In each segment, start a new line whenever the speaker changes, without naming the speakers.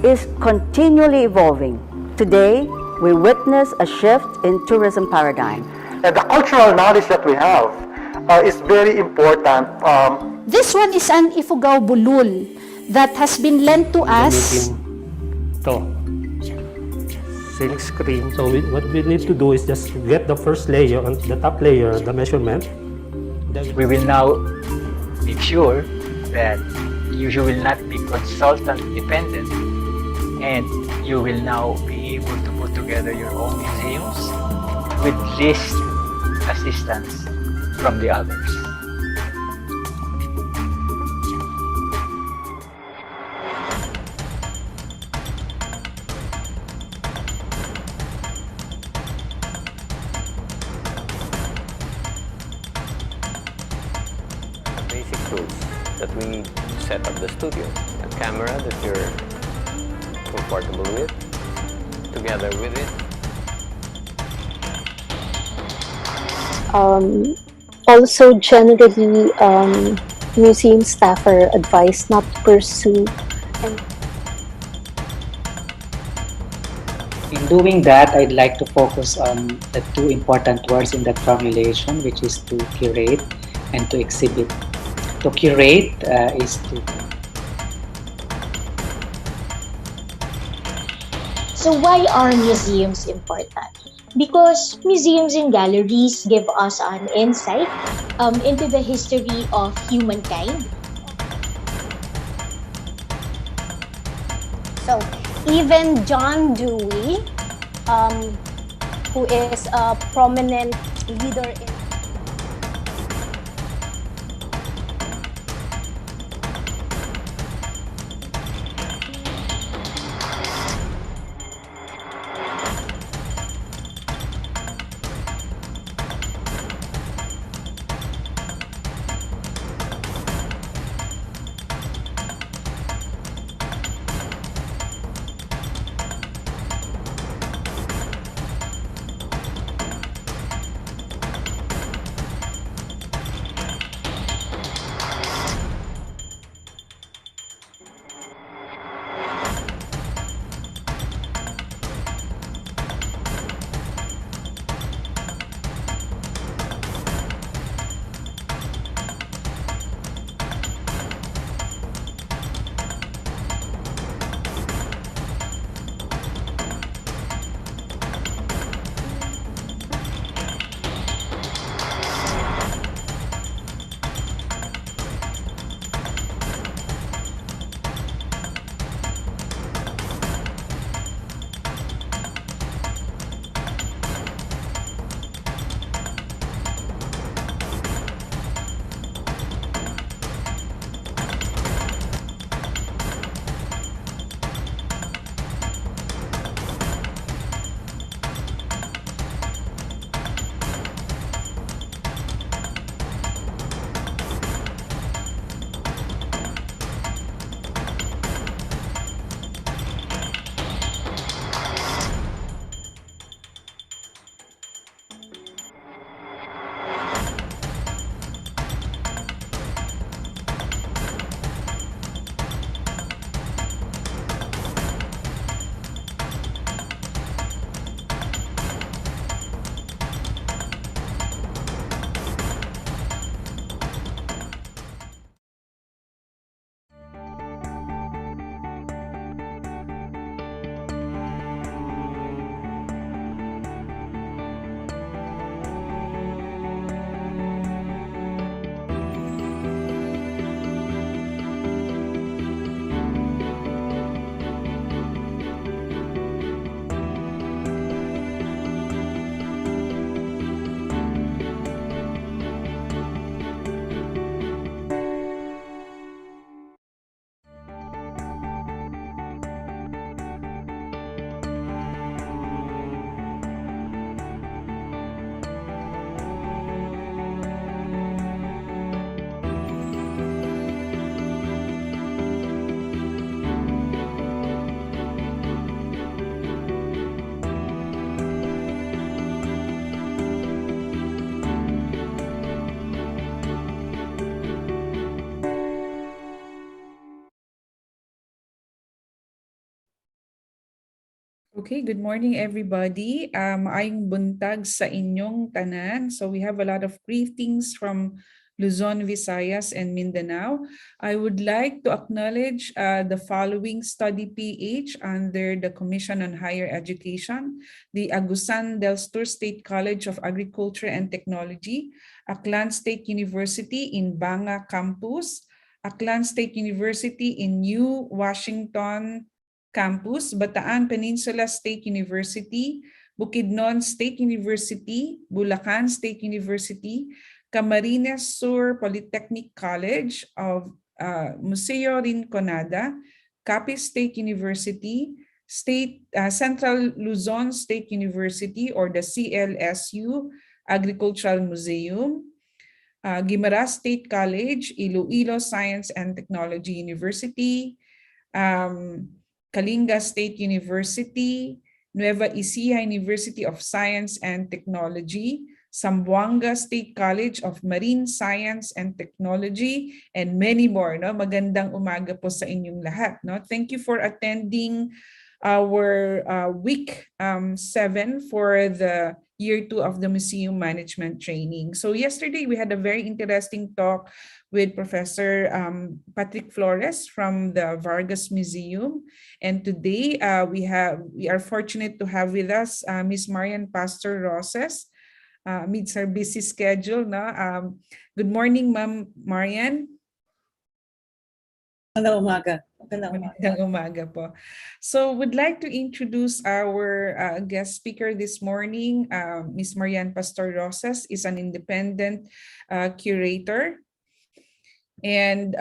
is continually evolving. Today, we witness a shift in tourism paradigm.
And the cultural knowledge that we have is very important.
This one is an Ifugao bulul that has been lent to us.
To silk screen. So what we need to do is just get the first layer, on the top layer, the measurement.
We will now make sure that you will not be consultant dependent, and you will now be able to put together your own museums with least assistance from the others.
Basic tools that we need to set up the studio. A camera that you're comfortable with, together with it.
Also, generally, museum staff are advised not to pursue.
In doing that, I'd like to focus on the two important words in that formulation, which is to curate and to exhibit. To curate is to...
So why are museums important? Because museums and galleries give us an insight into the history of humankind.
So even John Dewey, who is a prominent leader in
Okay, good morning everybody. Maayong buntag sa inyong tanan. So we have a lot of greetings from Luzon, Visayas, and Mindanao. I would like to acknowledge the following study PH under the Commission on Higher Education, the Agusan del Sur State College of Agriculture and Technology, Aklan State University in Banga Campus, Aklan State University in New Washington Campus, Bataan Peninsula State University, Bukidnon State University, Bulacan State University, Camarines Sur Polytechnic College of Museo Rinconada, Capiz State University, Central Luzon State University or the CLSU Agricultural Museum, Guimaras State College, Iloilo Science and Technology University, Kalinga State University, Nueva Ecija University of Science and Technology, Zamboanga State College of Marine Science and Technology, and many more. No? Magandang umaga po sa inyong lahat. No? Thank you for attending our week 7 for the year 2 of the Museum Management Training. So yesterday we had a very interesting talk with Professor Patrick Flores from the Vargas Museum. And today we are fortunate to have with us Ms. Marian Pastor Roces, amidst her busy schedule. No? Good morning, Ma'am Marian.
Magandang umaga.
Magandang umaga po. So would like to introduce our guest speaker this morning. Ms. Marian Pastor Roces is an independent curator and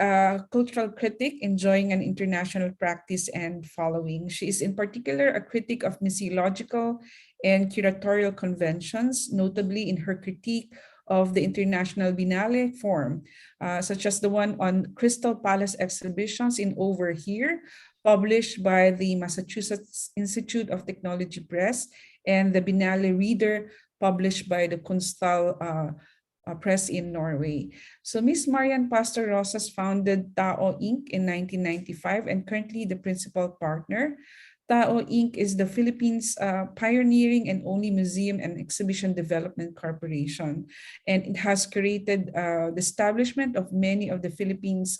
cultural critic enjoying an international practice and following. She is in particular a critic of museological and curatorial conventions, notably in her critique of the International Biennale form, such as the one on Crystal Palace exhibitions in Over Here, published by the Massachusetts Institute of Technology Press, and the Biennale Reader, published by the Kunsthal Press in Norway. So Ms. Marian Pastor Roces founded TAO Inc. in 1995 and currently the principal partner. TAO Inc. is the Philippines' pioneering and only museum and exhibition development corporation. And it has curated the establishment of many of the Philippines'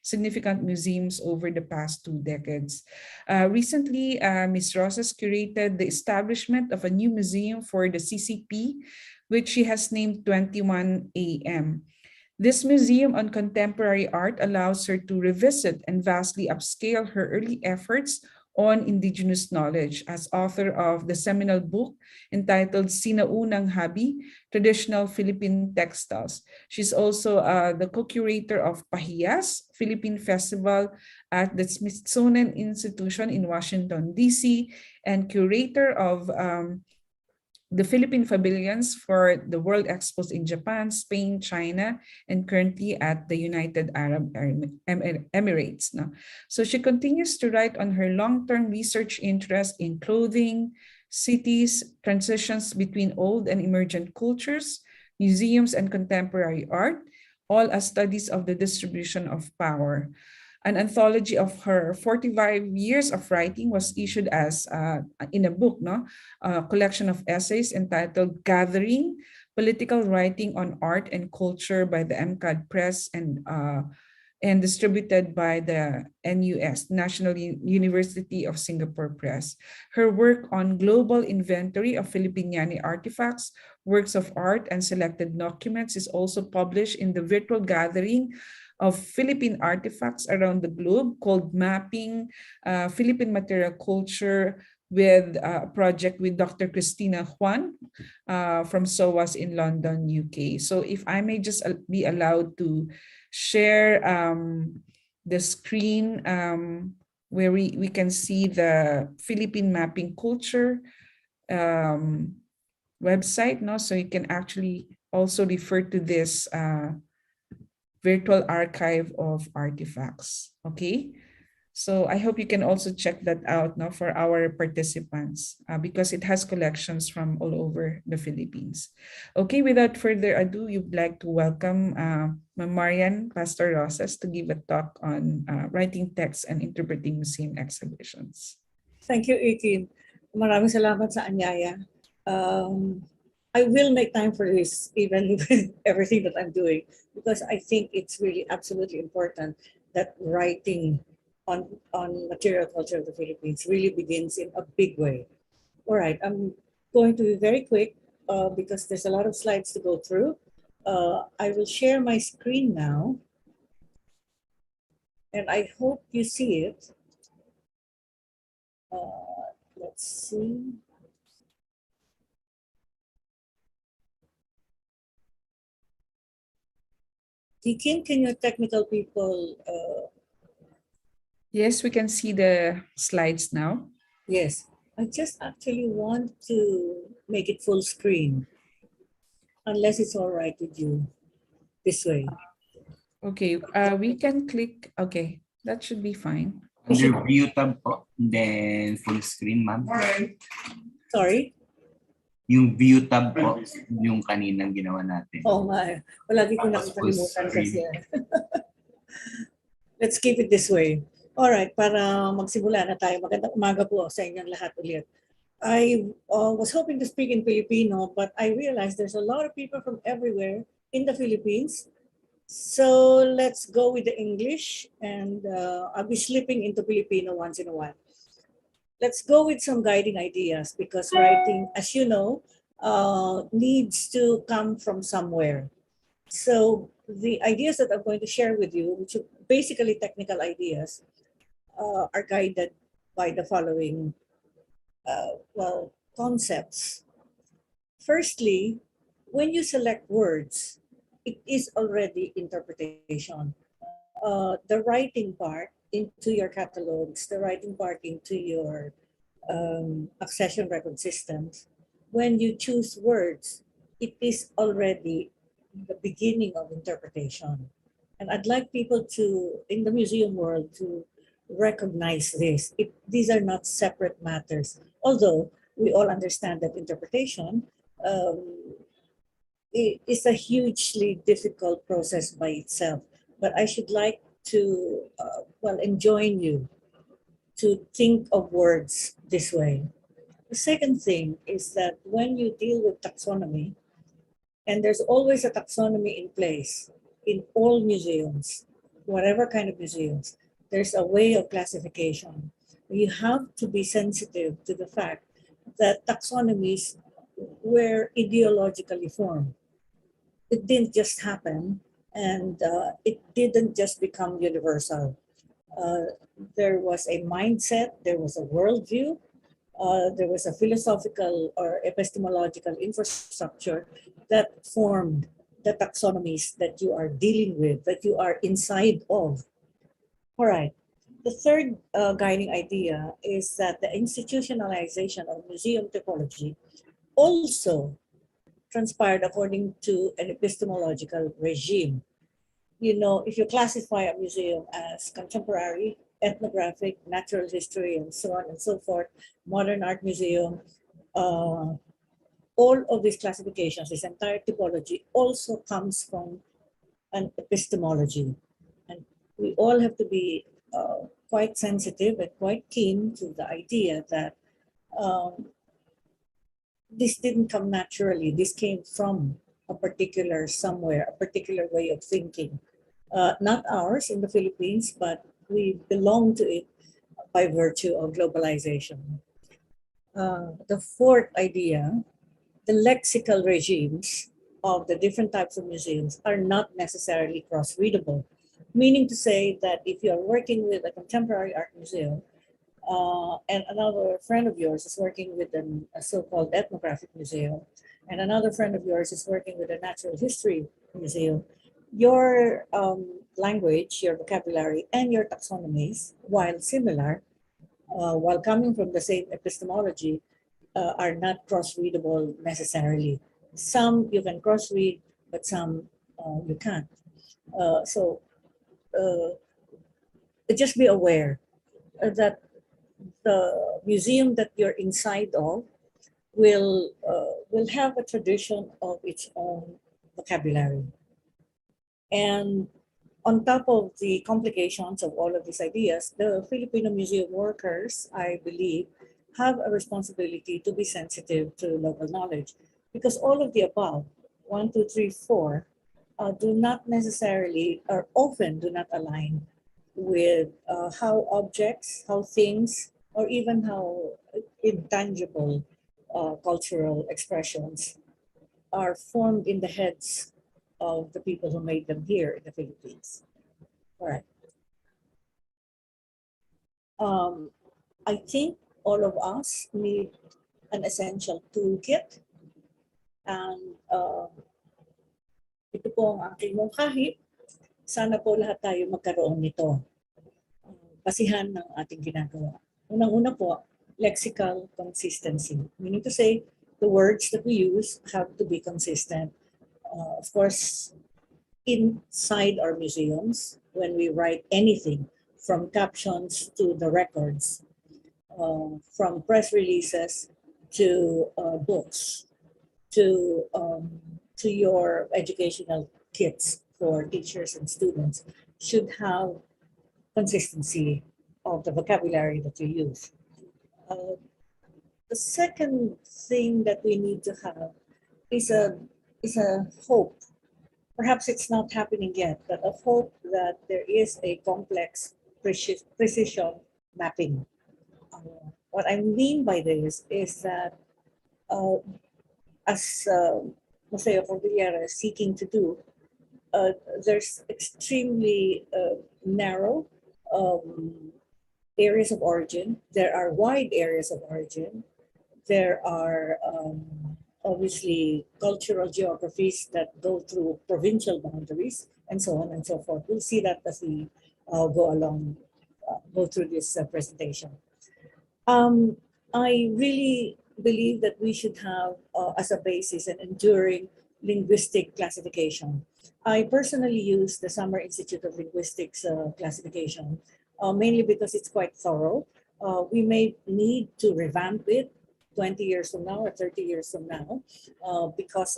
significant museums over the past 2 decades. Recently, Ms. Roces curated the establishment of a new museum for the CCP, which she has named 21 AM. This museum on contemporary art allows her to revisit and vastly upscale her early efforts on indigenous knowledge as author of the seminal book entitled Sinaunang Habi, Traditional Philippine Textiles. She's also the co-curator of Pahiyas, Philippine Festival at the Smithsonian Institution in Washington, D.C., and curator of the Philippine Pavilions for the World Expos in Japan, Spain, China, and currently at the United Arab Emirates. No? So she continues to write on her long-term research interest in clothing, cities, transitions between old and emergent cultures, museums, and contemporary art, all as studies of the distribution of power. An anthology of her 45 years of writing was issued as in a book, a collection of essays entitled Gathering, Political Writing on Art and Culture by the MCAD Press and distributed by the NUS, National University of Singapore Press. Her work on global inventory of Filipiniani artifacts, works of art, and selected documents is also published in the virtual gathering of Philippine artifacts around the globe called Mapping Philippine Material Culture with a project with Dr. Christina Juan from SOAS in London, UK. So if I may just be allowed to share the screen where we can see the Philippine Mapping Culture website, so you can actually also refer to this virtual archive of artifacts. Okay, so I hope you can also check that out for our participants because it has collections from all over the Philippines. Okay, without further ado, you'd like to welcome Marian Pastor Roces to give a talk on writing texts and interpreting museum exhibitions.
Thank you, Ikin. Maraming salamat sa anyaya. I will make time for this, even with everything that I'm doing, because I think it's really absolutely important that writing on material culture of the Philippines really begins in a big way. All right, I'm going to be very quick because there's a lot of slides to go through. I will share my screen now, and I hope you see it. Let's see. Deacon, can your technical people?
Yes, we can see the slides now.
Yes, I just actually want to make it full screen, unless it's all right with you this way.
Okay, we can click. Okay, that should be fine.
Under view tab po, then full screen, ma'am.
Sorry?
Yung view tab po, yung kaninang ginawa natin.
Oh my, palagi ko nakakalimutan kasi. Let's keep it this way. All right, para magsimula na tayo. Magandang umaga po sa inyong lahat ulit. I was hoping to speak in Filipino, but I realized there's a lot of people from everywhere in the Philippines. So let's go with the English, and I'll be slipping into Filipino once in a while. Let's go with some guiding ideas, because writing, as you know, needs to come from somewhere. So the ideas that I'm going to share with you, which are basically technical ideas, are guided by the following concepts. Firstly, when you select words, it is already interpretation. The writing part into your catalogs, the writing part into your accession record systems, when you choose words, it is already the beginning of interpretation. And I'd like people to, in the museum world, to recognize this. These are not separate matters, although we all understand that interpretation is a hugely difficult process by itself. But I should like to, enjoin you to think of words this way. The second thing is that when you deal with taxonomy, and there's always a taxonomy in place in all museums, whatever kind of museums, there's a way of classification. You have to be sensitive to the fact that taxonomies were ideologically formed. It didn't just happen, and it didn't just become universal. There was a mindset, there was a worldview, there was a philosophical or epistemological infrastructure that formed the taxonomies that you are dealing with, that you are inside of. All right. The third guiding idea is that the institutionalization of museum typology also transpired according to an epistemological regime. You know, if you classify a museum as contemporary, ethnographic, natural history, and so on and so forth, modern art museum, all of these classifications, this entire typology also comes from an epistemology. And we all have to be quite sensitive and quite keen to the idea that this didn't come naturally. This came from a particular somewhere, a particular way of thinking. Not ours in the Philippines, but we belong to it by virtue of globalization. The fourth idea, the lexical regimes of the different types of museums are not necessarily cross-readable, meaning to say that if you're working with a contemporary art museum, and another friend of yours is working with a so-called ethnographic museum, and another friend of yours is working with a natural history museum, your language, your vocabulary, and your taxonomies, while similar, while coming from the same epistemology, are not cross-readable necessarily. Some you can cross-read, but some you can't. So just be aware that the museum that you're inside of will have a tradition of its own vocabulary. And on top of the complications of all of these ideas, the Filipino museum workers, I believe, have a responsibility to be sensitive to local knowledge, because all of the above, 1, 2, 3, 4, do not necessarily or often do not align with how objects, how things, or even how intangible cultural expressions are formed in the heads of the people who made them here in the Philippines. All right. I think all of us need an essential toolkit, and ito po ang aking mungkahi. Sana po lahat tayo magkaroon nito. Basihan ng ating ginagawa. Unang-una po, lexical consistency. Meaning to say, the words that we use have to be consistent. Of course, inside our museums, when we write anything, from captions to the records, from press releases to books, to your educational kits for teachers and students, should have consistency of the vocabulary that you use. The second thing that we need to have is a hope. Perhaps it's not happening yet, but a hope that there is a complex precision mapping. What I mean by this is that as Museo Kordilyera is seeking to do, there's extremely narrow areas of origin. There are wide areas of origin. There are obviously cultural geographies that go through provincial boundaries, and so on and so forth. We'll see that as we go through this presentation. I really believe that we should have as a basis an enduring linguistic classification. I personally use the Summer Institute of Linguistics classification, mainly because it's quite thorough. We may need to revamp it 20 years from now or 30 years from now, because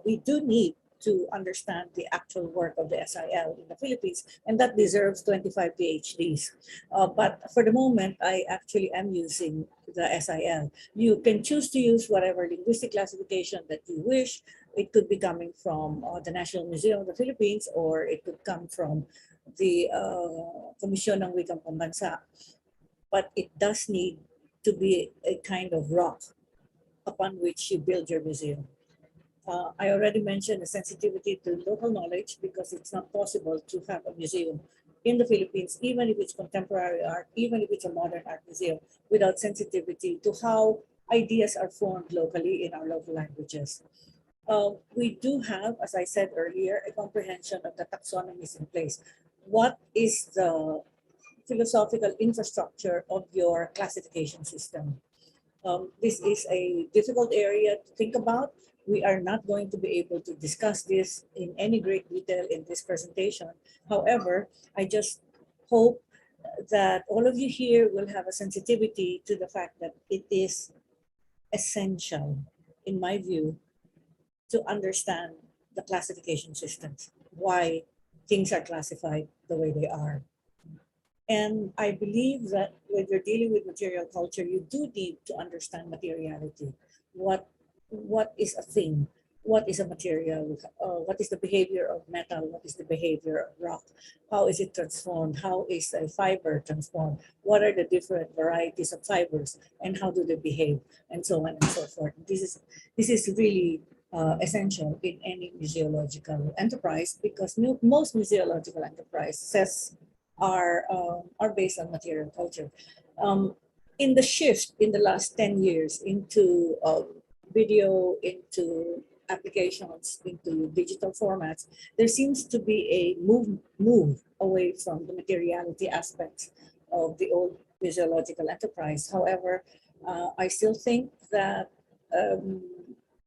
we do need to understand the actual work of the SIL in the Philippines, and that deserves 25 PhDs. But for the moment, I actually am using the SIL. You can choose to use whatever linguistic classification that you wish. It could be coming from the National Museum of the Philippines, or it could come from the Komisyon ng Wikang Pambansa. But it does need to be a kind of rock upon which you build your museum. I already mentioned the sensitivity to local knowledge, because it's not possible to have a museum in the Philippines, even if it's contemporary art, even if it's a modern art museum, without sensitivity to how ideas are formed locally in our local languages. We do have, as I said earlier, a comprehension of the taxonomies in place. What is the philosophical infrastructure of your classification system? This is a difficult area to think about. We are not going to be able to discuss this in any great detail in this presentation. However, I just hope that all of you here will have a sensitivity to the fact that it is essential, in my view, to understand the classification systems, why things are classified the way they are. And I believe that when you're dealing with material culture, you do need to understand materiality. What is a thing? What is a material? What is the behavior of metal? What is the behavior of rock? How is it transformed? How is a fiber transformed? What are the different varieties of fibers, and how do they behave? And so on and so forth. This is really essential in any museological enterprise, because most museological enterprises are based on material culture. In the shift in the last 10 years into video, into applications, into digital formats, there seems to be a move away from the materiality aspects of the old museological enterprise. However, I still think that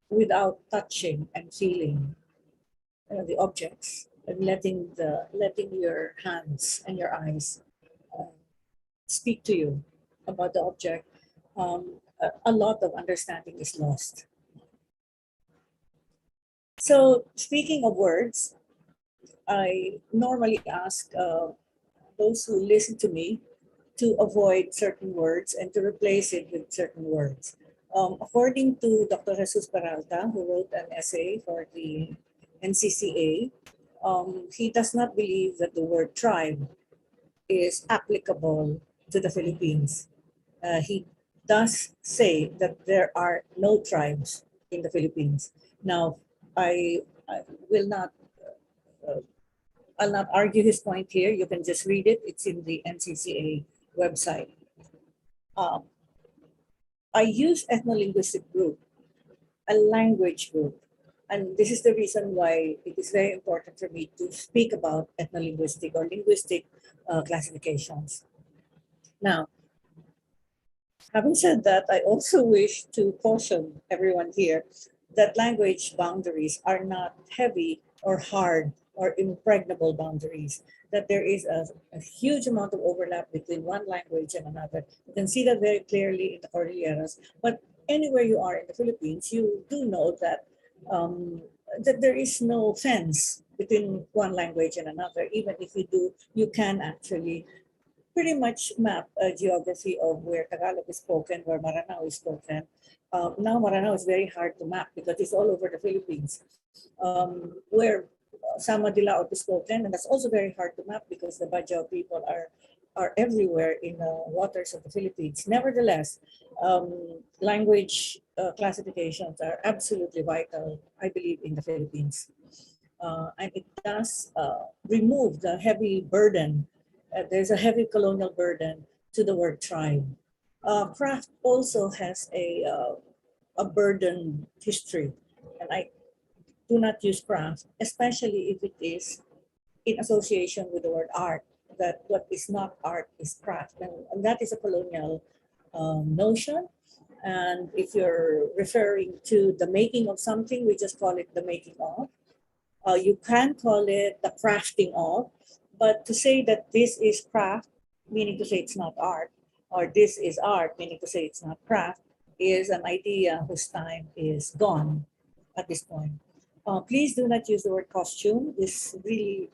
without touching and feeling the objects, and letting your hands and your eyes speak to you about the object, a lot of understanding is lost. So speaking of words, I normally ask those who listen to me to avoid certain words and to replace it with certain words. According to Dr. Jesus Peralta, who wrote an essay for the NCCA, he does not believe that the word tribe is applicable to the Philippines. He does say that there are no tribes in the Philippines. Now, I will not, I'll not argue his point here. You can just read it. It's in the NCCA website. I use ethno-linguistic group, a language group. And this is the reason why it is very important for me to speak about ethno-linguistic or linguistic classifications. Now, having said that, I also wish to caution everyone here that language boundaries are not heavy or hard or impregnable boundaries, that there is a huge amount of overlap between one language and another. You can see that very clearly in the Kordilyera, but anywhere you are in the Philippines, you do know that that there is no fence between one language and another. Even if you do, you can actually pretty much map a geography of where Tagalog is spoken, where Maranao is spoken. Now Maranao is very hard to map because it's all over the Philippines. Where Sama de Laot is spoken, and that's also very hard to map because the Baguio people are everywhere in the waters of the Philippines. Nevertheless, language classifications are absolutely vital, I believe, in the Philippines. And it does remove the heavy burden. There's a heavy colonial burden to the word tribe. Craft also has a burden history, and I do not use craft, especially if it is in association with the word art, that what is not art is craft. And that is a colonial notion. And if you're referring to the making of something, we just call it the making of. You can call it the crafting of, but to say that this is craft, meaning to say it's not art, or this is art, meaning to say it's not craft, is an idea whose time is gone at this point. Please do not use the word costume. This really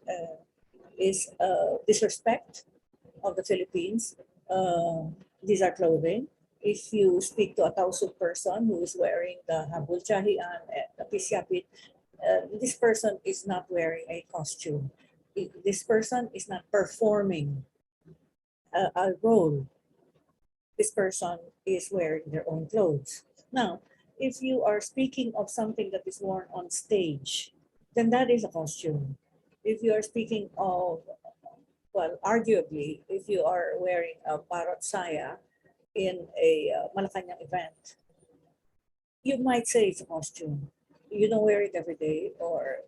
is disrespect of the Philippines. These are clothing. If you speak to a Tausug person who is wearing the habul chahian and the pisyapit, this person is not wearing a costume. This person is not performing a role. This person is wearing their own clothes. Now, if you are speaking of something that is worn on stage, then that is a costume. If you are speaking of, well, arguably, if you are wearing a parot saya in a Malacanang event, you might say it's a costume. You don't wear it every day, or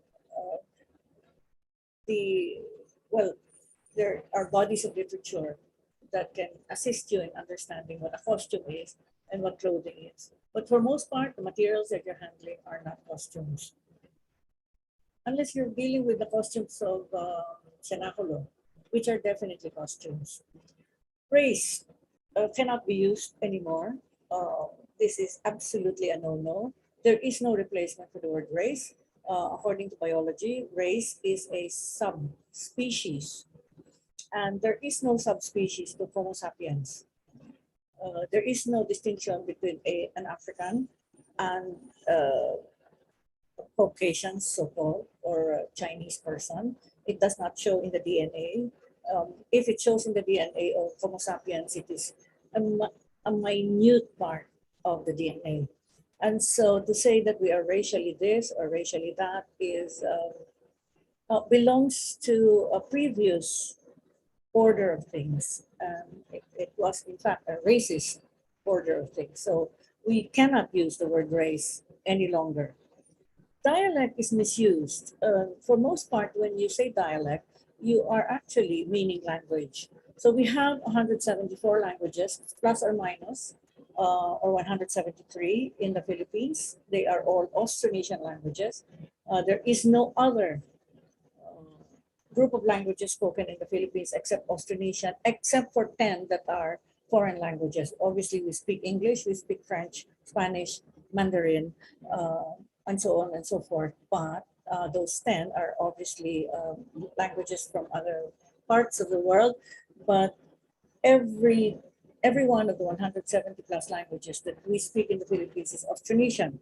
there are bodies of literature that can assist you in understanding what a costume is and what clothing is. But for most part, the materials that you're handling are not costumes. Unless you're dealing with the costumes of Cenaculo, which are definitely costumes. Race cannot be used anymore. This is absolutely a no-no. There is no replacement for the word race. According to biology, race is a subspecies. And there is no subspecies to Homo sapiens. There is no distinction between an African and Caucasian, so-called, or a Chinese person. It does not show in the DNA. If it shows in the DNA of Homo sapiens, it is a minute part of the DNA. And so to say that we are racially this or racially that is belongs to a previous order of things. It was, in fact, a racist order of things. So we cannot use the word race any longer. Dialect is misused. For most part, when you say dialect, you are actually meaning language. So we have 174 languages, plus or minus, or 173 in the Philippines. They are all Austronesian languages. There is no other group of languages spoken in the Philippines except Austronesian, except for 10 that are foreign languages. Obviously, we speak English, we speak French, Spanish, Mandarin, and so on and so forth. But those 10 are obviously languages from other parts of the world. But every one of the 170 plus languages that we speak in the Philippines is Austronesian.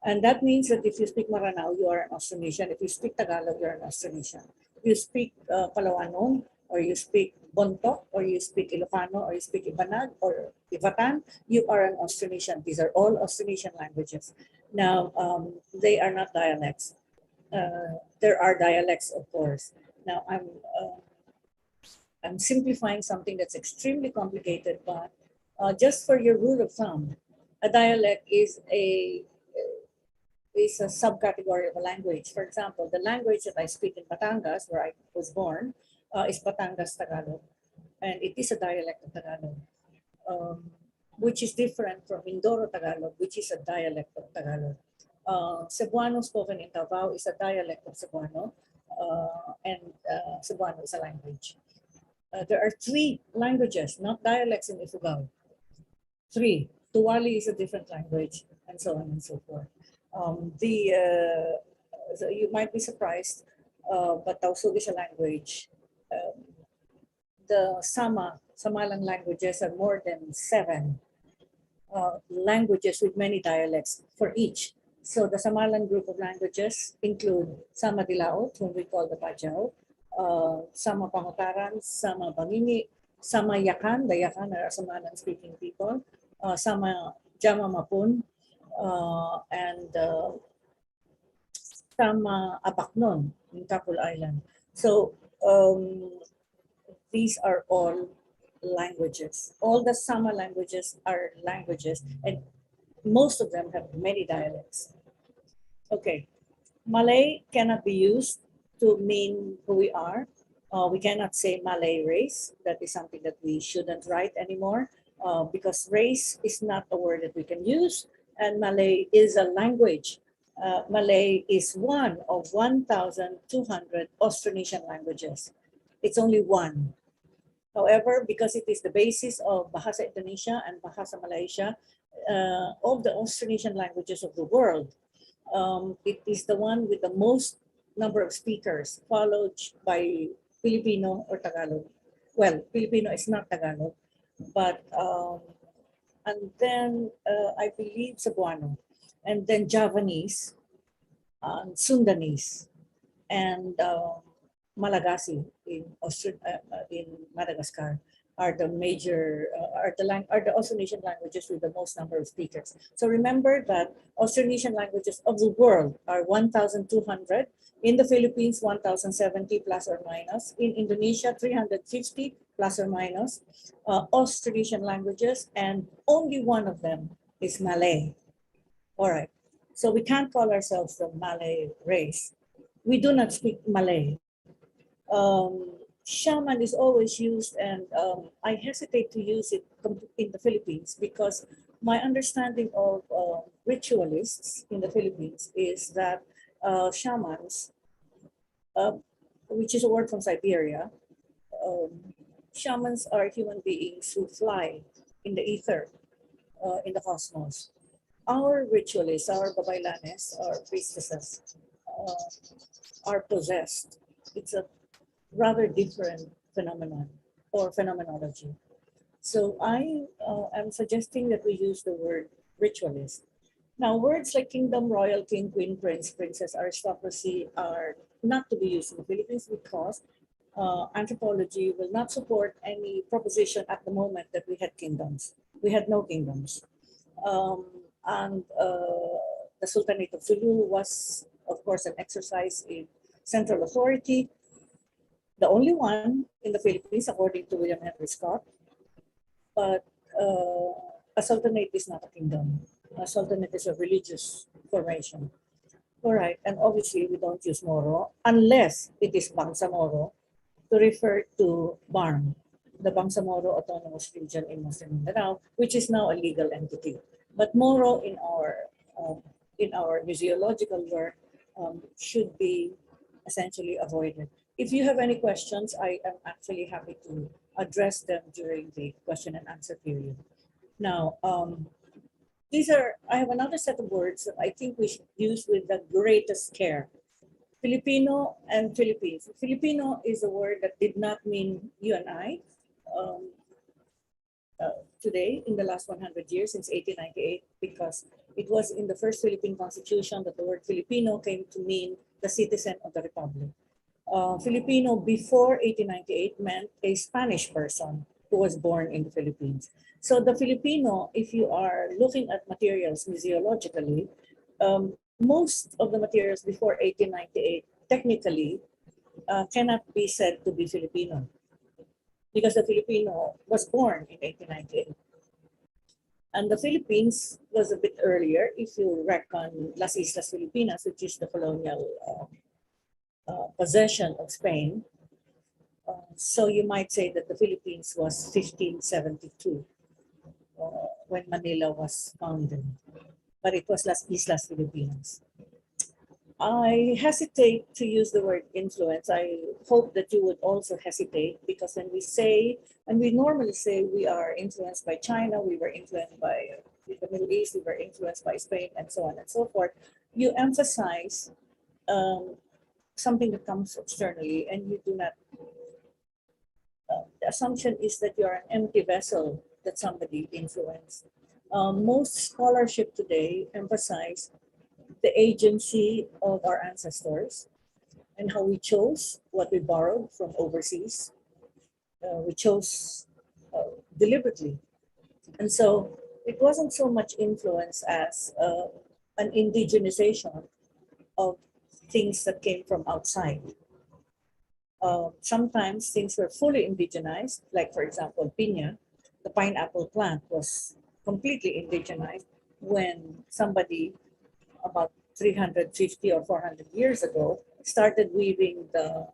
And that means that if you speak Maranao, you are an Austronesian. If you speak Tagalog, you're an Austronesian. If you speak Palawanon, or you speak Bontoc, or you speak Ilocano, or you speak Ibanag, or Ivatan, you are an Austronesian. These are all Austronesian languages. Now, they are not dialects. There are dialects, of course. Now, I'm simplifying something that's extremely complicated, but just for your rule of thumb, a dialect is a subcategory of a language. For example, the language that I speak in Batangas, where I was born, is Batangas Tagalog, and it is a dialect of Tagalog, which is different from Mindoro Tagalog, which is a dialect of Tagalog. Cebuano spoken in Davao is a dialect of Cebuano, and Cebuano is a language. There are 3 languages, not dialects in Ifugao. 3. Tuwali is a different language, and so on and so forth. So you might be surprised, but Tausug is a language. The Samalang languages are more than 7 languages with many dialects for each. So the Samalang group of languages include Sama Dilaot, whom we call the Pajao, Sama Pangutaran, Sama Bangini, Sama Yakan, the Yakan are Samalang speaking people, Sama Jama Mapun, and Sama Abaknon in Kapul Island. So these are all languages. All the Sama languages are languages, and most of them have many dialects. Okay, Malay cannot be used to mean who we are. We cannot say Malay race. That is something that we shouldn't write anymore, because race is not a word that we can use, and Malay is a language. Malay is one of 1,200 Austronesian languages. It's only one. However, because it is the basis of Bahasa Indonesia and Bahasa Malaysia, of the Austronesian languages of the world, it is the one with the most number of speakers, followed by Filipino or Tagalog. Well, Filipino is not Tagalog, but and then I believe Cebuano, and then Javanese, Sundanese, and Malagasy in Madagascar are the major are the Austronesian languages with the most number of speakers. So remember that Austronesian languages of the world are 1,200. In the Philippines, 1,070 plus or minus. In Indonesia, 350 plus or minus Austronesian languages, and only one of them is Malay. All right. So we can't call ourselves the Malay race. We do not speak Malay. Shaman is always used, and I hesitate to use it in the Philippines because my understanding of ritualists in the Philippines is that shamans, which is a word from Siberia, shamans are human beings who fly in the ether, in the cosmos. Our ritualists, our babaylanes, our priestesses are possessed. It's a rather different phenomenon or phenomenology. So I am suggesting that we use the word ritualist. Now, words like kingdom, royal, king, queen, prince, princess, aristocracy are not to be used in the Philippines because anthropology will not support any proposition at the moment that we had kingdoms. We had no kingdoms. And the Sultanate of Sulu was, of course, an exercise in central authority. The only one in the Philippines, according to William Henry Scott. But a sultanate is not a kingdom. A sultanate is a religious formation. All right, and obviously we don't use Moro unless it is Bangsamoro to refer to BARM, the Bangsamoro Autonomous Region in Muslim Mindanao, which is now a legal entity. But Moro in our museological work should be essentially avoided. If you have any questions, I am actually happy to address them during the question and answer period. Now, I have another set of words that I think we should use with the greatest care. Filipino and Philippines. Filipino is a word that did not mean you and I. today in the last 100 years since 1898, because it was in the first Philippine Constitution that the word Filipino came to mean the citizen of the Republic. Filipino before 1898 meant a Spanish person who was born in the Philippines. So the Filipino, if you are looking at materials museologically, most of the materials before 1898 technically cannot be said to be Filipino, because the Filipino was born in 1898. And the Philippines was a bit earlier, if you reckon Las Islas Filipinas, which is the colonial possession of Spain. So you might say that the Philippines was 1572 when Manila was founded, but it was Las Islas Filipinas. I hesitate to use the word influence. I hope that you would also hesitate, because when we say, and we normally say we are influenced by China, we were influenced by the Middle East, we were influenced by Spain, and so on and so forth, you emphasize something that comes externally, and you do not, the assumption is that you're an empty vessel that somebody influenced. Most scholarship today emphasize the agency of our ancestors and how we chose what we borrowed from overseas. We chose deliberately. And so it wasn't so much influence as an indigenization of things that came from outside. Sometimes things were fully indigenized, like for example, piña, the pineapple plant was completely indigenized when somebody about 350 or 400 years ago started weaving the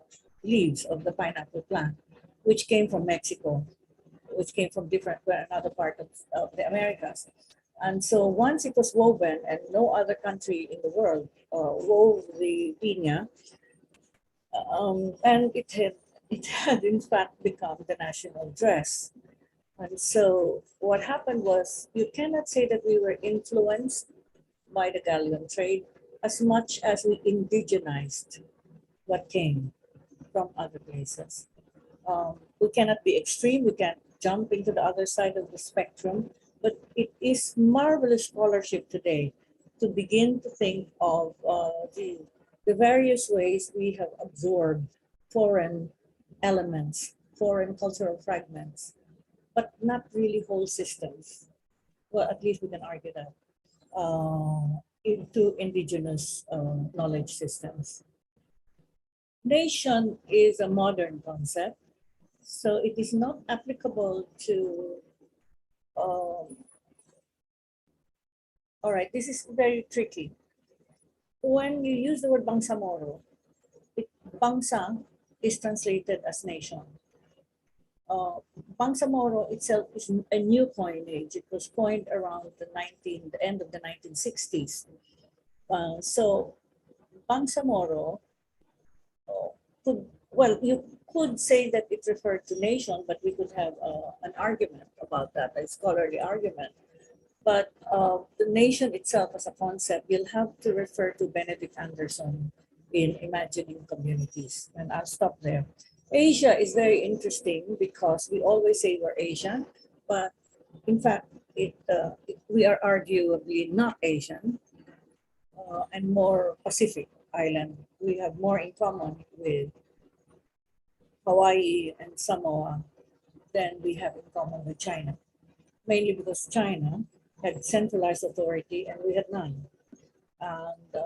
leaves of the pineapple plant, which came from Mexico, which came from another part of the Americas. And so once it was woven, and no other country in the world wove the piña, and it had in fact become the national dress. And so what happened was, you cannot say that we were influenced by the galleon trade as much as we indigenized what came from other places. We cannot be extreme, we can't jump into the other side of the spectrum, but it is marvelous scholarship today to begin to think of the various ways we have absorbed foreign elements, foreign cultural fragments, but not really whole systems. Well, at least we can argue that. Into indigenous knowledge systems. Nation is a modern concept, so it is not applicable to, all right, this is very tricky. When you use the word Bangsamoro, Bangsa is translated as nation. Bangsamoro itself is a new coinage. It was coined around the end of the 1960s. So Bangsamoro you could say that it referred to nation, but we could have an argument about that, a scholarly argument. But the nation itself as a concept, you'll have to refer to Benedict Anderson in Imagining Communities, and I'll stop there. Asia is very interesting because we always say we're Asian, but in fact, we are arguably not Asian and more Pacific Island. We have more in common with Hawaii and Samoa than we have in common with China, mainly because China had centralized authority and we had none. And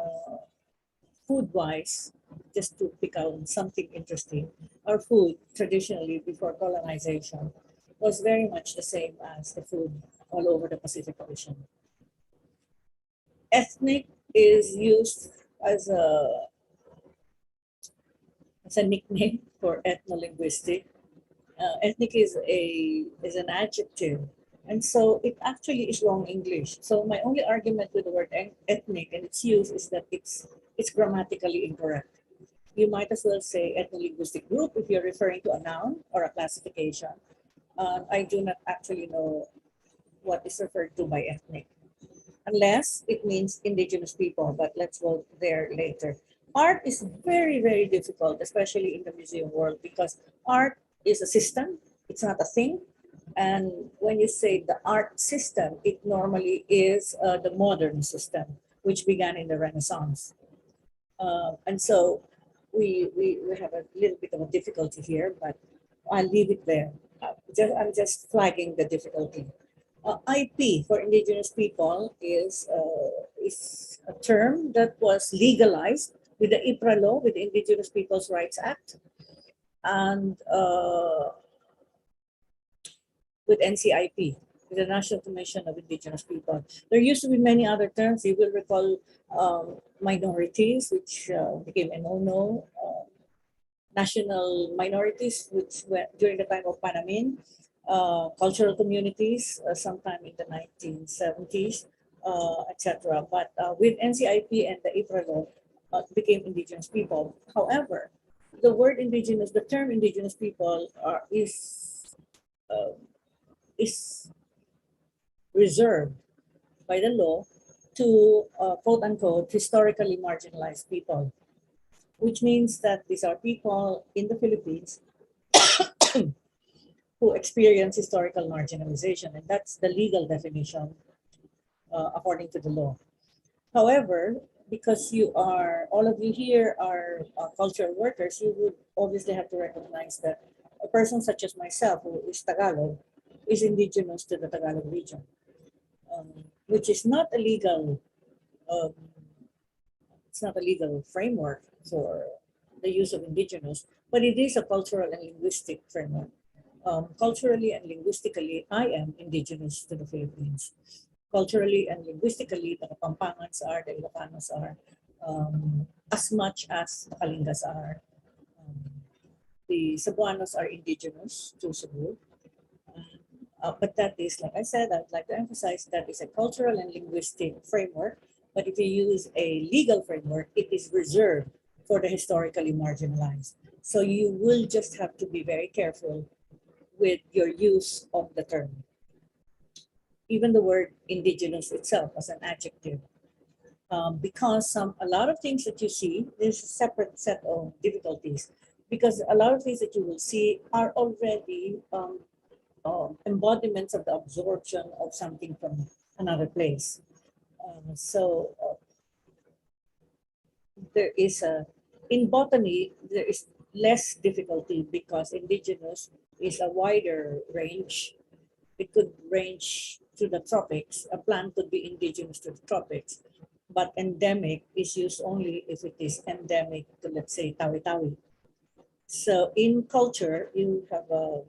food-wise, just to pick out something interesting, our food traditionally before colonization was very much the same as the food all over the Pacific Ocean. Ethnic is used as a nickname for ethno-linguistic. Ethnic is an adjective, and so it actually is wrong English. So my only argument with the word ethnic and its use is that it's grammatically incorrect. You might as well say ethno-linguistic group if you're referring to a noun or a classification. I do not actually know what is referred to by ethnic, unless it means indigenous people, but let's go there later. Art is very, very difficult, especially in the museum world, because art is a system, it's not a thing. And when you say the art system, it normally is the modern system, which began in the Renaissance. And so we have a little bit of a difficulty here, but I'll leave it there. I'm just flagging the difficulty. IP for indigenous people is a term that was legalized with the IPRA law, with the Indigenous Peoples' Rights Act, and with NCIP, with the National Commission of Indigenous People. There used to be many other terms. You will recall minorities, which became a no-no. National minorities, which were during the time of Panamin. Cultural communities, sometime in the 1970s, etc. But with NCIP and the IPRA law, became indigenous people. However, the word indigenous, the term indigenous people is reserved by the law to quote unquote historically marginalized people, which means that these are people in the Philippines who experience historical marginalization, and that's the legal definition according to the law. However, because all of you here are cultural workers, you would obviously have to recognize that a person such as myself, who is Tagalog, is indigenous to the Tagalog region, which is not a legal, it's not a legal framework for the use of indigenous, but it is a cultural and linguistic framework. Culturally and linguistically, I am indigenous to the Philippines. Culturally and linguistically, the Kapampangans are, the Ilocanos are, as much as the Kalingas are. The Cebuanos are indigenous to Cebu. But that is, like I said, I'd like to emphasize that is a cultural and linguistic framework. But if you use a legal framework, it is reserved for the historically marginalized. So you will just have to be very careful with your use of the term. Even the word indigenous itself as an adjective, because a lot of things that you see, there's a separate set of difficulties, because a lot of things that you will see are already embodiments of the absorption of something from another place. There is in botany, there is less difficulty because indigenous is a wider range. It could range to the tropics. A plant could be indigenous to the tropics, but endemic is used only if it is endemic to, let's say, Tawi-Tawi. So in culture, you have a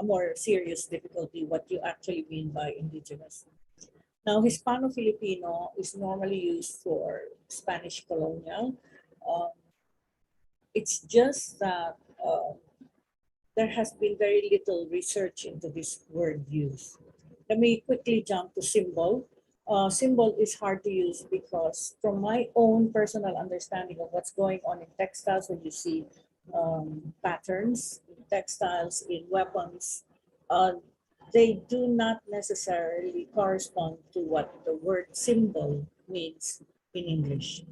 more serious difficulty what you actually mean by indigenous. Now, Hispano-Filipino is normally used for Spanish colonial. It's just that there has been very little research into this word use. Let me quickly jump to symbol. Symbol is hard to use because from my own personal understanding of what's going on in textiles, when you see patterns in textiles, in weapons, they do not necessarily correspond to what the word symbol means in English.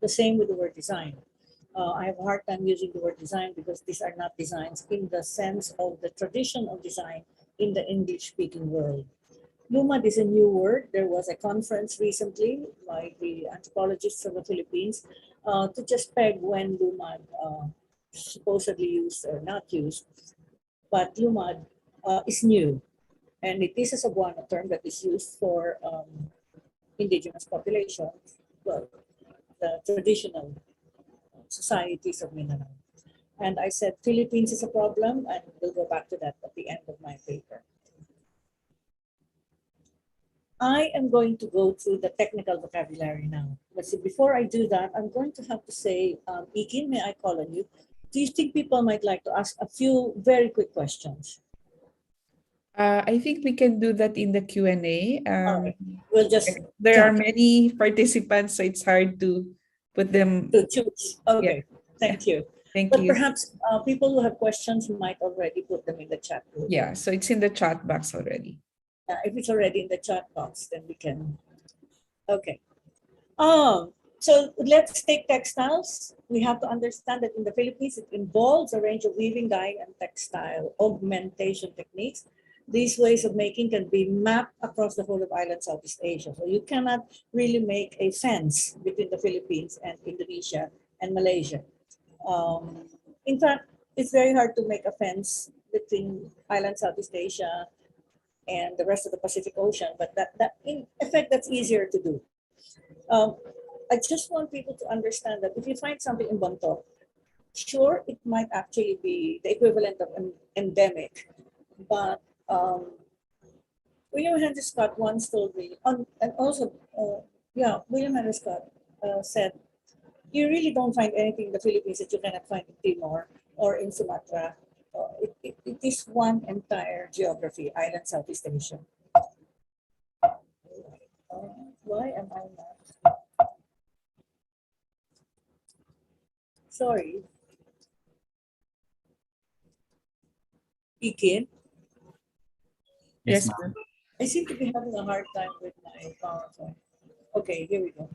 The same with the word design. I have a hard time using the word design because these are not designs in the sense of the tradition of design in the English-speaking world. Lumad is a new word. There was a conference recently by the anthropologists from the Philippines to just peg when Lumad supposedly used or not used. But Lumad is new, and it is a Cebuano term that is used for indigenous population, well, the traditional societies of Mindanao. And I said Philippines is a problem, and we'll go back to that at the end of my paper. I am going to go through the technical vocabulary now. But see, before I do that, I'm going to have to say, Ikin, may I call on you? Do you think people might like to ask a few very quick questions?
I think we can do that in the Q&A.
We'll just
there are many participants, so it's hard to put them
to choose. Okay,
yeah.
Thank you.
Thank you.
But perhaps people who have questions might already put them in the chat room.
Yeah, so it's in the chat box already.
If it's already in the chat box, then we can. Okay. So let's take textiles. We have to understand that in the Philippines, it involves a range of weaving, dyeing, and textile augmentation techniques. These ways of making can be mapped across the whole of island Southeast Asia. So you cannot really make a fence between the Philippines and Indonesia and Malaysia. In fact, it's very hard to make a fence between island Southeast Asia and the rest of the Pacific Ocean, but that in effect, that's easier to do. I just want people to understand that if you find something in Bonto, sure, it might actually be the equivalent of an endemic, but William Henry Scott once told me, and also, William Henry Scott said, you really don't find anything in the Philippines that you cannot find in Timor or in Sumatra. It is one entire geography, island Southeast Asia. Why am I not? Sorry. Ikin?
Yes,
ma'am. I seem to be having a hard time with my PowerPoint. Okay, here we go.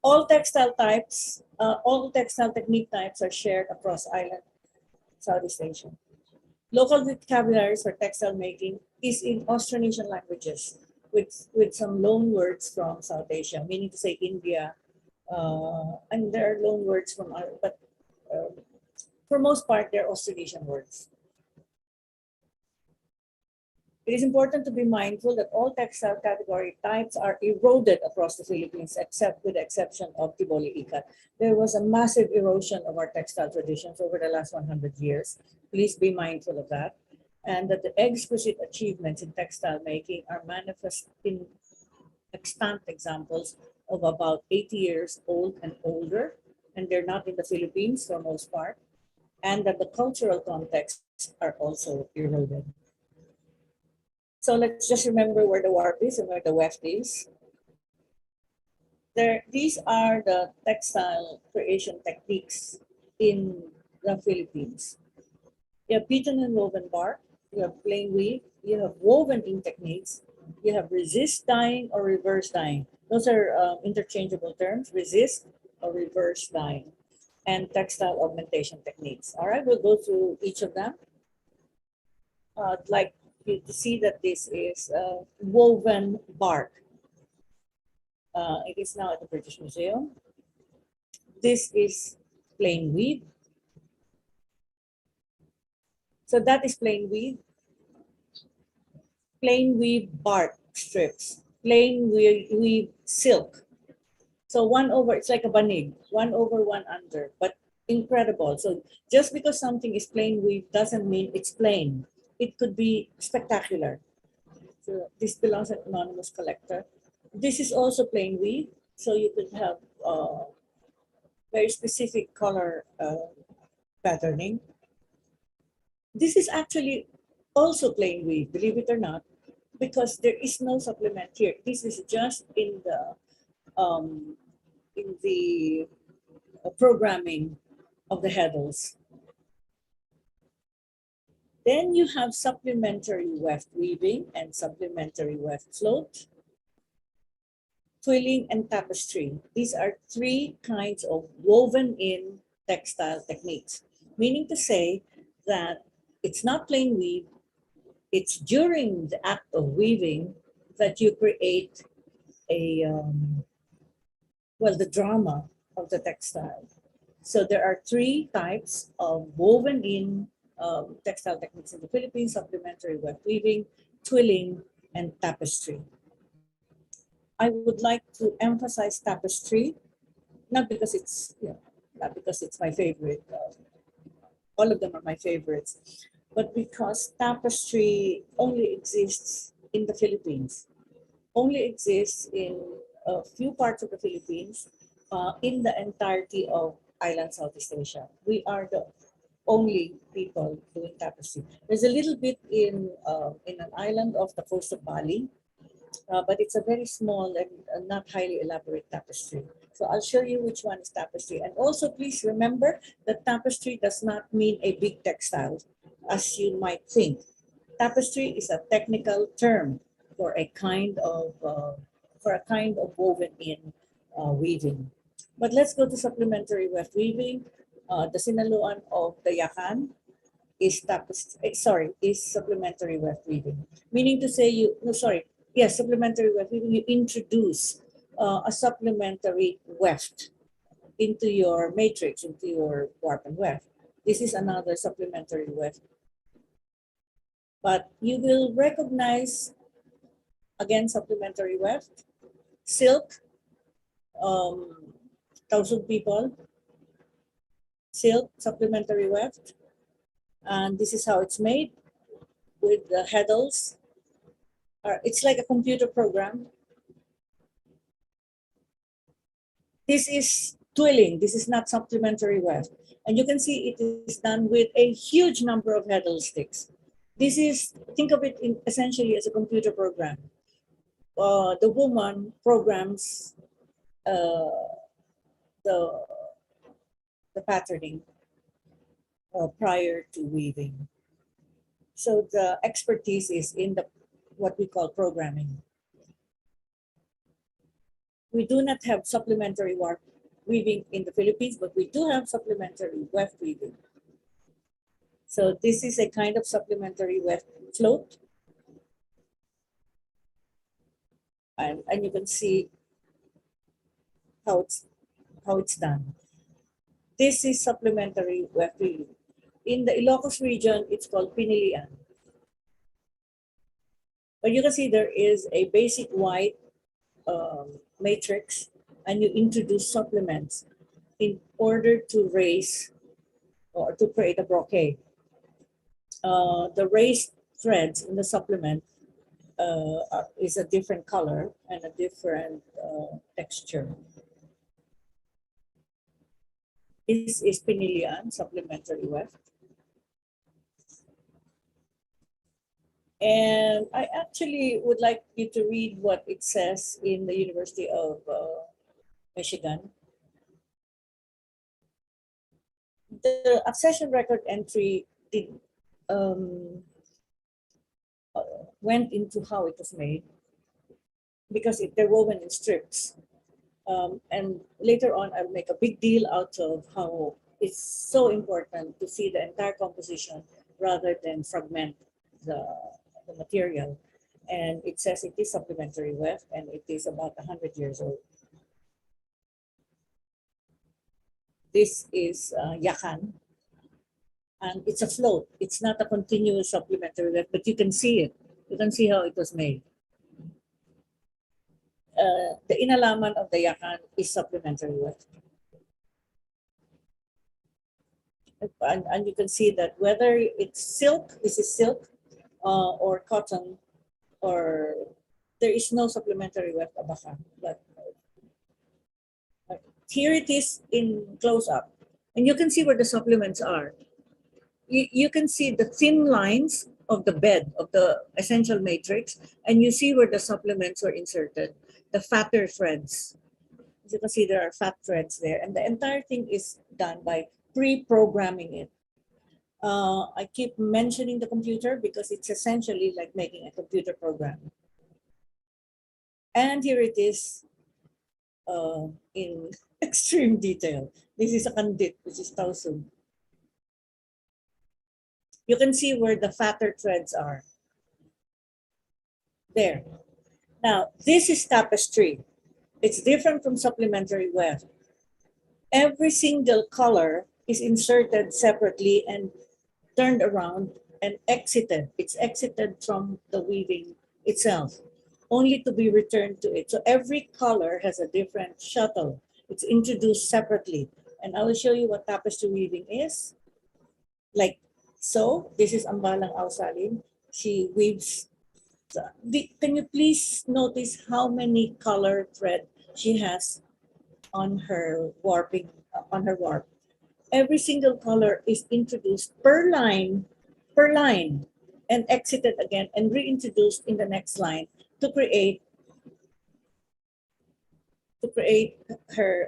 All textile types, all textile technique types are shared across island Southeast Asia. Local vocabularies for textile making is in Austronesian languages with some loan words from South Asia, meaning to say India, and there are loan words from other, but for most part, they're Austronesian words. It is important to be mindful that all textile category types are eroded across the Philippines, except with the exception of Tiboli Ikat. There was a massive erosion of our textile traditions over the last 100 years. Please be mindful of that. And that the exquisite achievements in textile making are manifest in extant examples of about 80 years old and older, and they're not in the Philippines for most part, and that the cultural contexts are also eroded. So let's just remember where the warp is and where the weft is. These are the textile creation techniques in the Philippines. You have beaten and woven bark, you have plain weave, you have woven ink techniques, you have resist dyeing or reverse dyeing. Those are interchangeable terms, resist or reverse dyeing, and textile augmentation techniques. All right, we'll go through each of them. I'd like you to see that this is woven bark. It is now at the British Museum. This is plain weave. So that is plain weave. Plain weave bark strips. Plain weave silk. So it's like a banig, 1 over 1 under, but incredible. So just because something is plain weave doesn't mean it's plain. It could be spectacular. So this belongs to an anonymous collector. This is also plain weave, so you could have very specific color patterning. This is actually also plain weave, believe it or not, because there is no supplement here. This is just in the programming of the heddles. Then you have supplementary weft weaving and supplementary weft float, twilling, and tapestry. These are 3 kinds of woven in textile techniques, meaning to say that it's not plain weave, it's during the act of weaving that you create the drama of the textile. So there are 3 types of woven in textile techniques in the Philippines: supplementary weft weaving, twilling, and tapestry. I would like to emphasize tapestry, not because it's my favorite. All of them are my favorites, but because tapestry only exists in the Philippines, only exists in a few parts of the Philippines, in the entirety of island Southeast Asia. We are the only people doing tapestry. There's a little bit in an island off the coast of Bali, but it's a very small and not highly elaborate tapestry. So I'll show you which one is tapestry. And also please remember that tapestry does not mean a big textile, as you might think. Tapestry is a technical term for a kind of for a kind of woven in weaving. But let's go to supplementary weft weaving. The sinaluan of the yakan is supplementary weft weaving. Meaning to say supplementary weft weaving, you introduce a supplementary weft into your matrix, into your warp and weft. This is another supplementary weft. But you will recognize, again, supplementary weft, silk, Tausug people, silk, supplementary weft. And this is how it's made with the heddles. It's like a computer program. This is twilling. This is not supplementary weft. And you can see it is done with a huge number of heddle sticks. This is, think of it essentially as a computer program. The woman programs the patterning prior to weaving. So the expertise is in what we call programming. We do not have supplementary warp weaving in the Philippines, but we do have supplementary weft weaving. So this is a kind of supplementary weft float. And you can see how it's done. This is supplementary weft weaving. In the Ilocos region, it's called Pinalia. But you can see there is a basic white matrix, and you introduce supplements in order to raise or to create a brocade. The raised threads in the supplement is a different color and a different texture. This is Pinalia supplementary weft. And I actually would like you to read what it says in the University of Michigan. The accession record entry went into how it was made because they're woven in strips. And later on, I'll make a big deal out of how it's so important to see the entire composition rather than fragment the material. And it says it is supplementary weft and it is about 100 years old. This is yakan, and it's a float. It's not a continuous supplementary weft, but you can see it. You can see how it was made. The inalaman of the yakan is supplementary weft. And you can see that whether it's silk, this is silk, or cotton, or there is no supplementary weft abakan. But here it is in close-up. And you can see where the supplements are. You can see the thin lines of the bed of the essential matrix, and you see where the supplements were inserted, the fatter threads. As you can see, there are fat threads there, and the entire thing is done by pre-programming it. I keep mentioning the computer because it's essentially like making a computer program. And here it is in extreme detail. This is a kandit, which is tausug. You can see where the fatter threads are. There. Now, this is tapestry. It's different from supplementary weft. Every single color is inserted separately and turned around and exited. It's exited from the weaving itself, only to be returned to it. So every color has a different shuttle. It's introduced separately. And I will show you what tapestry weaving is. Like so, this is Ambalang Ausalin. She weaves. Can you please notice how many color thread she has on her warping, on her warp? Every single color is introduced per line, and exited again and reintroduced in the next line to create her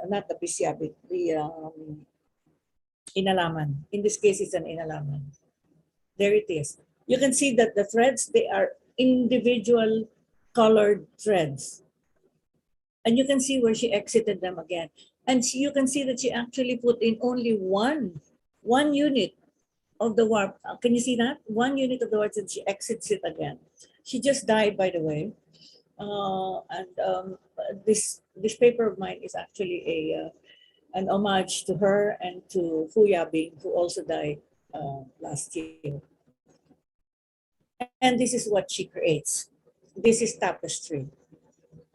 not the pisyabit, the inalaman. In this case, it's an inalaman. There it is. You can see that the threads, they are individual colored threads. And you can see where she exited them again. And you can see that she actually put in only one unit of the warp. Can you see that? 1 unit of the warp, and she exits it again. She just died, by the way. This paper of mine is actually an homage to her and to Fu Yabing, who also died last year. And this is what she creates. This is tapestry.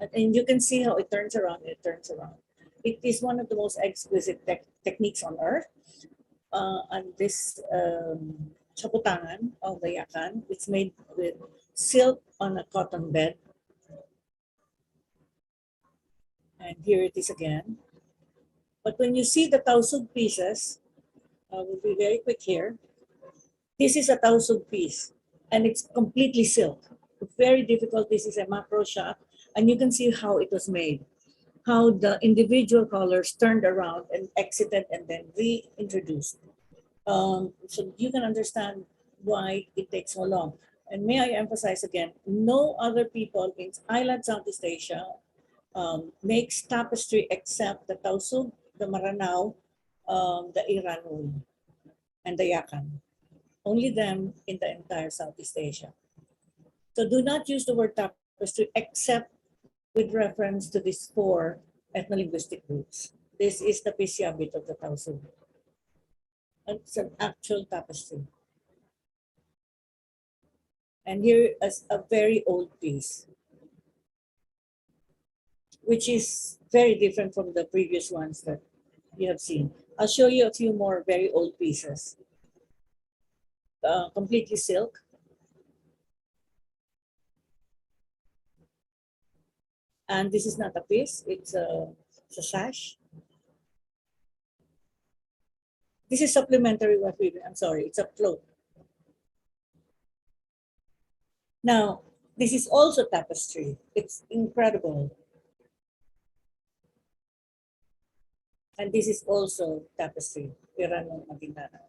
And you can see how it turns around, it turns around. It is one of the most exquisite techniques on earth. And this chaputangan of the yakan, it's made with silk on a cotton bed. And here it is again. But when you see the tausug pieces, we'll be very quick here. This is a tausug piece, and it's completely silk. Very difficult. This is a macro shot, and you can see how it was made, how the individual colors turned around and exited and then reintroduced. So you can understand why it takes so long. And may I emphasize again, no other people in island Southeast Asia makes tapestry except the tausug, the Maranao, the Iranun, and the Yakan. Only them in the entire Southeast Asia. So do not use the word tapestry except with reference to these 4 ethno-linguistic groups. This is the Pisyabit of the tausug. It's an actual tapestry. And here is a very old piece, which is very different from the previous ones that you have seen. I'll show you a few more very old pieces. Completely silk. And this is not a piece, it's a sash. This is supplementary weft weaving. I'm sorry, it's a float. Now, this is also tapestry. It's incredible. And this is also tapestry, Iranon, Maguindano.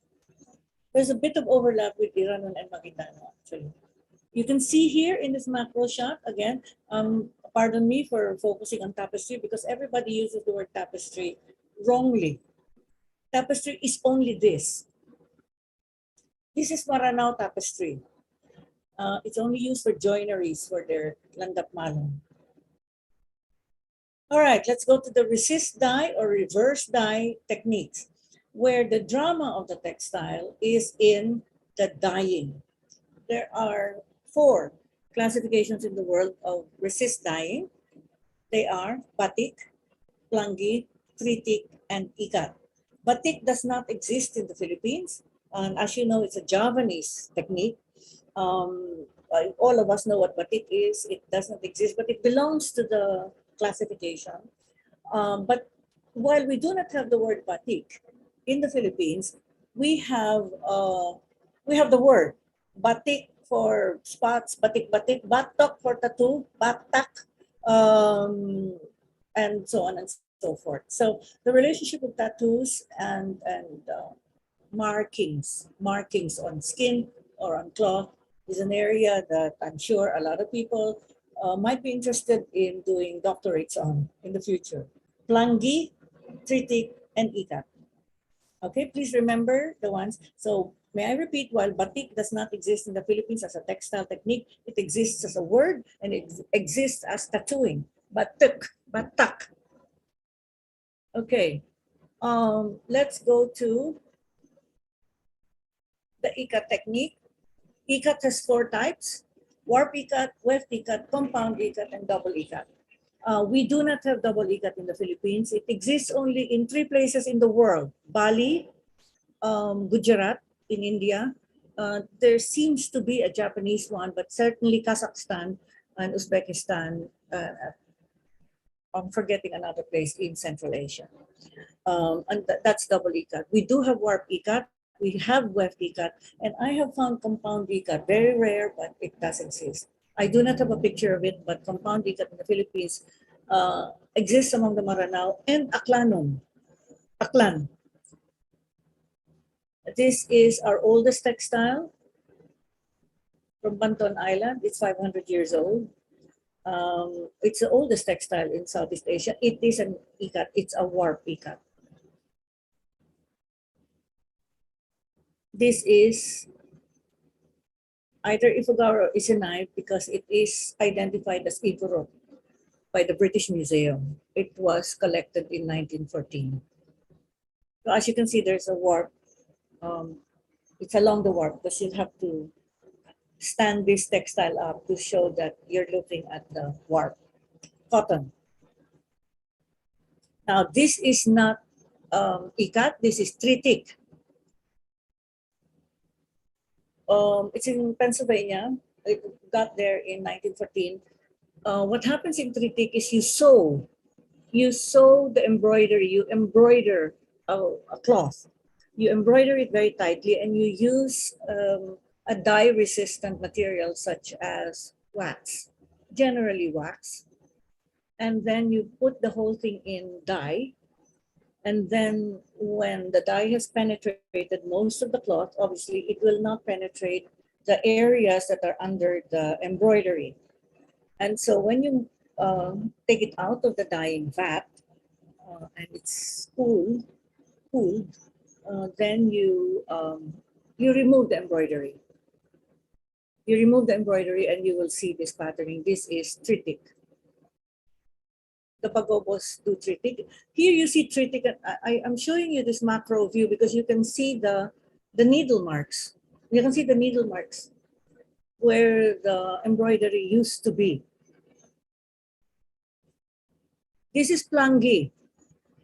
There's a bit of overlap with Iranon and Maguindano, actually. You can see here in this macro shot, again, pardon me for focusing on tapestry because everybody uses the word tapestry wrongly. Tapestry is only this. This is Maranao tapestry. It's only used for joineries for their landap malong. All right, let's go to the resist dye or reverse dye techniques, where the drama of the textile is in the dyeing. There are 4 classifications in the world of resist dyeing. They are batik, plangi, tritik, and ikat. Batik does not exist in the Philippines. And as you know, it's a Javanese technique. All of us know what batik is. It does not exist, but it belongs to the classification. But while we do not have the word batik in the Philippines, we have the word batik for spots, batik, batok for tattoo, batak, and so on and so forth. So the relationship of tattoos and markings on skin or on cloth is an area that I'm sure a lot of people might be interested in doing doctorates on in the future. Plangi, tritik, and ikat. Okay, please remember the ones. So may I repeat, while batik does not exist in the Philippines as a textile technique, it exists as a word and it exists as tattooing. Batuk, batak. Okay, let's go to the ikat technique. Ikat has 4 types: warp ikat, weft ikat, compound ikat, and double ikat. We do not have double ikat in the Philippines. It exists only in 3 places in the world: Bali, Gujarat in India. There seems to be a Japanese one, but certainly Kazakhstan and Uzbekistan. I'm forgetting another place in Central Asia. And that's double ikat. We do have warp ikat. We have weft ikat, and I have found compound ikat, very rare, but it does exist. I do not have a picture of it, but compound ikat in the Philippines exists among the Maranao and Aklan. This is our oldest textile. from Banton Island. It's 500 years old. It's the oldest textile in Southeast Asia. It is an ikat. It's a warp ikat. This is either Ifugao or Isinai because it is identified as Ifuro by the British Museum. It was collected in 1914. So as you can see, there's a warp. It's along the warp because you have to stand this textile up to show that you're looking at the warp cotton. Now, this is not ikat, this is tritik. It's in Pennsylvania. It got there in 1914. What happens in tritik is you sew the embroidery, you embroider a cloth. You embroider it very tightly and you use a dye-resistant material such as wax, generally wax. And then you put the whole thing in dye. And then when the dye has penetrated most of the cloth, obviously it will not penetrate the areas that are under the embroidery. And so when you take it out of the dyeing vat and it's cooled, then you remove the embroidery. You remove the embroidery and you will see this patterning. This is tritik. The pagobos do tritik. Here you see tritik. I'm showing you this macro view because you can see the needle marks. You can see the needle marks where the embroidery used to be. This is plangi.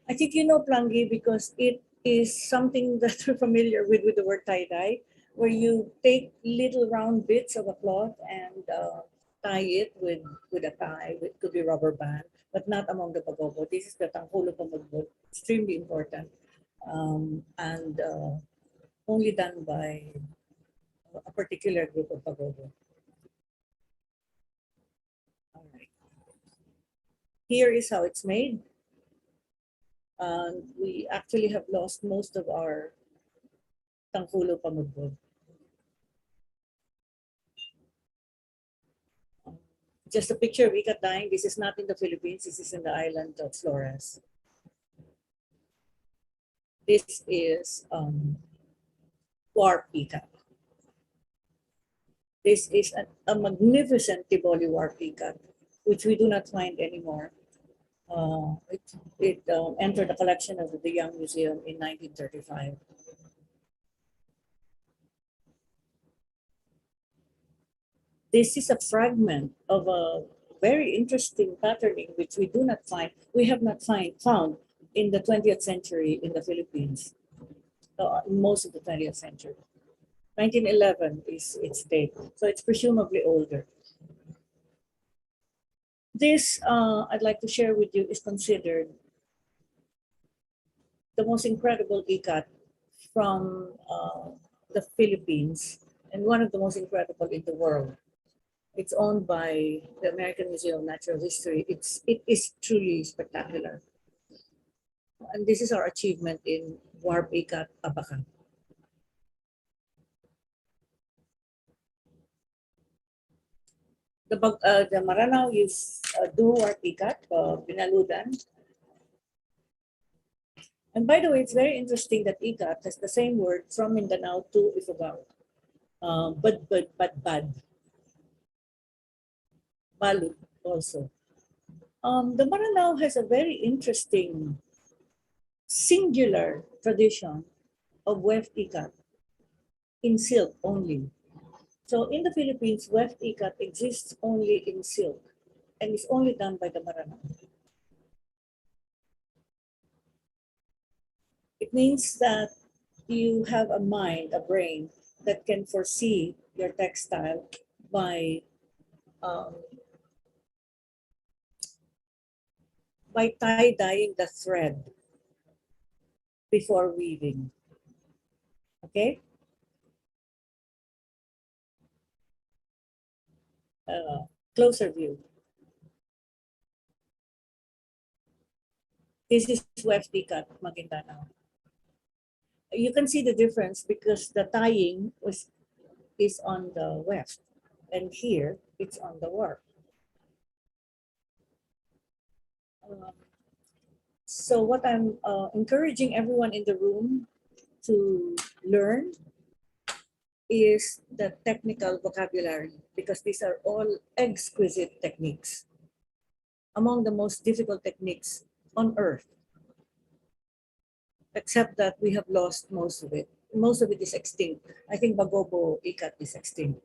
I think you know plangi because it is something that you're familiar with the word tie-dye, where you take little round bits of a cloth and tie it with a tie. It could be rubber band, but not among the pagobo. This is the tanghulo pamagbot, extremely important, and only done by a particular group of pagobo. All right. Here is how it's made. We actually have lost most of our tanghulo pamagbot. Just a picture of ikat dyeing. This is not in the Philippines. This is in the island of Flores. This is warp ikat. This is a magnificent Tiboli warp ikat, which we do not find anymore. It entered the collection of the Young Museum in 1935. This is a fragment of a very interesting patterning which we do not find, we have not found in the 20th century in the Philippines, most of the 20th century. 1911 is its date, so it's presumably older. This, I'd like to share with you, is considered the most incredible ikat from the Philippines and one of the most incredible in the world. It's owned by the American Museum of Natural History. It is truly spectacular. And this is our achievement in warp ikat abakan. The Maranao is do warp ikat, binaludan. And by the way, it's very interesting that ikat has the same word from Mindanao to Ifugao. Bad. Balut also. The Maranao has a very interesting singular tradition of weft ikat in silk only. So in the Philippines, weft ikat exists only in silk and is only done by the Maranao. It means that you have a mind, a brain that can foresee your textile by tie-dyeing the thread before weaving. Okay? Closer view. This is weft ikat, Maguindanao. You can see the difference because the tying is on the weft. and here it's on the warp. So what I'm encouraging everyone in the room to learn is the technical vocabulary, because these are all exquisite techniques, among the most difficult techniques on earth, except that we have lost most of it. Most of it is extinct. I think Bagobo ikat is extinct.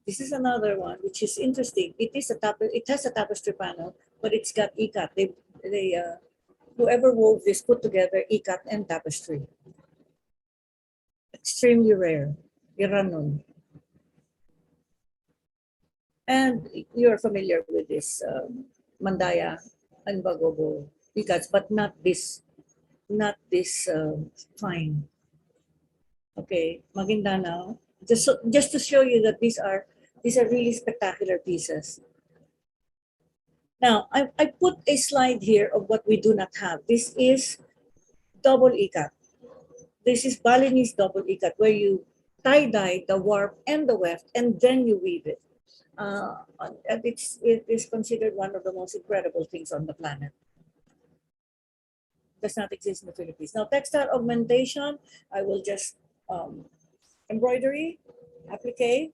This is another one which is interesting. It has a tapestry panel, but it's got ikat. Whoever wove this put together ikat and tapestry. Extremely rare. Iranon. And you're familiar with this Mandaya and Bagobo ikats, but not this fine. Okay, Maguindanao. Just to show you that these are really spectacular pieces. Now, I put a slide here of what we do not have. This is double ikat. This is Balinese double ikat, where you tie-dye the warp and the weft, and then you weave it. And it is considered one of the most incredible things on the planet. Does not exist in the Philippines. Now, textile augmentation, I will just embroidery, applique.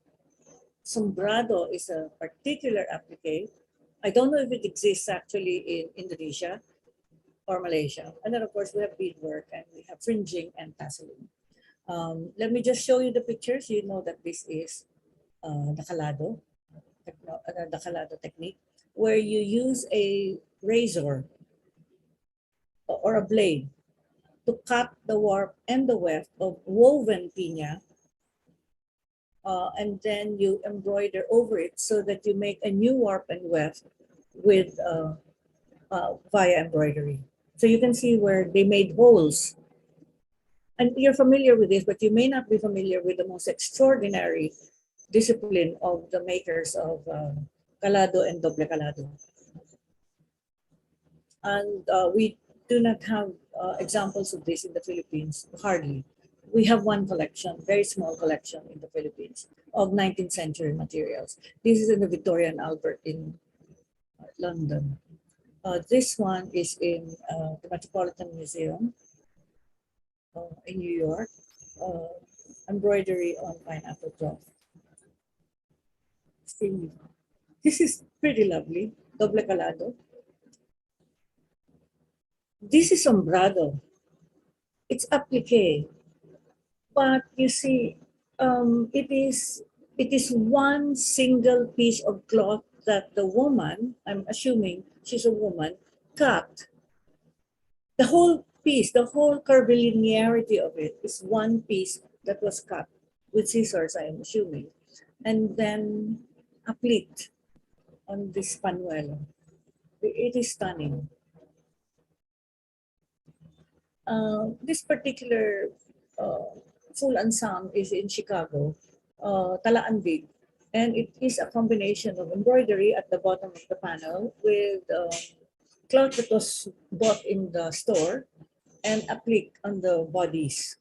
Sombrado is a particular applique. I don't know if it exists actually in Indonesia or Malaysia. And then, of course, we have beadwork and we have fringing and tasseling. Let me just show you the pictures. You know that this is the calado technique, where you use a razor or a blade to cut the warp and the weft of woven piña, and then you embroider over it so that you make a new warp and weft with via embroidery. So you can see where they made holes. And you're familiar with this, but you may not be familiar with the most extraordinary discipline of the makers of calado and doble calado. And we do not have examples of this in the Philippines, hardly. We have one collection, very small collection in the Philippines of 19th century materials. This is in the Victoria and Albert in London. This one is in the Metropolitan Museum in New York. Embroidery on pineapple cloth. This is pretty lovely, doble calado. This is sombrado. It's applique, but you see, it is one single piece of cloth that the woman, I'm assuming she's a woman, cut. The whole piece, the whole curvilinearity of it is one piece that was cut with scissors, I am assuming, and then appliqued on this panuelo. It is stunning. This particular full ensemble is in Chicago, Talaandig, and it is a combination of embroidery at the bottom of the panel with cloth that was bought in the store and applique on the bodies.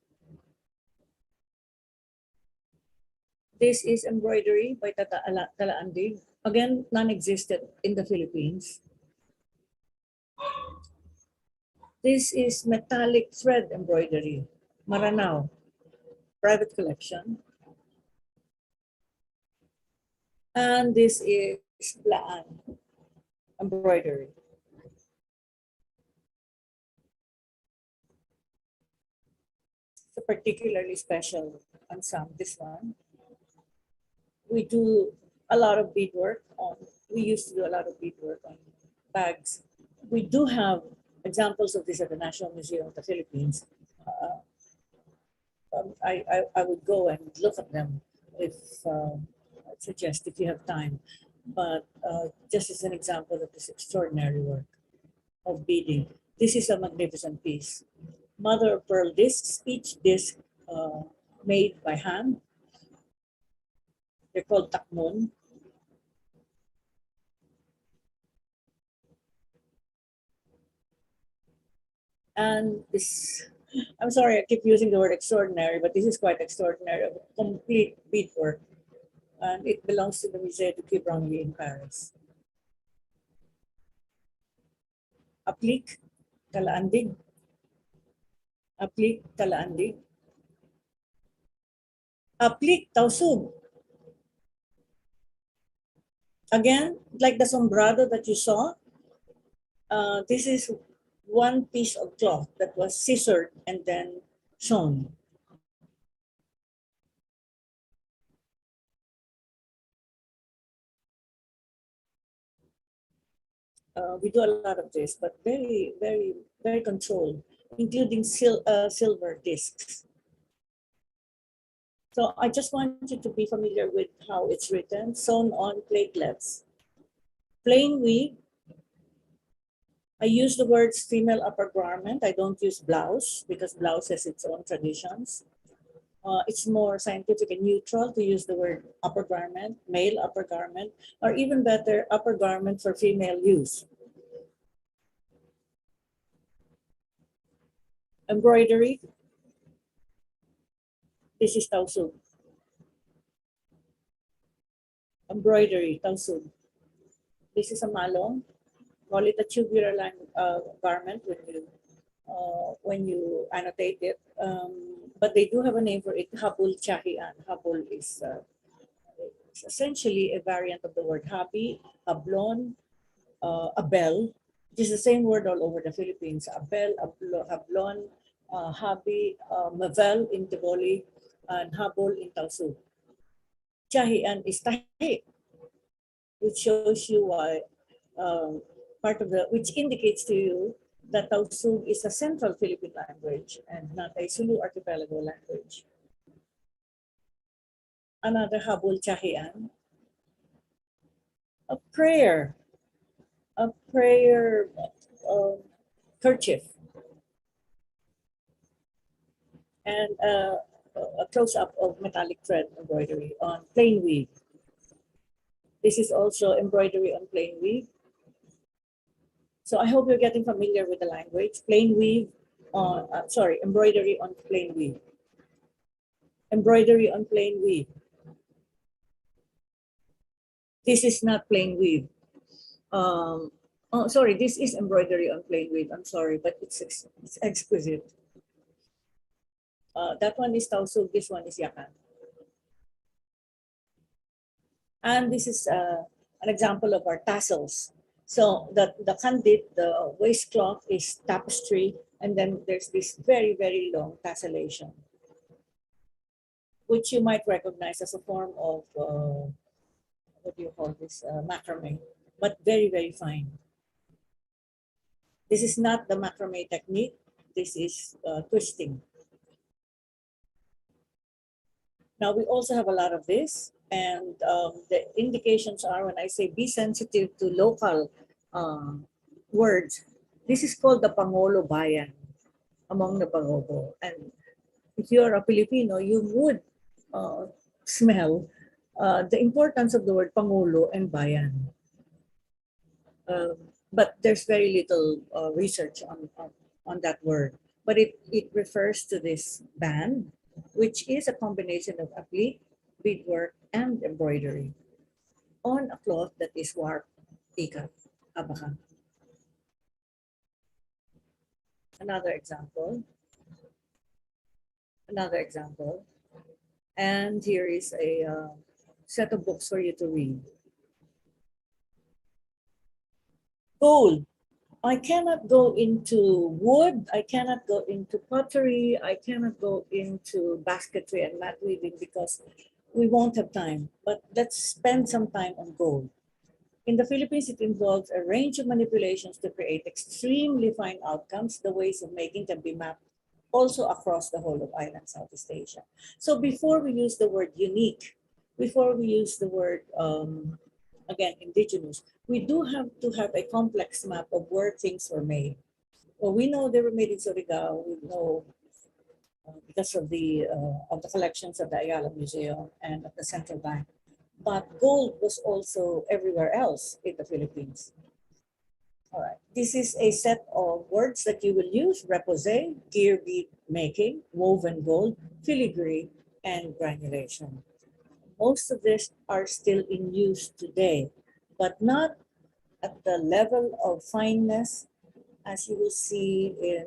This is embroidery by Talaandig, again non-existent in the Philippines. This is metallic thread embroidery, Maranao, private collection. And this is Laan embroidery. It's a particularly special ensemble, this one. We do a lot of beadwork on, we used to do a lot of beadwork on bags. We do have examples of this at the National Museum of the Philippines. I would go and look at them if I'd suggest if you have time. But just as an example of this extraordinary work of beading, this is a magnificent piece. Mother of pearl discs, each disc made by hand. They're called takmon. And this I'm sorry, I keep using the word extraordinary, but this is quite extraordinary, a complete beadwork. And it belongs to the Museo de Branly in Paris. Applique, talaandig. Applique, talaandig. Applique, tausug. Again, like the sombrado that you saw, this is one piece of cloth that was scissored and then sewn. We do a lot of this, but very, very, very controlled, including silver discs. So I just want you to be familiar with how it's written, sewn on platelets. Plain weave. I use the words female upper garment. I don't use blouse because blouse has its own traditions. It's more scientific and neutral to use the word upper garment, male upper garment, or even better, upper garment for female use. Embroidery. This is tausug. Embroidery, tausug. This is a malong. Call it a tubular line garment when you annotate it. But they do have a name for it, habul chahian. Habul is essentially a variant of the word habi, hablon, abel, which is the same word all over the Philippines. Abel, hablon, habi, mavel in Tiboli, and habol in Tausug. Chahian is tahi, which shows you why which indicates to you that Tausug is a central Philippine language and not a Sulu archipelago language. Another habul chahian, a prayer kerchief, and a close-up of metallic thread embroidery on plain weave. This is also embroidery on plain weave. So I hope you're getting familiar with the language. Plain weave on, embroidery on plain weave. Embroidery on plain weave. This is not plain weave. This is embroidery on plain weave. I'm sorry, but it's exquisite. That one is tausug, this one is yakan. And this is an example of our tassels. So the kandit, the waistcloth is tapestry, and then there's this very, very long tassellation, which you might recognize as a form of, what do you call this, macrame, but very, very fine. This is not the macrame technique, this is twisting. Now we also have a lot of this, and the indications are when I say be sensitive to local words. This is called the Pangolo Bayan among the Pangobo. And if you're a Filipino, you would smell the importance of the word Pangulo and Bayan. But there's very little research on that word. But it refers to this band, which is a combination of applique, beadwork, and embroidery on a cloth that is warp, ikat, abakan. Another example. And here is a set of books for you to read. Gold. I cannot go into wood, I cannot go into pottery, I cannot go into basketry and mat weaving because we won't have time. But let's spend some time on gold. In the Philippines, it involves a range of manipulations to create extremely fine outcomes. The ways of making can be mapped also across the whole of island Southeast Asia. So before we use the word unique, before we use the word, again, indigenous, we do have to have a complex map of where things were made. Well, we know they were made in Surigao. We know because of the collections of the Ayala Museo and of the Central Bank. But gold was also everywhere else in the Philippines. All right. This is a set of words that you will use: repose, gear bead making, woven gold, filigree, and granulation. Most of these are still in use today, but not at the level of fineness as you will see in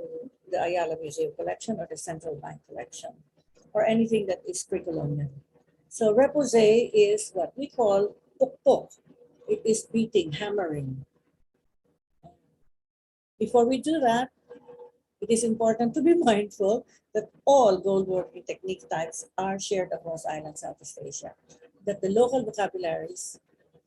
the Ayala Museum collection or the Central Bank collection, or anything that is pre-colonial. So repose is what we call pukpok. It is beating, hammering. Before we do that, it is important to be mindful that all gold working technique types are shared across island Southeast Asia, that the local vocabularies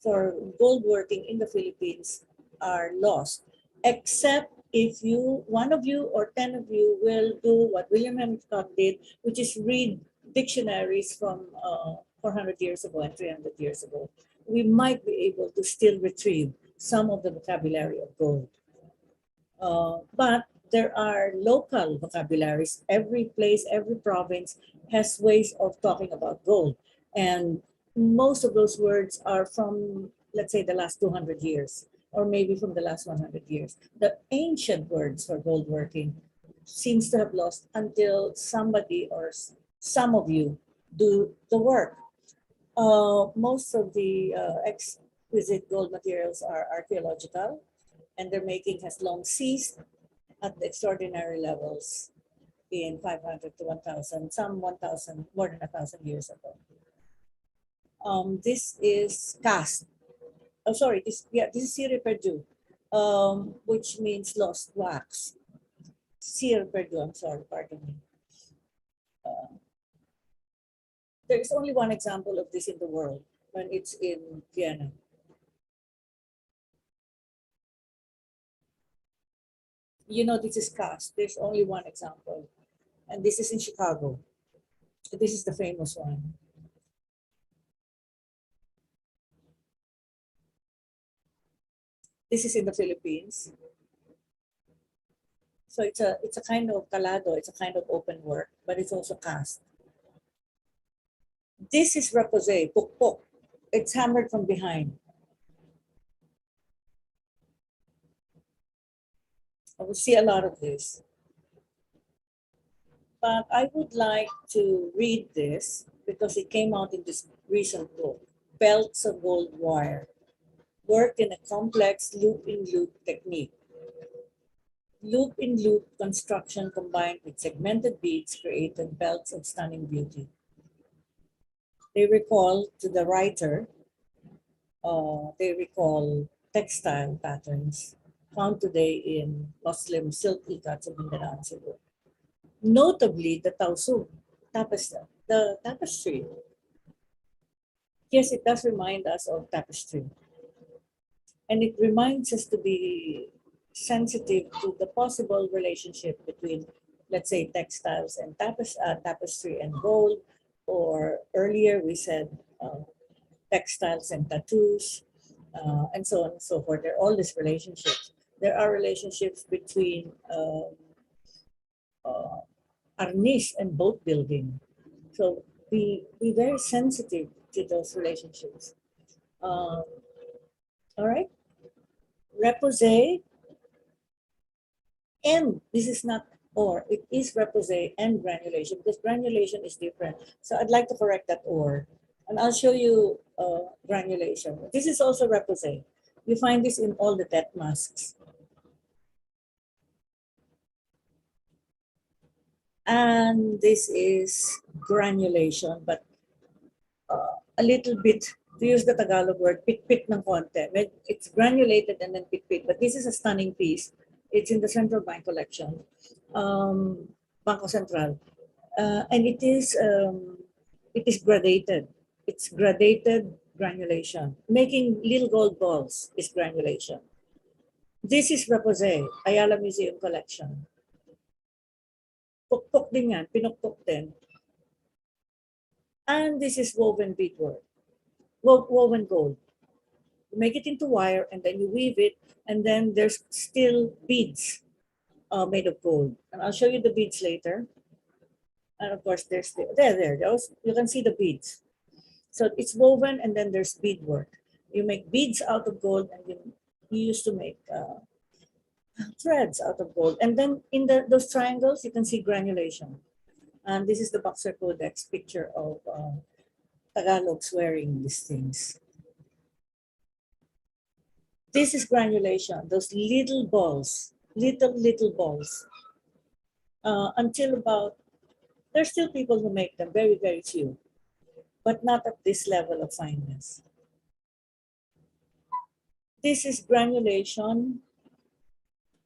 for gold working in the Philippines are lost, except if one of you or 10 of you will do what William M. Scott did, which is read dictionaries from 400 years ago and 300 years ago. We might be able to still retrieve some of the vocabulary of gold. But there are local vocabularies. Every place, every province has ways of talking about gold. And most of those words are from, let's say, the last 200 years, or maybe from the last 100 years. The ancient words for gold working seems to have lost until somebody or some of you do the work. Most of the exquisite gold materials are archaeological, and their making has long ceased at the extraordinary levels in 500 to 1,000, some 1,000, more than 1,000 years ago. This is cast. Oh, sorry, this is cire perdu, which means lost wax. Cire perdu, I'm sorry, pardon me. There is only one example of this in the world, when it's in Vienna. You know, this is cast. There's only one example. And this is in Chicago. This is the famous one. This is in the Philippines. So it's a kind of calado, it's a kind of open work, but it's also cast. This is repose, pukpok. It's hammered from behind. I will see a lot of this. But I would like to read this because it came out in this recent book, Belts of Gold Wire, worked in a complex loop-in-loop technique. Loop-in-loop construction combined with segmented beads created belts of stunning beauty. They recall to the writer, they recall textile patterns found today in Muslim silk ikats of Mindanao and Cebu. Notably, the tausug, the tapestry. Yes, it does remind us of tapestry. And it reminds us to be sensitive to the possible relationship between, let's say, textiles and tapestry and gold, or earlier we said textiles and tattoos, and so on and so forth. There are all these relationships. There are relationships between arnis and boat building. So be very sensitive to those relationships. All right. Repose, and this is not or, it is repose and granulation, because granulation is different. So I'd like to correct that or, and I'll show you granulation. This is also repose. You find this in all the death masks. And this is granulation, but a little bit, to use the Tagalog word, pit-pit ng konti. It's granulated and then pit-pit, but this is a stunning piece. It's in the Central Bank collection, Bangko Central. And it is gradated. It's gradated granulation. Making little gold balls is granulation. This is repose, Ayala Museum collection. Pukpok din yan, pinukpok din. And this is woven beadwork, woven gold. You make it into wire and then you weave it, and then there's still beads made of gold. And I'll show you the beads later. And of course, there's those, you can see the beads. So it's woven and then there's beadwork. You make beads out of gold, and you used to make threads out of gold. And then in those triangles, you can see granulation. And this is the Boxer Codex picture of Tagalogs wearing these things. This is granulation, those little balls, little balls. Until about, there's still people who make them, very, very few, but not at this level of fineness. This is granulation,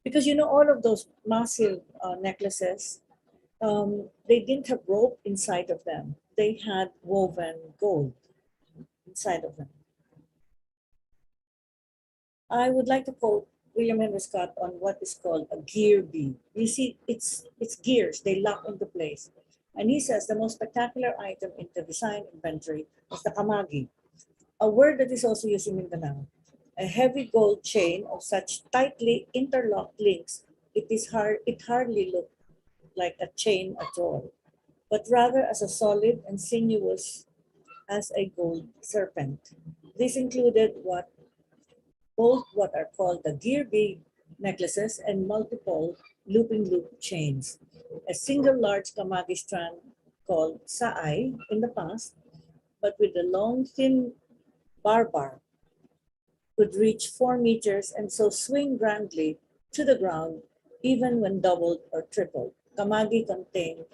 because you know all of those massive necklaces, they didn't have rope inside of them. They had woven gold inside of them. I would like to quote William Henry Scott on what is called a gear bead. You see, it's gears, they lock into place. And he says the most spectacular item in the design inventory is the kamagi, a word that is also used in Mindanao. A heavy gold chain of such tightly interlocked links, it hardly looked like a chain at all, but rather as a solid and sinuous as a gold serpent. This included both what are called the gear bead necklaces and multiple looping loop chains. A single large kamagi strand called saay in the past, but with a long thin bar could reach 4 meters and so swing grandly to the ground even when doubled or tripled. Kamagi contained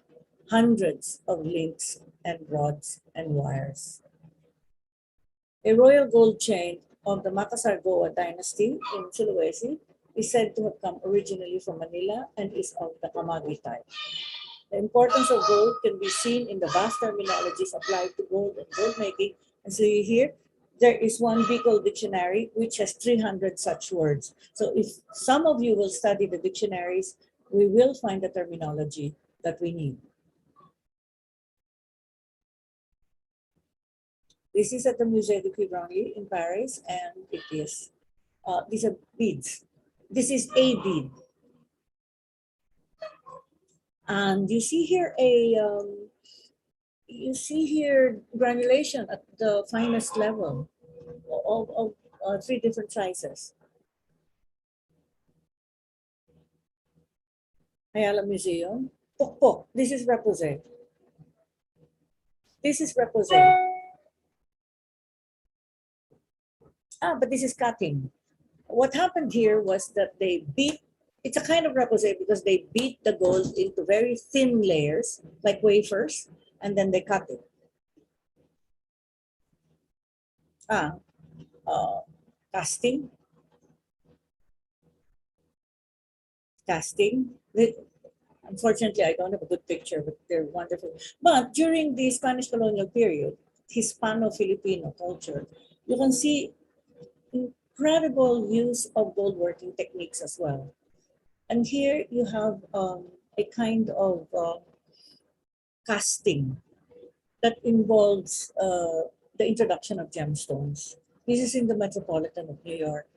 hundreds of links and rods and wires. A royal gold chain of the Makassar Goa dynasty in Sulawesi is said to have come originally from Manila and is of the kamagi type. The importance of gold can be seen in the vast terminologies applied to gold and gold making. And so you hear, there is one Bicol dictionary which has 300 such words. So if some of you will study the dictionaries, we will find the terminology that we need. This is at the Museo de Branly in Paris, and it is, these are beads. This is a bead. And you see here granulation at the finest level of 3 different sizes. Ayala Museum. Pokpok, this is repoussé. This is repoussé. But this is cutting. What happened here was that they beat, it's a kind of repoussé because they beat the gold into very thin layers, like wafers, and then they cut it. Casting. Unfortunately, I don't have a good picture, but they're wonderful. But during the Spanish colonial period, Hispano-Filipino culture, you can see incredible use of gold working techniques as well. And here you have a kind of casting that involves the introduction of gemstones. This is in the Metropolitan of New York.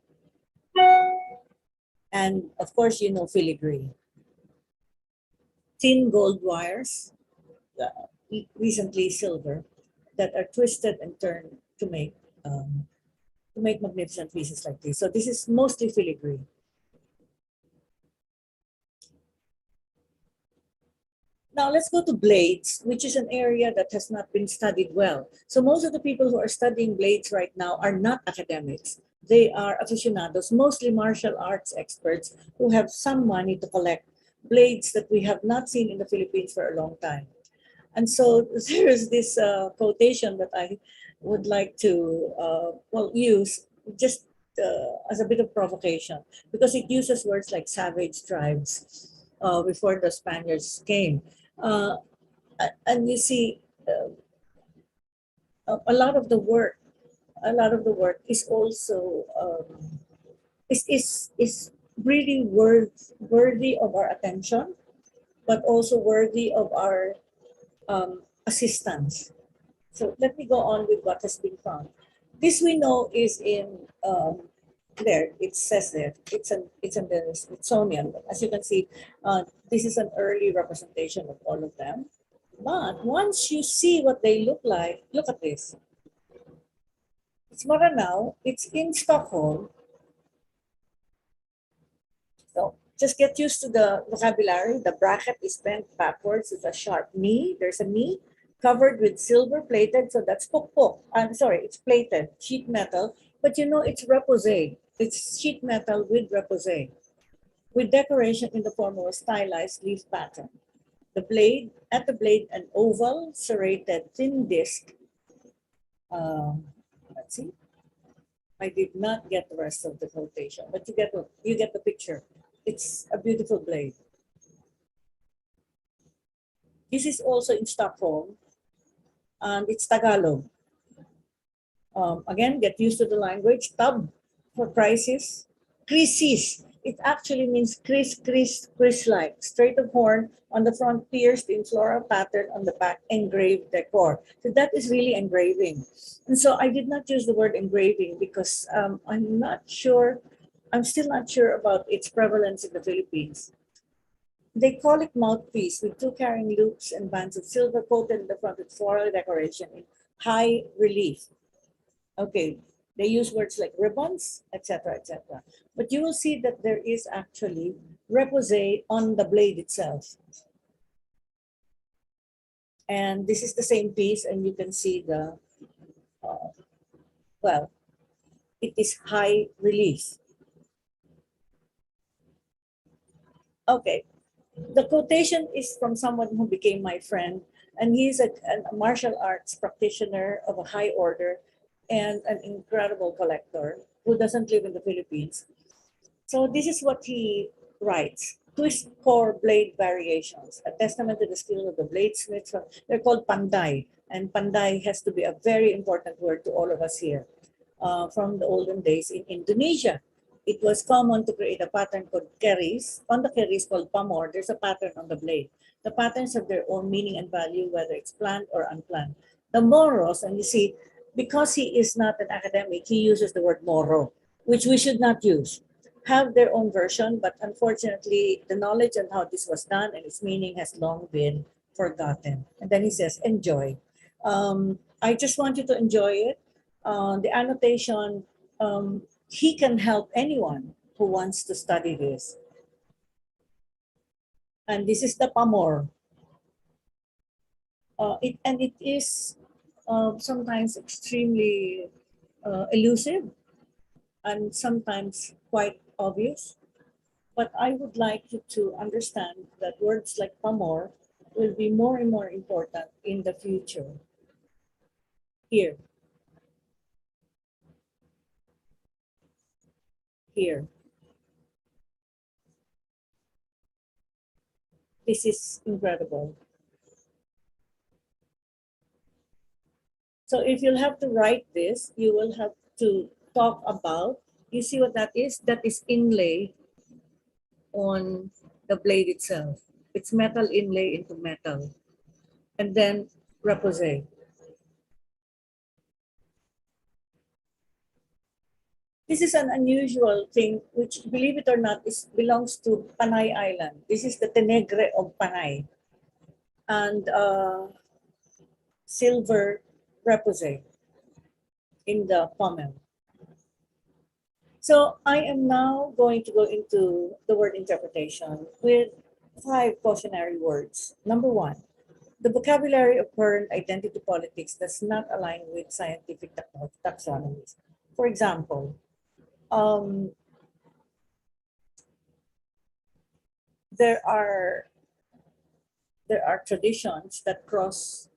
And of course, you know filigree. Thin gold wires, recently silver, that are twisted and turned to make magnificent pieces like this. So this is mostly filigree. Now let's go to blades, which is an area that has not been studied well. So most of the people who are studying blades right now are not academics. They are aficionados, mostly martial arts experts who have some money to collect blades that we have not seen in the Philippines for a long time. And so there is this quotation that I would like to use just as a bit of provocation, because it uses words like savage tribes before the Spaniards came. And you see, a lot of the work is also is really worthy of our attention, but also worthy of our assistance. So let me go on with what has been found. This we know is in there. It says there. It's in the Smithsonian. As you can see, this is an early representation of all of them. But once you see what they look like, look at this. It's Maranao. It's in Stockholm. So just get used to the vocabulary. The bracket is bent backwards with a sharp knee. There's a knee covered with silver plated. So that's pokpok. I'm sorry, it's plated, sheet metal. But you know, it's repoussé. It's sheet metal with repoussé, with decoration in the form of a stylized leaf pattern. The blade, at the blade, an oval, serrated, thin disc. Let's see. I did not get the rest of the quotation, but you get the picture. It's a beautiful blade. This is also in Stockholm, and it's Tagalog. Again, get used to the language. Tab for crisis. Crisis. It actually means criss-like. Straight of horn on the front, pierced in floral pattern on the back, engraved decor. So that is really engraving. And so I did not use the word engraving because I'm not sure, I'm still not sure about its prevalence in the Philippines. They call it mouthpiece with two carrying loops and bands of silver coated in the front with floral decoration in high relief. Okay, they use words like ribbons, etc., etc. But you will see that there is actually repoussé on the blade itself. And this is the same piece, and you can see the, well, it is high relief. Okay, the quotation is from someone who became my friend, and he's a martial arts practitioner of a high order and an incredible collector who doesn't live in the Philippines. So this is what he writes. Twist core blade variations, a testament to the skill of the bladesmiths. They're called panday, and panday has to be a very important word to all of us here. From the olden days in Indonesia, it was common to create a pattern called keris. On the keris called pamor, there's a pattern on the blade. The patterns have their own meaning and value, whether it's planned or unplanned. The moros, and you see, because he is not an academic, he uses the word moro, which we should not use, have their own version, but unfortunately, the knowledge on how this was done and its meaning has long been forgotten. And then he says, enjoy. I just want you to enjoy it. The annotation, he can help anyone who wants to study this. And this is the pamor. It is sometimes extremely elusive and sometimes quite obvious. But I would like you to understand that words like pamor will be more and more important in the future. Here. Here. This is incredible. So if you'll have to write this, you will have to talk about, you see what that is? That is inlay on the blade itself. It's metal inlay into metal. And then repoussé. This is an unusual thing, which, believe it or not, belongs to Panay Island. This is the Tenegre of Panay. And silver repoussé in the pommel. So I am now going to go into the word interpretation with 5 cautionary words. Number 1, the vocabulary of current identity politics does not align with scientific taxonomies. For example, there are traditions that cross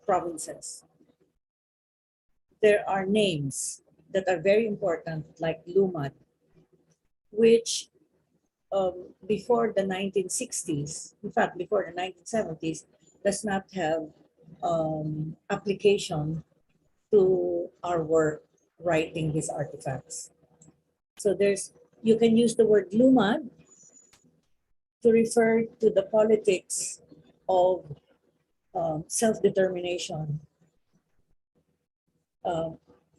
provinces. There are names that are very important, like lumad, which before the 1960s, in fact, before the 1970s, does not have application to our work writing these artifacts. So you can use the word lumad to refer to the politics of self-determination.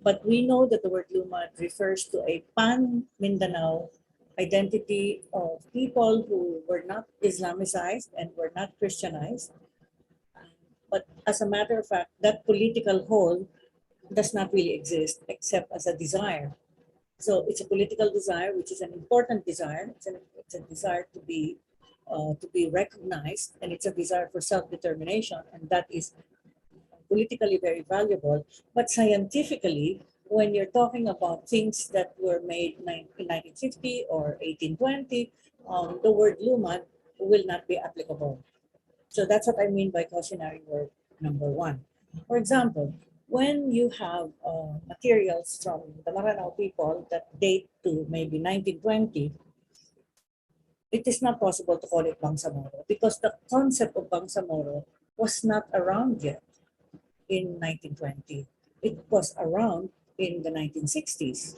But we know that the word lumad refers to a pan-Mindanao identity of people who were not Islamicized and were not Christianized. But as a matter of fact, that political whole does not really exist except as a desire. So it's a political desire, which is an important desire. It's a desire to be recognized, and it's a desire for self-determination, and that is politically very valuable. But scientifically, when you're talking about things that were made in 1950 or 1820, the word luman will not be applicable. So that's what I mean by cautionary word number one. For example, when you have materials from the Maranao people that date to maybe 1920, it is not possible to call it Bangsamoro because the concept of Bangsamoro was not around yet in 1920. It was around in the 1960s.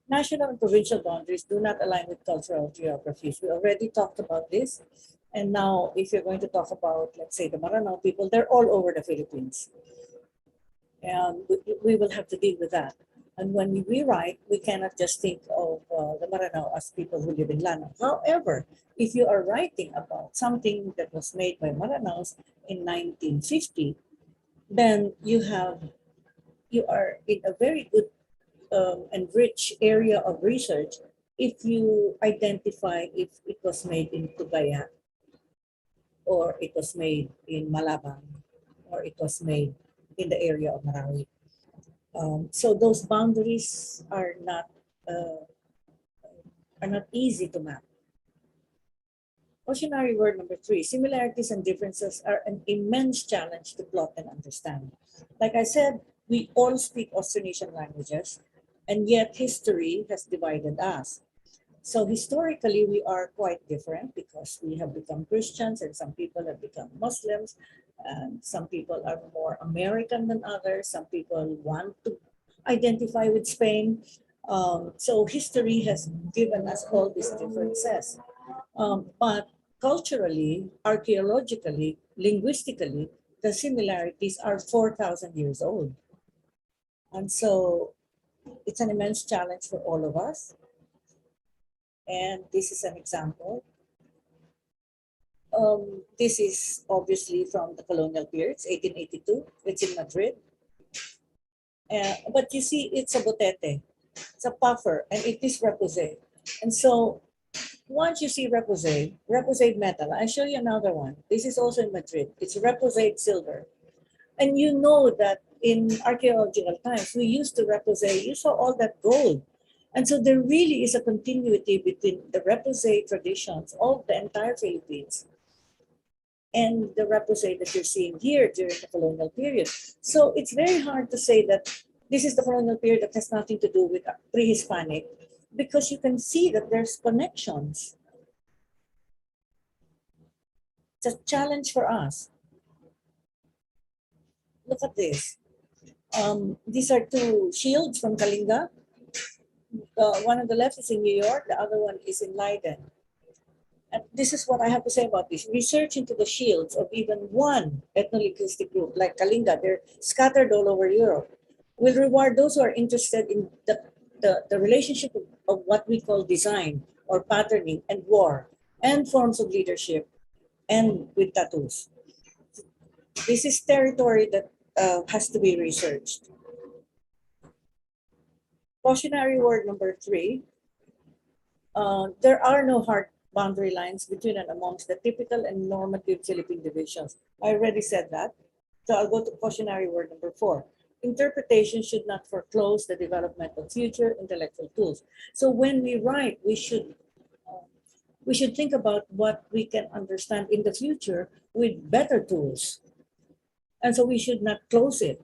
National and provincial boundaries do not align with cultural geographies. We already talked about this. And now, if you're going to talk about, let's say, the Maranao people, they're all over the Philippines. And we will have to deal with that. And when we rewrite, we cannot just think of the Maranao as people who live in Lanao. However, if you are writing about something that was made by Maranaos in 1950, then you are in a very good and rich area of research if you identify if it was made in Tugaya, or it was made in Malabang, or it was made in the area of Marawi. So those boundaries are not easy to map. Cautionary word number 3, similarities and differences are an immense challenge to plot and understand. Like I said, we all speak Austronesian languages, and yet history has divided us. So historically, we are quite different because we have become Christians and some people have become Muslims, and some people are more American than others. Some people want to identify with Spain. So history has given us all these differences. But culturally, archaeologically, linguistically, the similarities are 4,000 years old. And so it's an immense challenge for all of us. And this is an example. This is obviously from the colonial period, 1882. It's in Madrid. But you see, it's a botete. It's a puffer, and it is repoussé. And so once you see repoussé metal, I'll show you another one. This is also in Madrid. It's repoussé silver. And you know that in archaeological times, we used to repoussé, you saw all that gold. And so there really is a continuity between the repoussé traditions of the entire Philippines and the repoussé that you're seeing here during the colonial period. So it's very hard to say that this is the colonial period that has nothing to do with pre-Hispanic, because you can see that there's connections. It's a challenge for us. Look at this. These are two shields from Kalinga. One on the left is in New York, the other one is in Leiden. And this is what I have to say about this. Research into the shields of even one ethno-linguistic group, like Kalinga, they're scattered all over Europe, will reward those who are interested in the relationship of what we call design or patterning and war and forms of leadership and with tattoos. This is territory that has to be researched. Cautionary word number 3, there are no hard boundary lines between and amongst the typical and normative Philippine divisions. I already said that. So I'll go to cautionary word number 4. Interpretation should not foreclose the development of future intellectual tools. So when we write, we should think about what we can understand in the future with better tools. And so we should not close it,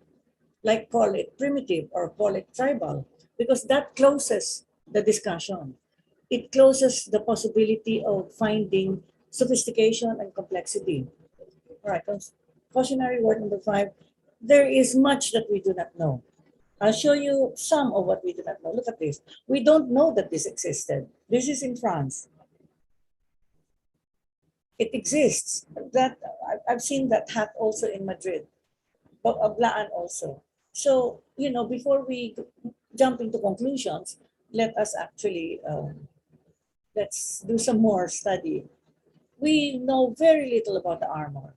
like call it primitive or call it tribal, because that closes the discussion. It closes the possibility of finding sophistication and complexity. All right, cautionary word number 5, there is much that we do not know. I'll show you some of what we do not know. Look at this. We don't know that this existed. This is in France. It exists. That I've seen that hat also in Madrid, but Ablaan also. So, before we jump into conclusions, let us actually, let's do some more study. We know very little about the armor.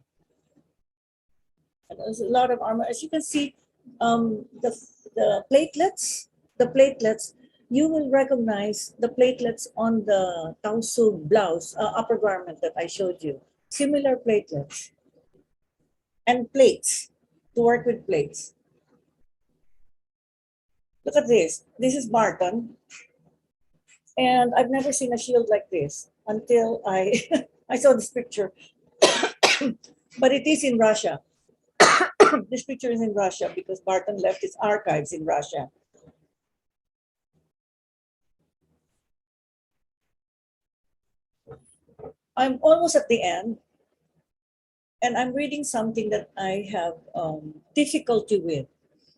And there's a lot of armor. As you can see, The platelets, you will recognize the platelets on the Taosu blouse, upper garment that I showed you. Similar platelets and plates, to work with plates. Look at this. This is Barton. And I've never seen a shield like this until I I saw this picture. But it is in Russia. This picture is in Russia because Barton left his archives in Russia. I'm almost at the end, and I'm reading something that I have difficulty with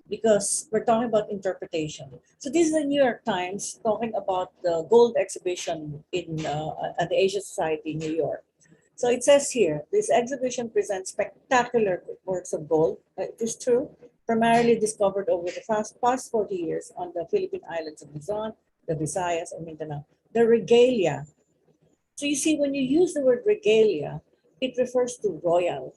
because we're talking about interpretation. So this is the New York Times talking about the gold exhibition in at the Asia Society in New York. So it says here, this exhibition presents spectacular works of gold. It is true, primarily discovered over the past 40 years on the Philippine islands of Luzon, the Visayas, and Mindanao. The regalia. So you see, when you use the word regalia, it refers to royal.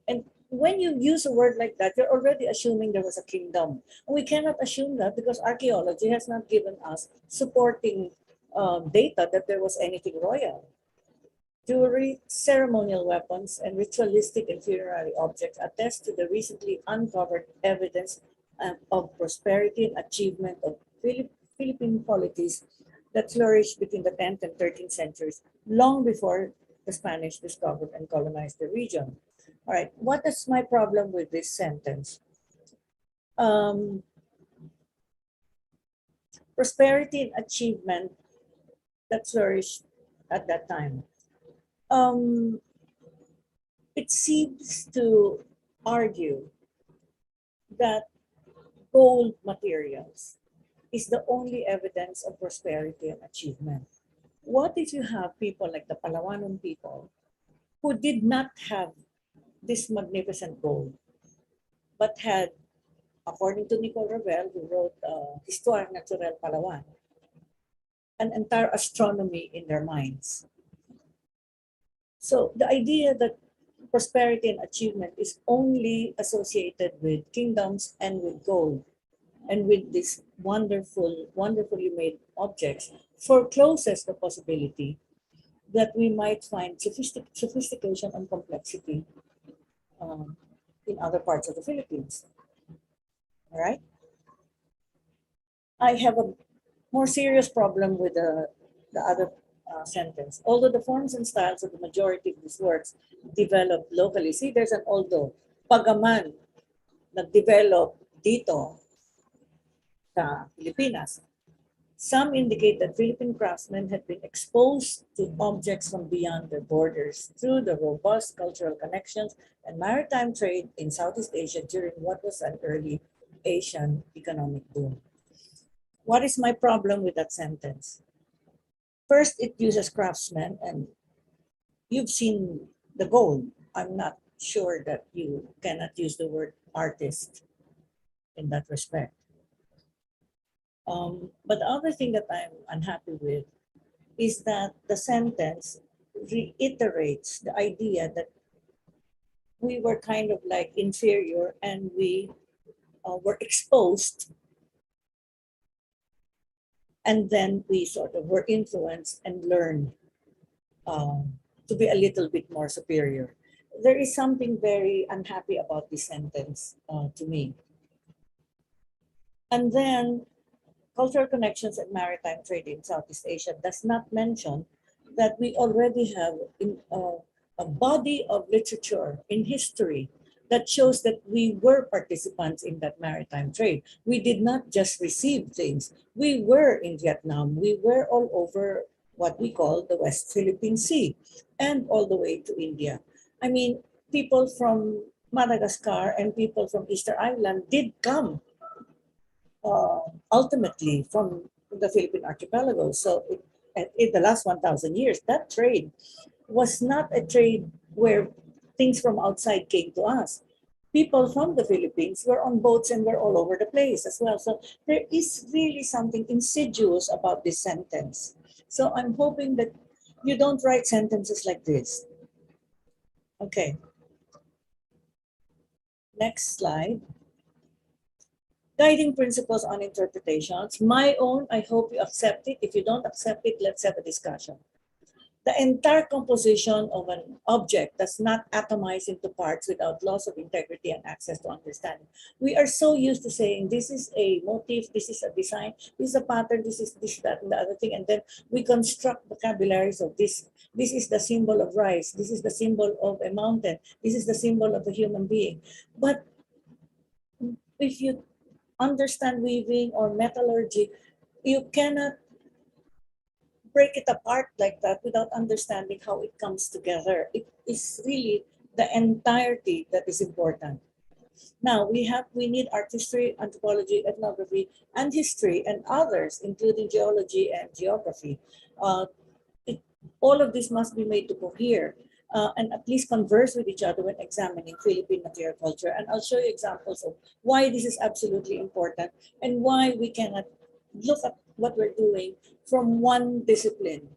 And when you use a word like that, you're already assuming there was a kingdom. And we cannot assume that because archaeology has not given us supporting data that there was anything royal. Jewelry, ceremonial weapons, and ritualistic and funerary objects attest to the recently uncovered evidence of prosperity and achievement of Philippine polities that flourished between the 10th and 13th centuries, long before the Spanish discovered and colonized the region. All right, what is my problem with this sentence? Prosperity and achievement that flourished at that time. It seems to argue that gold materials is the only evidence of prosperity and achievement. What if you have people like the Palawanon people who did not have this magnificent gold, but had, according to Nicole Revel, who wrote Histoire Naturelle Palawan, an entire astronomy in their minds. So the idea that prosperity and achievement is only associated with kingdoms and with gold and with these wonderfully made objects forecloses the possibility that we might find sophistication and complexity in other parts of the Philippines. All right? I have a more serious problem with the other sentence. Although the forms and styles of the majority of these works developed locally. See, there's an although. Pagaman, nag-develop dito sa Pilipinas. Some indicate that Philippine craftsmen had been exposed to objects from beyond their borders through the robust cultural connections and maritime trade in Southeast Asia during what was an early Asian economic boom. What is my problem with that sentence? First, it uses craftsmen, and you've seen the gold. I'm not sure that you cannot use the word artist in that respect. But the other thing that I'm unhappy with is that the sentence reiterates the idea that we were kind of like inferior and we were exposed, and then we sort of were influenced and learned to be a little bit more superior. There is something very unhappy about this sentence to me. And then cultural connections and maritime trade in Southeast Asia does not mention that we already have a body of literature in history that shows that we were participants in that maritime trade. We did not just receive things. We were in Vietnam. We were all over what we call the West Philippine Sea and all the way to India. I mean, people from Madagascar and people from Easter Island did come ultimately from the Philippine archipelago. So in the last 1,000 years, that trade was not a trade where things from outside came to us. People from the Philippines were on boats and were all over the place as well. So there is really something insidious about this sentence. So I'm hoping that you don't write sentences like this. Okay. Next slide. guiding principles on interpretations. My own, I hope you accept it. If you don't accept it, let's have a discussion. The entire composition of an object does not atomize into parts without loss of integrity and access to understanding. We are so used to saying this is a motif, this is a design, this is a pattern, this is this, that, and the other thing, and then we construct vocabularies of this. This is the symbol of rice, this is the symbol of a mountain, this is the symbol of a human being. But if you understand weaving or metallurgy, you cannot break it apart like that without understanding how it comes together. It is really the entirety that is important. Now we need art history, anthropology, ethnography, and history, and others, including geology and geography. All of this must be made to cohere and at least converse with each other when examining Philippine material culture. And I'll show you examples of why this is absolutely important and why we cannot look at what we're doing from one discipline.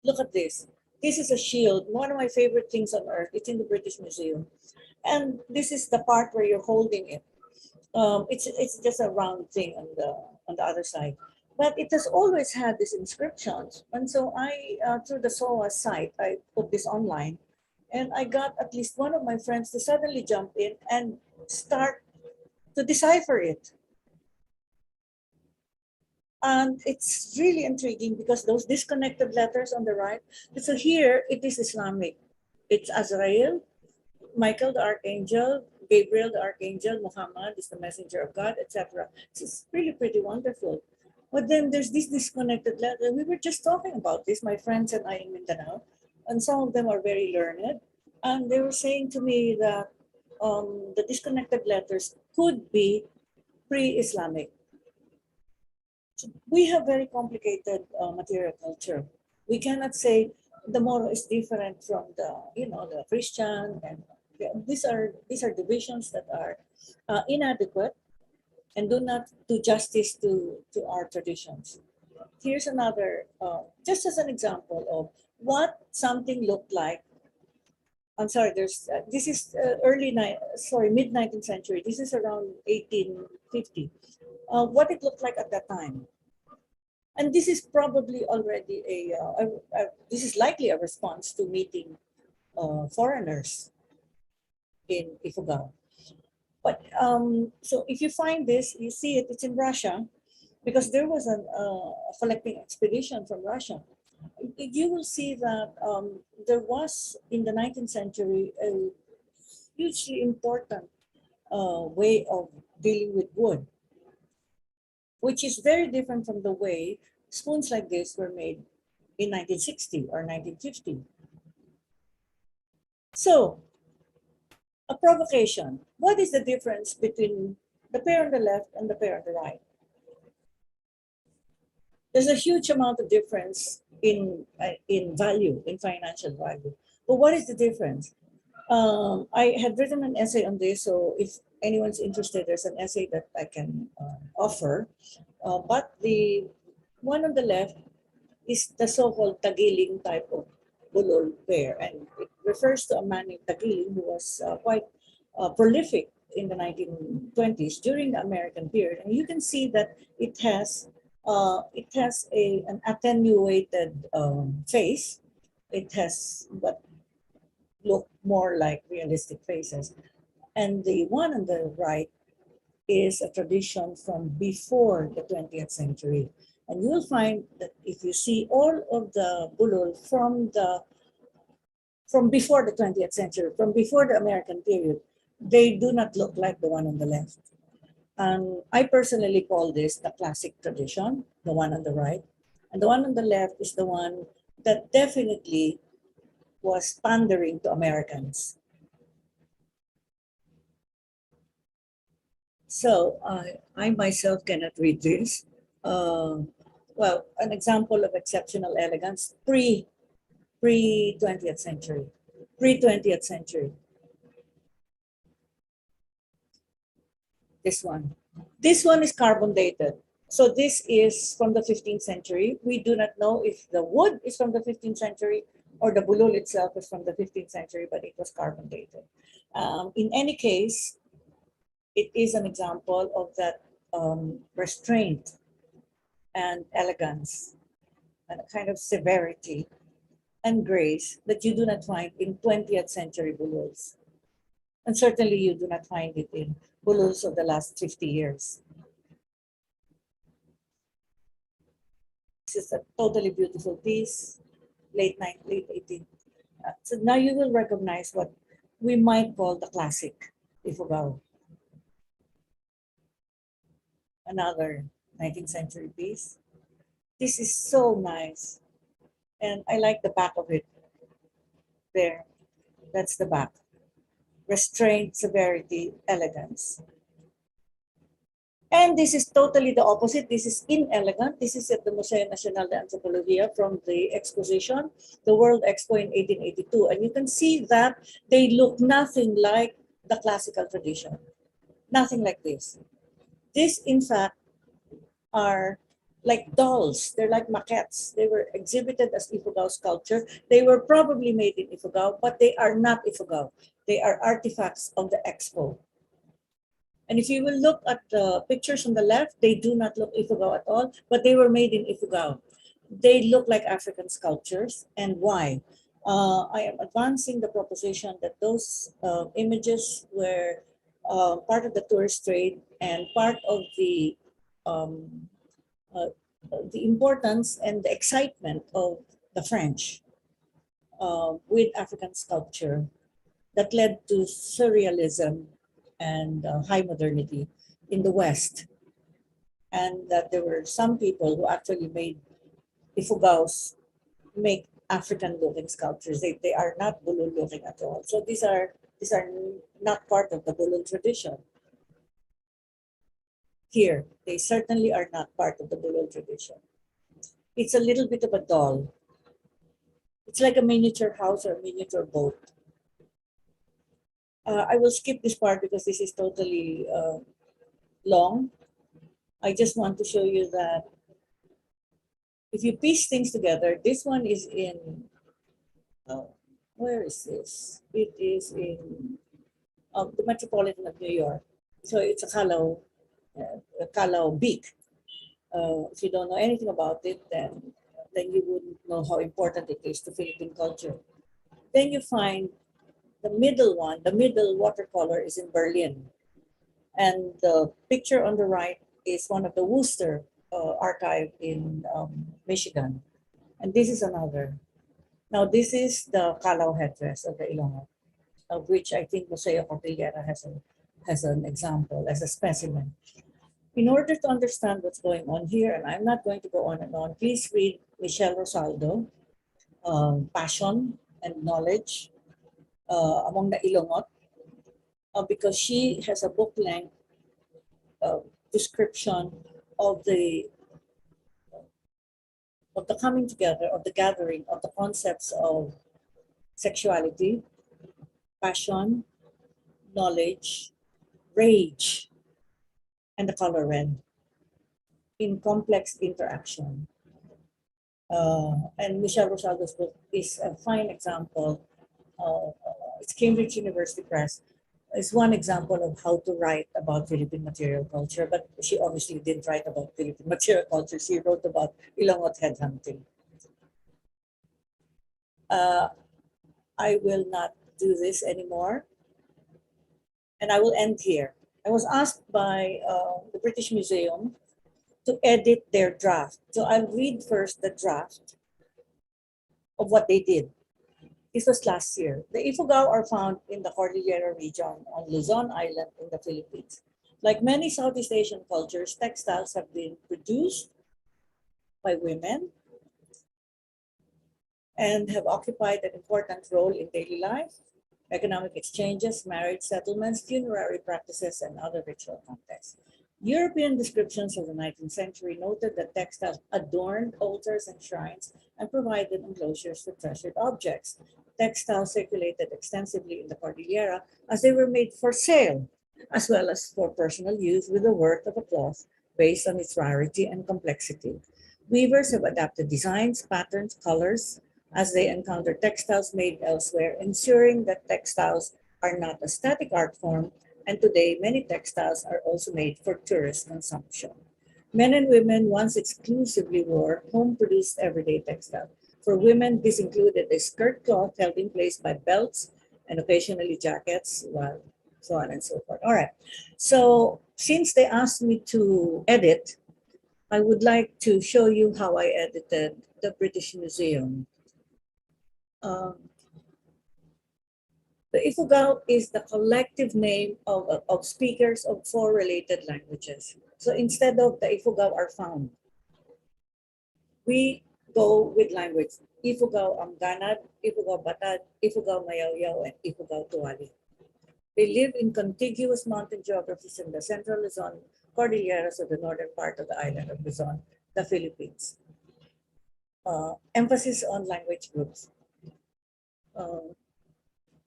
Look at this. This is a shield, one of my favorite things on earth. It's in the British Museum. And this is the part where you're holding it. It's just a round thing on the other side. But it has always had these inscriptions. And so I, through the SOA site, I put this online. And I got at least one of my friends to suddenly jump in and start to decipher it. And it's really intriguing because those disconnected letters on the right, so here it is Islamic. It's Azrael, Michael the Archangel, Gabriel the Archangel, Muhammad is the messenger of God, etc. It's really pretty wonderful. But then there's this disconnected letter. We were just talking about this, my friends and I in Mindanao, and some of them are very learned. And they were saying to me that the disconnected letters could be pre-Islamic. We have very complicated material culture. We cannot say the Moro is different from the Christian, and these are divisions that are inadequate and do not do justice to our traditions. Here's another, just as an example of what something looked like. I'm sorry, this is mid 19th century. This is around 1850. What it looked like at that time. And this is probably already this is likely a response to meeting foreigners in Ifugao. But so if you find this, you see it, it's in Russia, because there was a collecting expedition from Russia. You will see that there was in the 19th century a hugely important way of dealing with wood, which is very different from the way spoons like this were made in 1960 or 1950. So, a provocation. What is the difference between the pair on the left and the pair on the right? There's a huge amount of difference in value, in financial value. But what is the difference? I had written an essay on this, so if anyone's interested, there's an essay that I can offer. But the one on the left is the so-called Tagiling type of bulol pair, and it refers to a man named Tagiling who was quite prolific in the 1920s during the American period. And you can see that it has an attenuated face. It has what look more like realistic faces. And the one on the right is a tradition from before the 20th century. And you'll find that if you see all of the bulol from before the 20th century, from before the American period, they do not look like the one on the left. And I personally call this the classic tradition, the one on the right. And the one on the left is the one that definitely was pandering to Americans. So I myself cannot read this. Well, an example of exceptional elegance pre-20th century, pre-20th century. This one is carbon dated. So this is from the 15th century. We do not know if the wood is from the 15th century or the bulol itself is from the 15th century, but it was carbon dated. In any case, it is an example of that restraint and elegance and a kind of severity and grace that you do not find in 20th century bululs. And certainly you do not find it in bululs of the last 50 years. This is a totally beautiful piece, late 18th. So now you will recognize what we might call the classic ifugao. Another 19th century piece. This is so nice. And I like the back of it. There, that's the back. Restraint, severity, elegance. And this is totally the opposite. This is inelegant. This is at the Museo Nacional de Antropología from the exposition, the World Expo in 1882. And you can see that they look nothing like the classical tradition. Nothing like this. This, in fact, are like dolls. They're like maquettes. They were exhibited as ifugao sculpture. They were probably made in ifugao, but they are not ifugao. They are artifacts of the expo. And if you will look at the pictures on the left, they do not look ifugao at all, but they were made in ifugao. They look like African sculptures. And why? I am advancing the proposition that those images were part of the tourist trade and part of the importance and the excitement of the French with African sculpture that led to surrealism and high modernity in the West. And that there were some people who actually made ifugaos make African looking sculptures. They are not bulul looking at all. So these are not part of the bulul tradition. Here, they certainly are not part of the bulul tradition. It's a little bit of a doll. It's like a miniature house or a miniature boat. I will skip this part because this is totally long. I just want to show you that if you piece things together, this one is in, where is this? It is in the Metropolitan of New York. So it's a Calao beak. If you don't know anything about it, then you wouldn't know how important it is to Philippine culture. Then you find the middle one, the middle watercolor is in Berlin. And the picture on the right is one of the Worcester archive in Michigan. And this is another. Now this is the Calao headdress of the Ilonggo, of which I think Museo Kordilyera has an example as a specimen. In order to understand what's going on here, and I'm not going to go on and on, please read Michelle Rosaldo, Passion and Knowledge among the Ilongot, because she has a book-length description of the coming together, of the gathering of the concepts of sexuality, passion, knowledge, rage, and the color red in complex interaction. And Michelle Rosaldo's book is a fine example. It's Cambridge University Press. It's one example of how to write about Philippine material culture, but she obviously didn't write about Philippine material culture. She wrote about Ilonggot headhunting. I will not do this anymore. And I will end here. I was asked by the British Museum to edit their draft. So I'll read first the draft of what they did. This was last year. The ifugao are found in the Kordilyera region on Luzon Island in the Philippines. Like many Southeast Asian cultures, textiles have been produced by women and have occupied an important role in daily life, economic exchanges, marriage settlements, funerary practices, and other ritual contexts. European descriptions of the 19th century noted that textiles adorned altars and shrines and provided enclosures for treasured objects. Textiles circulated extensively in the Kordilyera as they were made for sale, as well as for personal use with the worth of a cloth based on its rarity and complexity. Weavers have adapted designs, patterns, colors as they encounter textiles made elsewhere, ensuring that textiles are not a static art form And today, many textiles are also made for tourist consumption. Men and women once exclusively wore home-produced everyday textile. For women, this included a skirt cloth held in place by belts and occasionally jackets, well, so on and so forth. All right. So since they asked me to edit, I would like to show you how I edited the British Museum. The Ifugao is the collective name of speakers of 4 related languages. So instead of the Ifugao are found, we go with language. Ifugao Amganad, Ifugao Batad, Ifugao Mayaw-Yaw, and Ifugao Tuwali. They live in contiguous mountain geographies in the central Luzon, Kordilyera, so the northern part of the island of Luzon, the Philippines. Emphasis on language groups.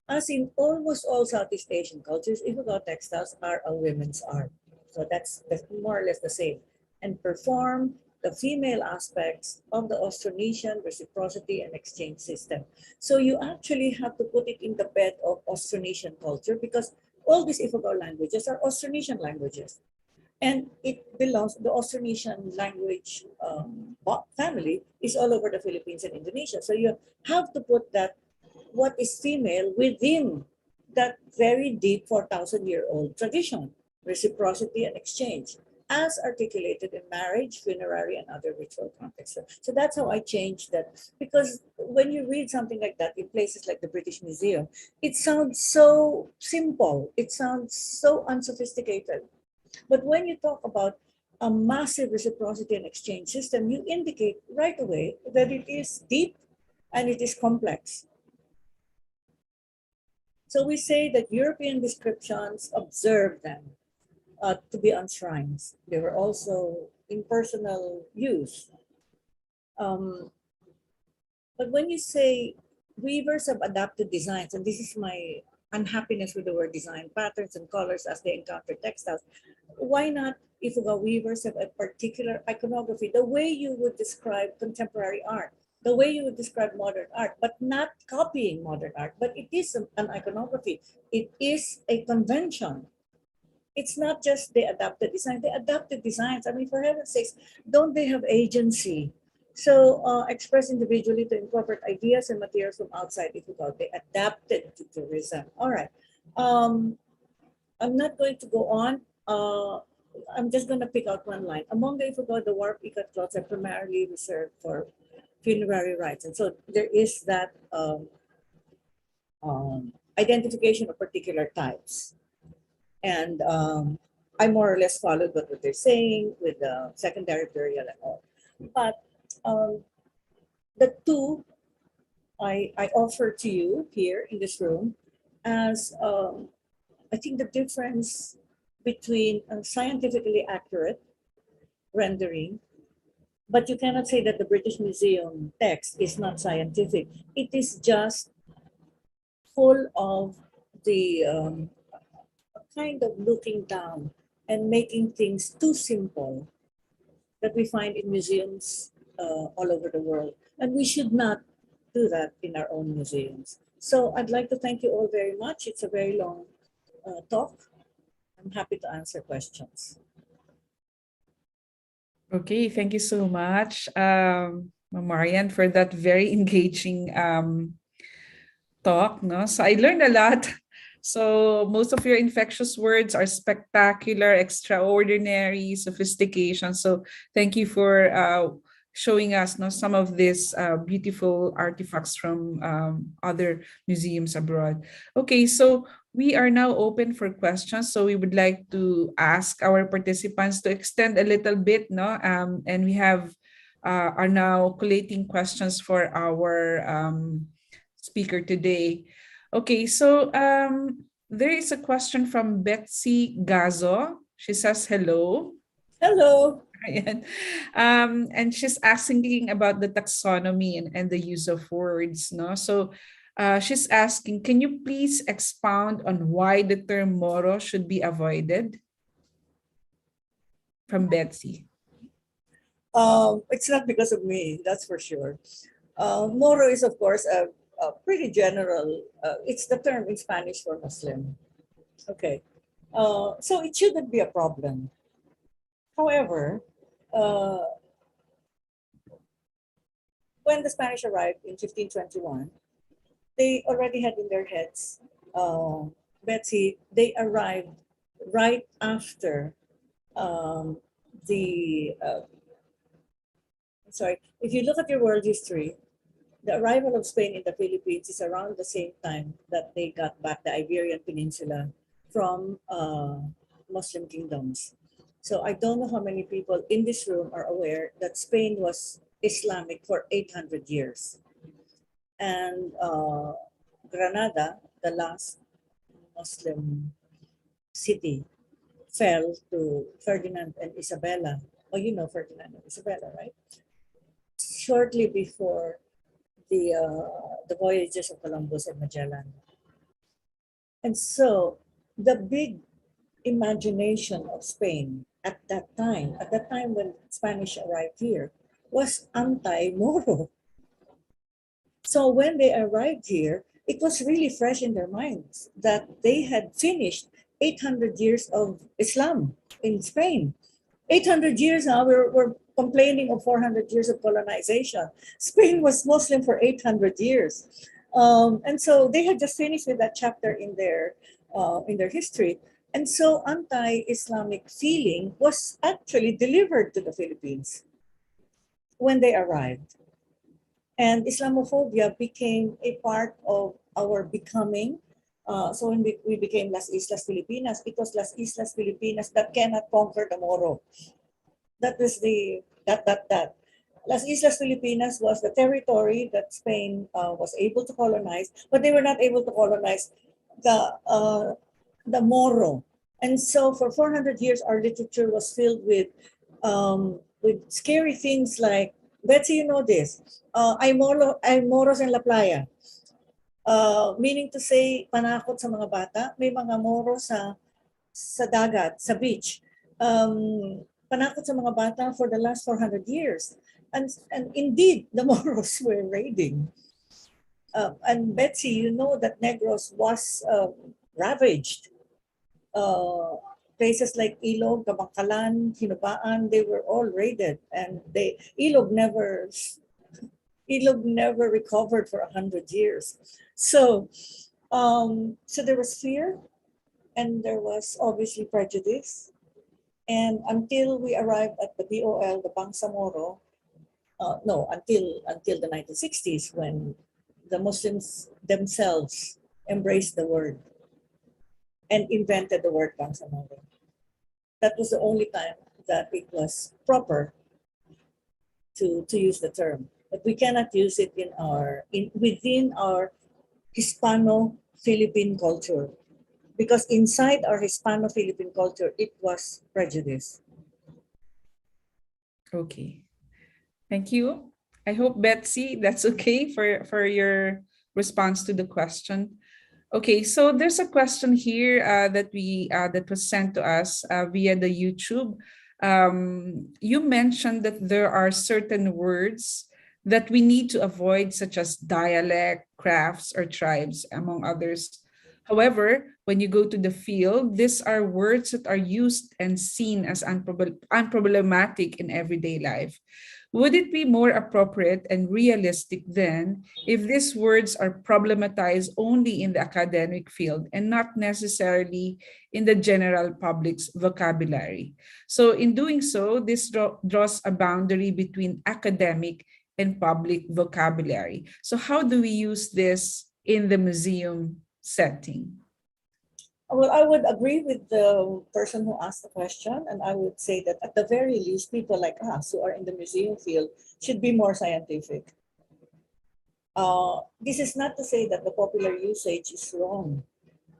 As in almost all Southeast Asian cultures, Ifugao textiles are a women's art. So that's more or less the same. And perform the female aspects of the Austronesian reciprocity and exchange system. So you actually have to put it in the bed of Austronesian culture because all these Ifugao languages are Austronesian languages. And it belongs, the Austronesian language family is all over the Philippines and Indonesia. So you have to put that what is female within that very deep 4,000-year-old tradition, reciprocity and exchange, as articulated in marriage, funerary, and other ritual contexts. So that's how I changed that. Because when you read something like that in places like the British Museum, it sounds so simple. It sounds so unsophisticated. But when you talk about a massive reciprocity and exchange system, you indicate right away that it is deep and it is complex. So we say that European descriptions observe them to be on shrines. They were also in personal use. But when you say weavers have adapted designs, and this is my unhappiness with the word design, patterns and colors as they encounter textiles, why not Ifugao weavers have a particular iconography, the way you would describe contemporary art, the way you would describe modern art, but not copying modern art, but it is an iconography. It is a convention. It's not just the adapted design, the adapted designs. I mean, for heaven's sakes, don't they have agency? So express individually to incorporate ideas and materials from outside Ifugao. They adapted to tourism. All right. I'm not going to go on. I'm just going to pick out one line. Among the Ifugao, the warp ikat cloths are primarily reserved for funerary rites. And so there is that identification of particular types. And I more or less followed what they're saying with the secondary burial and all. But the two I offer to you here in this room as I think the difference between scientifically accurate rendering, but you cannot say that the British Museum text is not scientific. It is just full of the kind of looking down and making things too simple that we find in museums all over the world. And we should not do that in our own museums. So I'd like to thank you all very much. It's a very long talk. I'm happy to answer questions.
Okay, thank you so much, Marian, for that very engaging talk. No? So I learned a lot. So most of your infectious words are spectacular, extraordinary, sophistication. So thank you for showing us some of these beautiful artifacts from other museums abroad. Okay, so we are now open for questions. So we would like to ask our participants to extend a little bit, and we have are now collating questions for our speaker today. Okay, so there is a question from Betsy Gazo. She says hello.
Hello.
And she's asking about the taxonomy and the use of words. So she's asking, can you please expound on why the term Moro should be avoided? From Betsy.
It's not because of me, that's for sure. Moro is, of course, a pretty general, it's the term in Spanish for Muslim. Okay. So it shouldn't be a problem. However, when the Spanish arrived in 1521, they already had in their heads, Betsy, they arrived right after the, sorry, if you look at your world history, the arrival of Spain in the Philippines is around the same time that they got back the Iberian Peninsula from Muslim kingdoms. So I don't know how many people in this room are aware that Spain was Islamic for 800 years. And Granada, the last Muslim city, fell to Ferdinand and Isabella. Oh, you know Ferdinand and Isabella, right? Shortly before the voyages of Columbus and Magellan. And so the big imagination of Spain at that time when Spanish arrived here, was anti-Moro. So when they arrived here, it was really fresh in their minds that they had finished 800 years of Islam in Spain. 800 years now, we're complaining of 400 years of colonization. Spain was Muslim for 800 years. And so they had just finished with that chapter in their history. And so anti-Islamic feeling was actually delivered to the Philippines when they arrived. And Islamophobia became a part of our becoming. So when we became Las Islas Filipinas, it was Las Islas Filipinas that cannot conquer the Moro. That was the, that. Las Islas Filipinas was the territory that Spain was able to colonize, but they were not able to colonize the Moro. And so for 400 years, our literature was filled with scary things like, Betsy, you know this, ay moros en la playa. Meaning to say, panakot sa mga bata, may mga moro sa dagat, sa beach. Panakot sa mga bata for the last 400 years. And indeed, the Moros were raiding. And Betsy, you know that Negros was ravaged. Places like Ilog, Kabangkalan, Hinubaan, they were all raided. And Ilog never recovered for 100 years. So there was fear, and there was obviously prejudice. And until we arrived at the BOL, the Bangsamoro, until the 1960s, when the Muslims themselves embraced the word and invented the word Bangsamoro. That was the only time that it was proper to use the term. But we cannot use it within our Hispano-Philippine culture, because inside our Hispano-Philippine culture, it was prejudice.
Okay. Thank you. I hope, Betsy, that's okay for your response to the question. Okay, so there's a question here that was sent to us via the YouTube. You mentioned that there are certain words that we need to avoid, such as dialect, crafts, or tribes, among others. However, when you go to the field, these are words that are used and seen as unproblematic in everyday life. Would it be more appropriate and realistic then if these words are problematized only in the academic field and not necessarily in the general public's vocabulary? So in doing so, this draws a boundary between academic and public vocabulary. So how do we use this in the museum setting?
Well, I would agree with the person who asked the question, and I would say that at the very least, people like us who are in the museum field should be more scientific. This is not to say that the popular usage is wrong.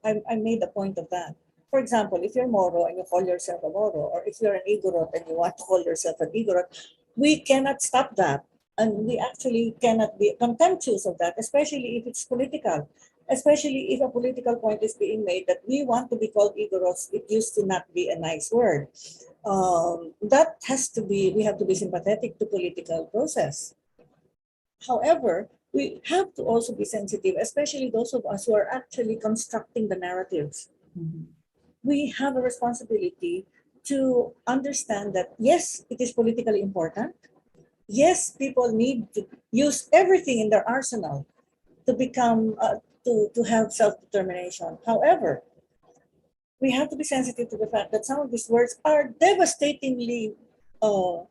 I made a point of that. For example, if you're Moro and you call yourself a Moro, or if you're an Igorot and you want to call yourself an Igorot, we cannot stop that. And we actually cannot be contemptuous of that, especially if it's political. Especially if a political point is being made that we want to be called Igorots, it used to not be a nice word. That has to be, we have to be sympathetic to political process. However, we have to also be sensitive, especially those of us who are actually constructing the narratives. we have a responsibility to understand that, yes, it is politically important. Yes, people need to use everything in their arsenal to become, to have self-determination. However, we have to be sensitive to the fact that some of these words are devastatingly, are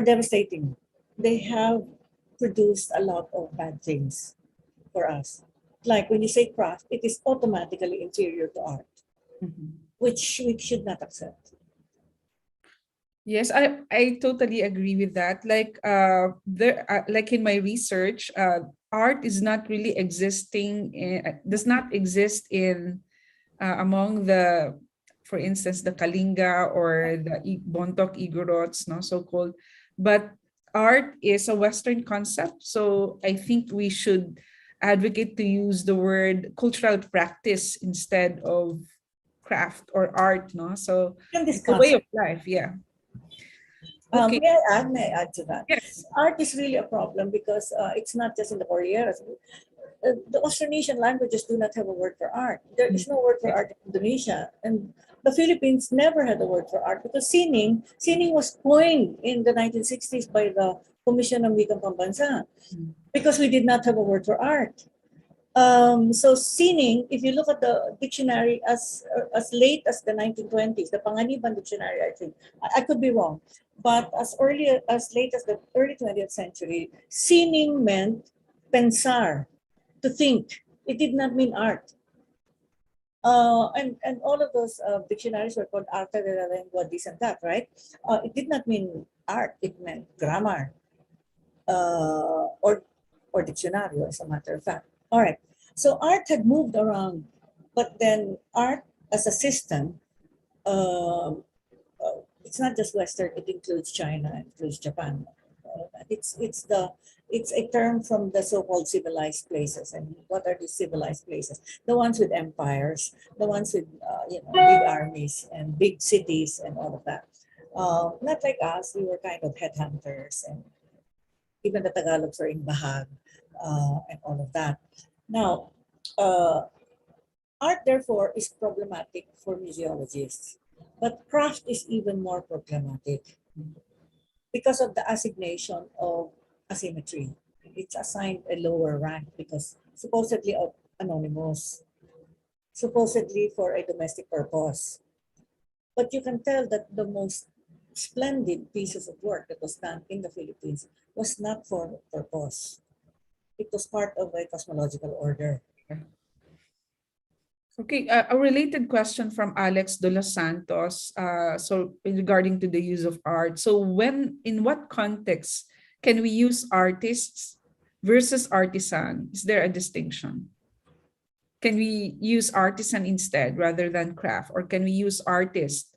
devastating. They have produced a lot of bad things for us. Like when you say craft, it is automatically inferior to art, which we should not accept.
Yes, I totally agree with that. Like like in my research, art is not really existing does not exist in among the, for instance, the Kalinga or the Bontok Igorots, no, so called. But art is a Western concept, so I think we should advocate to use the word cultural practice instead of craft or art, no. So it's a way of life, yeah. Okay.
May I add to that?
Yes.
Art is really a problem because it's not just in the Kordilyera. The Austronesian languages do not have a word for art. There is no word for art in Indonesia. And the Philippines never had a word for art because sining was coined in the 1960s by the Commission ng Wikang Pambansa because we did not have a word for art. So sining, if you look at the dictionary as late as the 1920s, the Panganiban dictionary, I think, I could be wrong, but as late as the early 20th century, sining meant pensar, to think. It did not mean art. And all of those dictionaries were called arte de la lengua, this and that, right? It did not mean art, it meant grammar, or dictionary, as a matter of fact. All right, so art had moved around, but then art as a system, it's not just Western, it includes China, it includes Japan. It's a term from the so-called civilized places. And what are these civilized places? The ones with empires, the ones with big armies and big cities and all of that. Not like us, we were kind of headhunters, and even the Tagalogs were in Bahag and all of that. Now, art therefore is problematic for museologists, but craft is even more problematic because of the assignation of asymmetry. It's assigned a lower rank because supposedly anonymous, supposedly for a domestic purpose. But you can tell that the most splendid pieces of work that was done in the Philippines was not for purpose. It was part of a cosmological order.
Okay, a related question from Alex de los Santos. So regarding to the use of art. So in what context can we use artists versus artisan? Is there a distinction? Can we use artisan instead rather than craft? Or can we use artist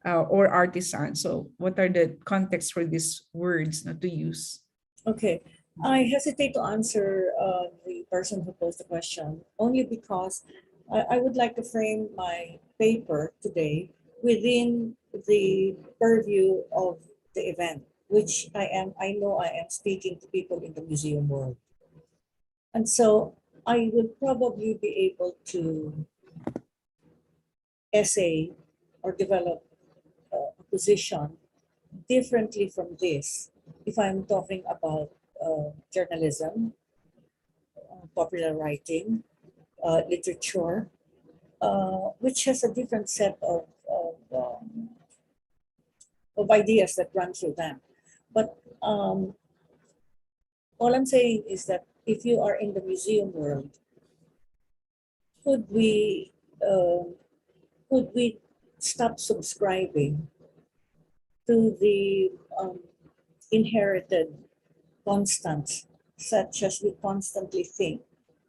or artisan? So what are the contexts for these words not to use?
Okay, I hesitate to answer the person who posed the question only because I would like to frame my paper today within the purview of the event, which I know I am speaking to people in the museum world. And so I would probably be able to essay or develop a position differently from this if I'm talking about journalism, popular writing, literature, which has a different set of ideas that run through them. But all I'm saying is that if you are in the museum world, could we stop subscribing to the inherited constants, such as we constantly think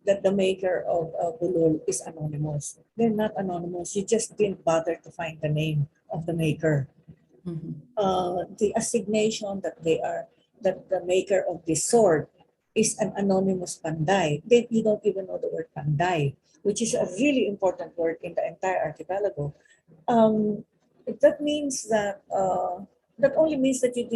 that the maker of bulol is anonymous? They're not anonymous. You just didn't bother to find the name of the maker. The assignation that the maker of this sword is an anonymous panday. Then you don't even know the word panday, which is a really important word in the entire archipelago. That means that that only means that you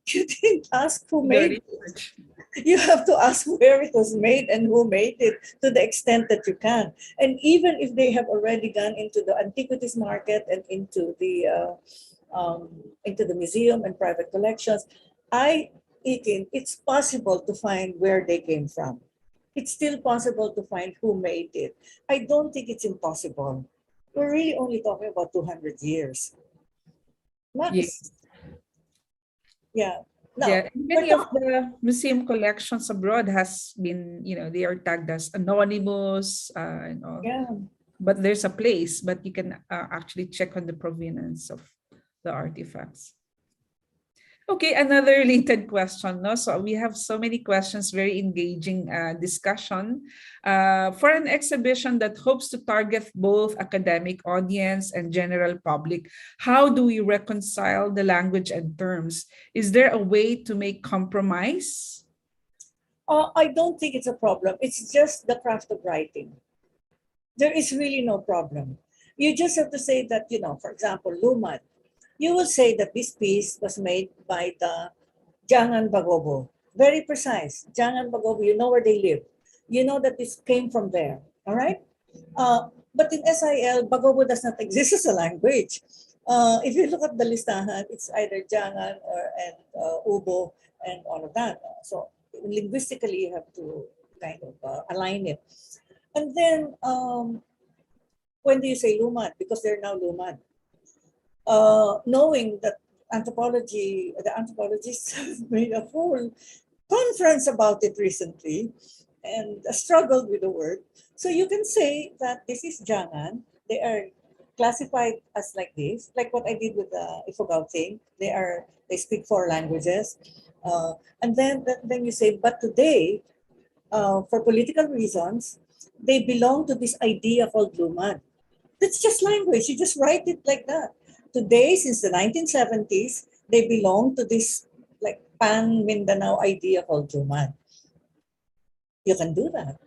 didn't ask who made it. You have to ask where it was made and who made it to the extent that you can. And even if they have already gone into the antiquities market and into the museum and private collections, it's possible to find where they came from. It's still possible to find who made it. I don't think it's impossible. We're really only talking about 200 years. Max.
Yes.
Yeah. No,
Yeah, many of the museum collections abroad has been, they are tagged as anonymous and all.
Yeah.
But there's a place, but you can actually check on the provenance of the artifacts. Okay, another related question. No? So we have so many questions, very engaging discussion. For an exhibition that hopes to target both academic audience and general public, how do we reconcile the language and terms? Is there a way to make compromise?
I don't think it's a problem. It's just the craft of writing. There is really no problem. You just have to say that, for example, Lumad. You will say that this piece was made by the Jangan Bagobo. Very precise. Jangan Bagobo, you know where they live. You know that this came from there. All right? But in SIL, Bagobo does not exist as a language. If you look at the listahan, it's either Jangan and Ubo and all of that. So linguistically, you have to kind of align it. And then, when do you say Lumad? Because they're now Lumad. Knowing that the anthropologists have made a whole conference about it recently and struggled with the word. So you can say that this is Jangan. They are classified as like this, like what I did with the Ifugao thing. They speak 4 languages. And then you say, but today, for political reasons, they belong to this idea called Lumad. That's just language. You just write it like that. Today, since the 1970s, they belong to this like pan-Mindanao idea called Lumad. You can do that.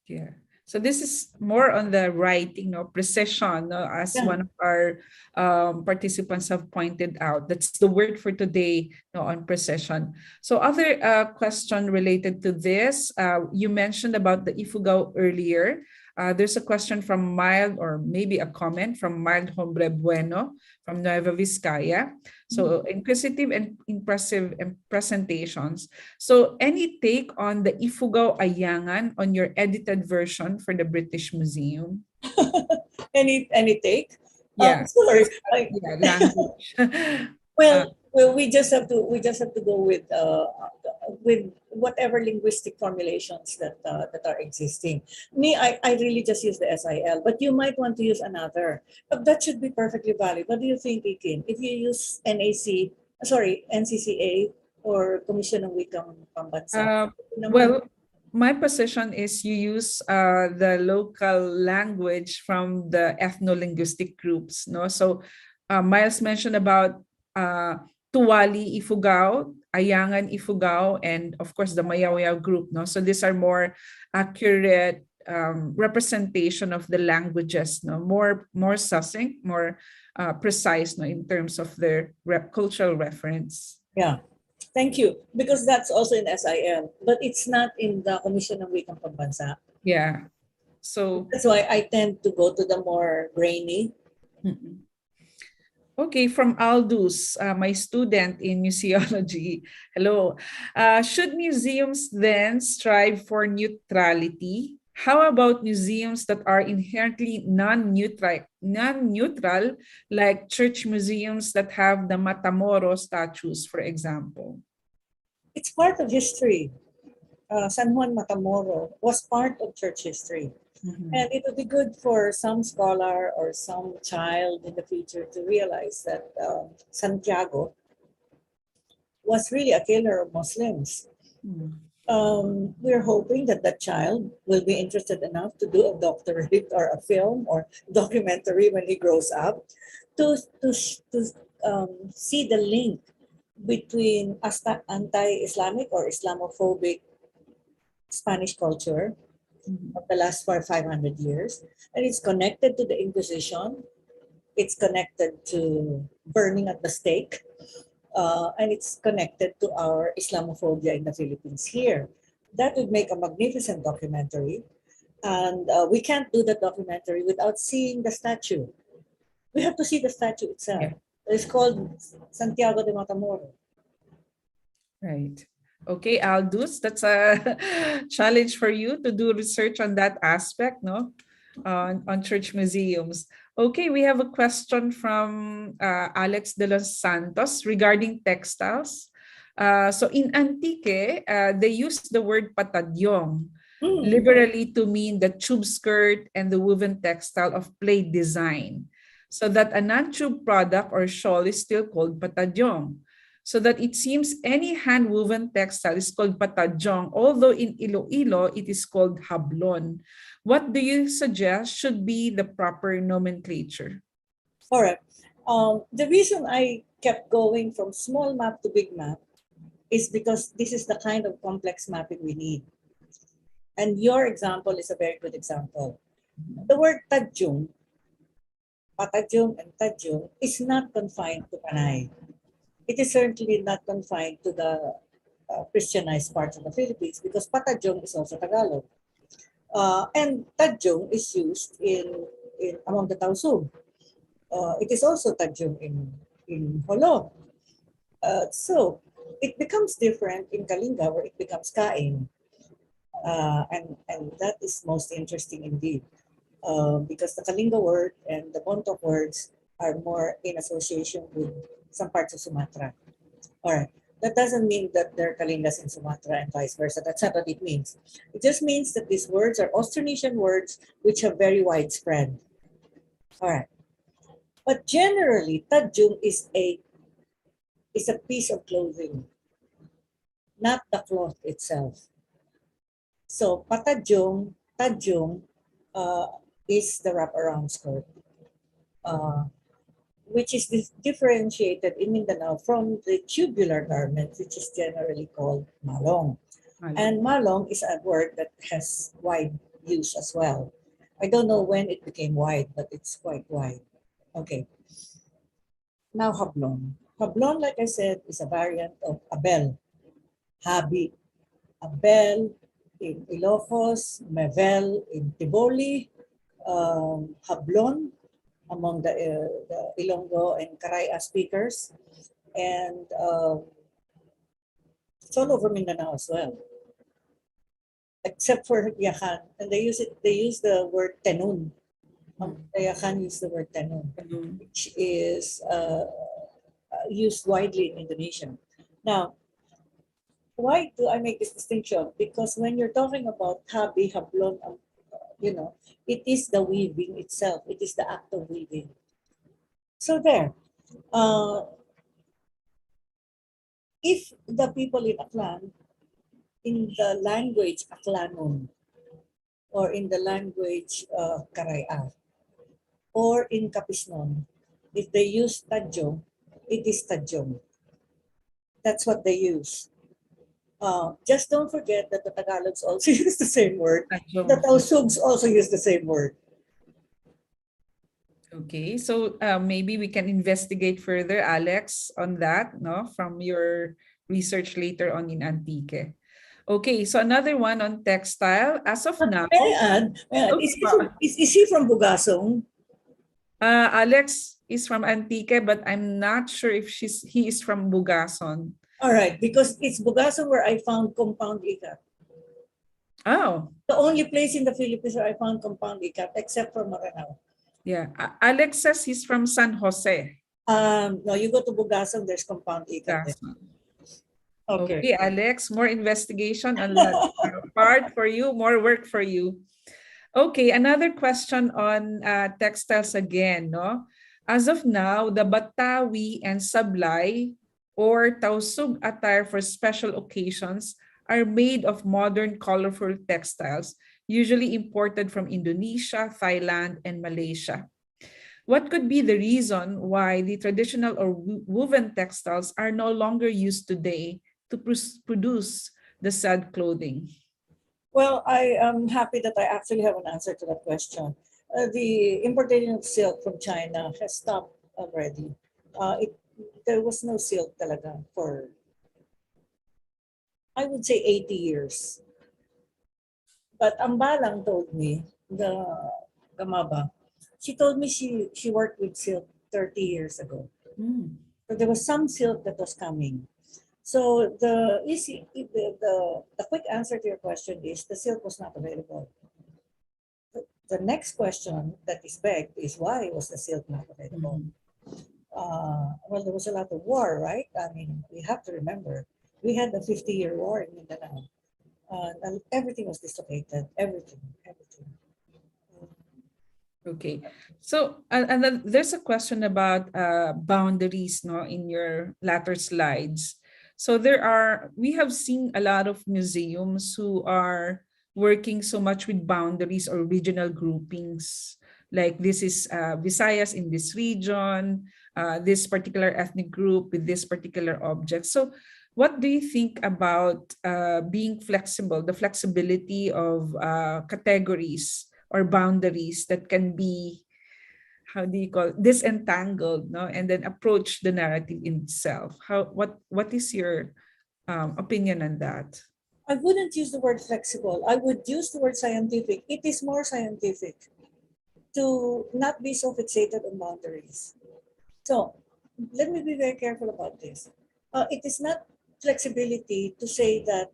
Yeah. So this is more on the writing, precision, as one of our participants have pointed out. That's the word for today, on precision. So other question related to this, you mentioned about the Ifugao earlier. There's a question from Mild, or maybe a comment from Mild Hombre Bueno from Nueva Vizcaya. So inquisitive and impressive presentations. So any take on the Ifugao Ayangan on your edited version for the British Museum?
Any take?
Yeah.
Sorry.
Yeah, language.
Well, we just have to go with whatever linguistic formulations that are existing. I really just use the SIL, but you might want to use another. But that should be perfectly valid. What do you think, Ikin? If you use NCCA or Commission ng Wikang Pambansa?
Well, my position is you use the local language from the ethno-linguistic groups. So Miles mentioned about Tuwali Ifugao, Ayangan Ifugao, and of course the Mayaw group. So these are more accurate representation of the languages, more succinct, more precise, in terms of their cultural reference.
Yeah, thank you. Because that's also in SIL, but it's not in the Commission ng Wikang Pambansa.
Yeah, so
that's why I tend to go to the more grainy.
Okay, from Aldous, my student in museology. Hello. Should museums then strive for neutrality? How about museums that are inherently non-neutral, like church museums that have the Matamoro statues, for example?
It's part of history. San Juan Matamoro was part of church history. And it would be good for some scholar or some child in the future to realize that Santiago was really a killer of Muslims. We're hoping that that child will be interested enough to do a doctorate or a film or documentary when he grows up to see the link between anti-Islamic or Islamophobic Spanish culture of the last 500 years, and it's connected to the Inquisition. It's connected to burning at the stake, and it's connected to our Islamophobia in the Philippines here. That would make a magnificent documentary. And we can't do the documentary without seeing the statue. We have to see the statue itself.
Yeah.
It's called Santiago de Matamoros.
Right. Okay, Aldous, that's a challenge for you to do research on that aspect, no? On church museums. Okay, we have a question from Alex de los Santos regarding textiles. So in Antique, they use the word patadyong, liberally to mean the tube skirt and the woven textile of plaid design. So that a non-tube product or shawl is still called patadyong. So that it seems any hand-woven textile is called patadyong, although in Iloilo it is called hablon. What do you suggest should be the proper nomenclature?
All right. The reason I kept going from small map to big map is because this is the kind of complex mapping we need. And your example is a very good example. The word tadyong, patadyong and tadyong, is not confined to Panay. It is certainly not confined to the Christianized parts of the Philippines because patadyong is also Tagalog. And tadyong is used in among the Tausug. It is also tadyong in Holo. So it becomes different in Kalinga where it becomes kain. And that is most interesting indeed. Because the Kalinga word and the Bontoc words are more in association with some parts of Sumatra. All right. That doesn't mean that there are Kalingas in Sumatra and vice versa. That's not what it means. It just means that these words are Austronesian words which are very widespread. All right. But generally, tadyong is a piece of clothing, not the cloth itself. So patadyong, tadyong is the wraparound skirt. Which is differentiated in Mindanao from the tubular garment, which is generally called malong. And malong is a word that has wide use as well. I don't know when it became wide, but it's quite wide. Okay. Now hablon. Hablon, like I said, is a variant of abel, habi. Abel in Ilocos, mevel in Tiboli, hablon among the Ilonggo and Karaya speakers, and it's all over Mindanao as well, except for Yakan, and they use the word tenun. The Yakan use the word tenun, which is used widely in Indonesia. Now, why do I make this distinction? Because when you're talking about habi, hablon, it is the weaving itself. It is the act of weaving. So there. If the people in Aklan, in the language Aklanon, or in the language Karaya, or in Kapisnon, if they use tadyong, it is tadyong. That's what they use. Just don't forget that the Tagalogs also use the same word. The Tausugs also use the same word.
Okay, so maybe we can investigate further, Alex, on that, no, from your research later on in Antique. Okay, so another one on textile. As of now,
may I add, is he from Bugasong?
Alex is from Antique, but I'm not sure if he is from Bugason.
All right, because it's Bugasong where I found compound ikat.
Oh.
The only place in the Philippines where I found compound ikat, except for Maranao.
Yeah, Alex says he's from San Jose.
No, you go to Bugasong, there's compound ikat.
Okay, Alex, more investigation on that part for you, more work for you. Okay, another question on textiles again, no? As of now, the Batawi and Sablay or Tausug attire for special occasions are made of modern colorful textiles, usually imported from Indonesia, Thailand, and Malaysia. What could be the reason why the traditional or woven textiles are no longer used today to produce the said clothing?
Well, I am happy that I actually have an answer to that question. The importation of silk from China has stopped already. there was no silk talaga for, I would say, 80 years. But ang balang told me, the Gamaba, she told me she worked with silk 30 years ago. So there was some silk that was coming. So the easy, the quick answer to your question is the silk was not available. The next question that is begged is why was the silk not available? Well, there was a lot of war, right? I mean, we have to remember, we had the 50-year war in Mindanao. And everything was dislocated, everything.
Okay, so and then there's a question about boundaries, no, in your latter slides. So we have seen a lot of museums who are working so much with boundaries or regional groupings. Like this is Visayas in this region, this particular ethnic group with this particular object. So what do you think about being flexible, the flexibility of categories or boundaries that can be, how do you call it, disentangled, no, and then approach the narrative in itself? What is your opinion on that?
I wouldn't use the word flexible. I would use the word scientific. It is more scientific to not be so fixated on boundaries. So let me be very careful about this. It is not flexibility to say that,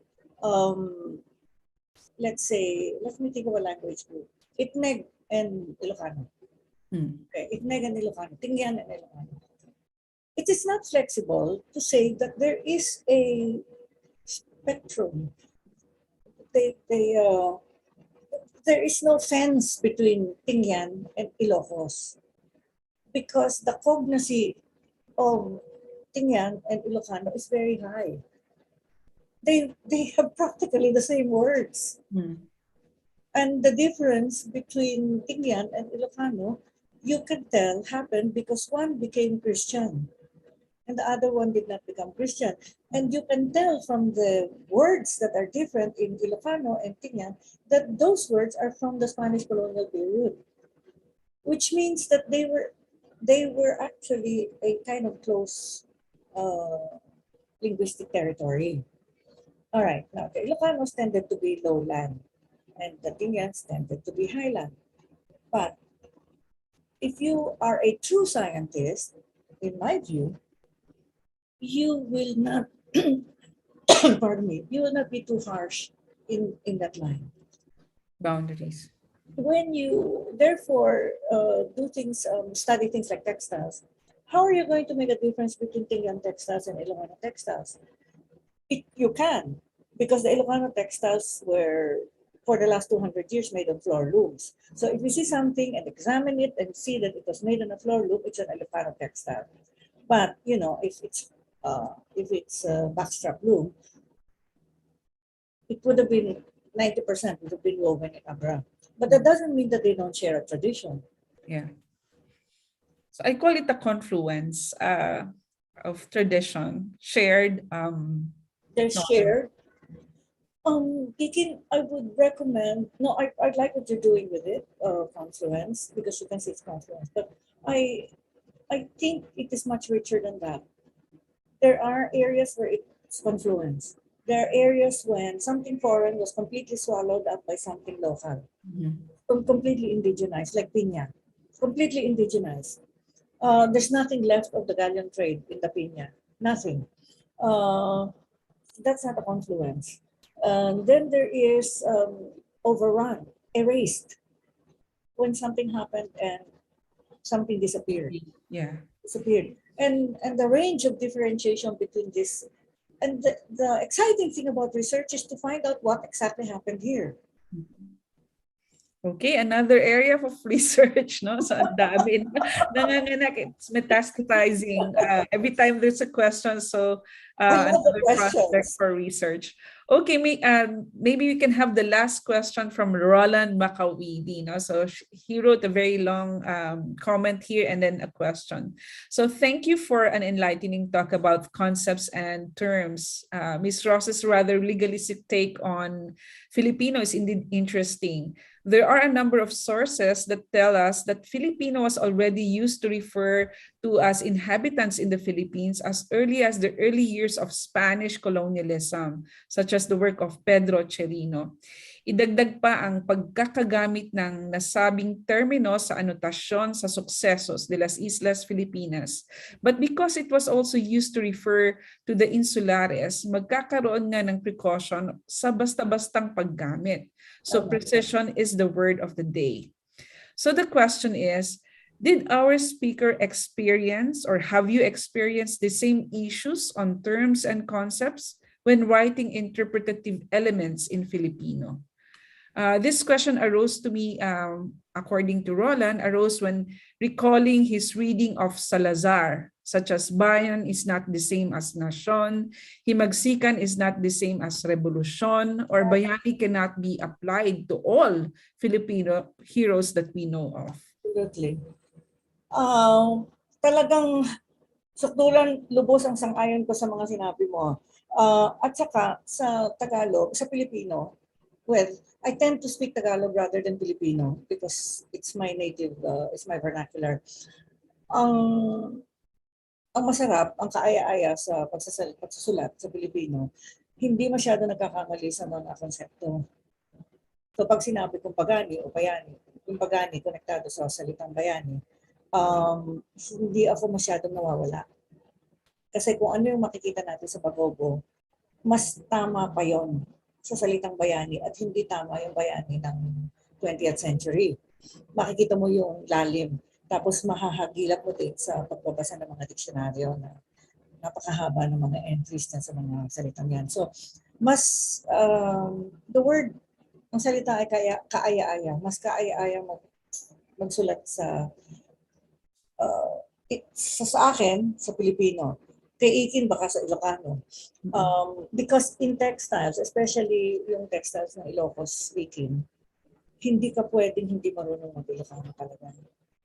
let's say, let me think of a language group. Itneg and Ilocano. Okay, Itneg and Ilocano, Tingyan and Ilocano. It is not flexible to say that there is a spectrum. There is no fence between Tingyan and Ilocos because the cognacy of Tingyan and Ilocano is very high. They have practically the same words. And the difference between Tingyan and Ilocano, you can tell happened because one became Christian and the other one did not become Christian. And you can tell from the words that are different in Ilocano and Tingyan that those words are from the Spanish colonial period, which means that they were actually a kind of close linguistic territory. All right, now the Ilocanos tended to be lowland and the Tingyans tended to be highland. But if you are a true scientist, in my view, you will not, pardon me, you will not be too harsh in that line.
Boundaries.
When you therefore do things, study things like textiles, how are you going to make a difference between Tingyan textiles and Ilocano textiles? You can, because the Ilocano textiles were, for the last 200 years, made of floor looms. So if you see something and examine it and see that it was made on a floor loom, it's an Ilocano textile. But you know, if it's a backstrap loom, it would have been 90% would have been woven in Abra. But that doesn't mean that they don't share a tradition.
Yeah. So I call it a confluence of tradition, shared.
They're shared. Kikin, I would recommend, no, I like what you're doing with it, confluence, because you can see it's confluence, but I think it is much richer than that. There are areas where it's confluence. There are areas when something foreign was completely swallowed up by something local, completely indigenized, like Piña, completely indigenized. There's nothing left of the galleon trade in the Piña, nothing. That's not a confluence. Then there is overrun, erased, when something happened and something disappeared.
Yeah.
Disappeared. And the range of differentiation between this, and the exciting thing about research is to find out what exactly happened here.
Okay, another area of research, no? So ang dami nanganganak, it's metastasizing every time there's a question. So another prospect for research. Okay, maybe we can have the last question from Roland Makawidi. No? So he wrote a very long comment here and then a question. So thank you for an enlightening talk about concepts and terms. Ms. Roces' rather legalistic take on Filipino is indeed interesting. There are a number of sources that tell us that Filipino was already used to refer to us inhabitants in the Philippines as early as the early years of Spanish colonialism, such as the work of Pedro Cherino. Idagdag pa ang pagkakagamit ng nasabing termino sa anotasyon sa suksesos de las Islas Filipinas. But because it was also used to refer to the insulares, magkakaroon nga ng precaution sa basta-bastang paggamit. So precision is the word of the day. So the question is, did our speaker experience or have you experienced the same issues on terms and concepts when writing interpretative elements in Filipino? This question arose to me, according to Roland, arose when recalling his reading of Salazar, such as bayan is not the same as nasyon, himagsikan is not the same as revolution, or bayani cannot be applied to all Filipino heroes that we know of.
Absolutely. Talagang sukdulan, lubos ang sang-ayon ko sa mga sinabi mo. At saka sa Tagalog, sa Filipino, well, I tend to speak Tagalog rather than Filipino because it's my native, it's my vernacular. Ang masarap, ang kaaya-aya sa pagsusulat sa Filipino, hindi masyado nagkakamali sa mga konsepto. So pag sinabi kong pagani o bayani, yung pagani konektado sa salitang bayani, hindi ako masyadong nawawala. Kasi kung ano yung makikita natin sa Bagobo, mas tama pa yon sa salitang bayani at hindi tama yung bayani ng 20th century. Makikita mo yung lalim. Tapos mahahagilap mo din sa pagbabasa ng mga diksyonaryo na napakahaba ng mga entries na sa mga salitang yan. So, mas the word, ang salita ay kaaya-aya. Mas kaaya-aya magsulat sa akin, sa Pilipino. Kaikin baka sa Ilocano. Because in textiles, especially yung textiles ng Ilocos speaking, hindi ka pwedeng hindi marunong mag-Ilocano talaga.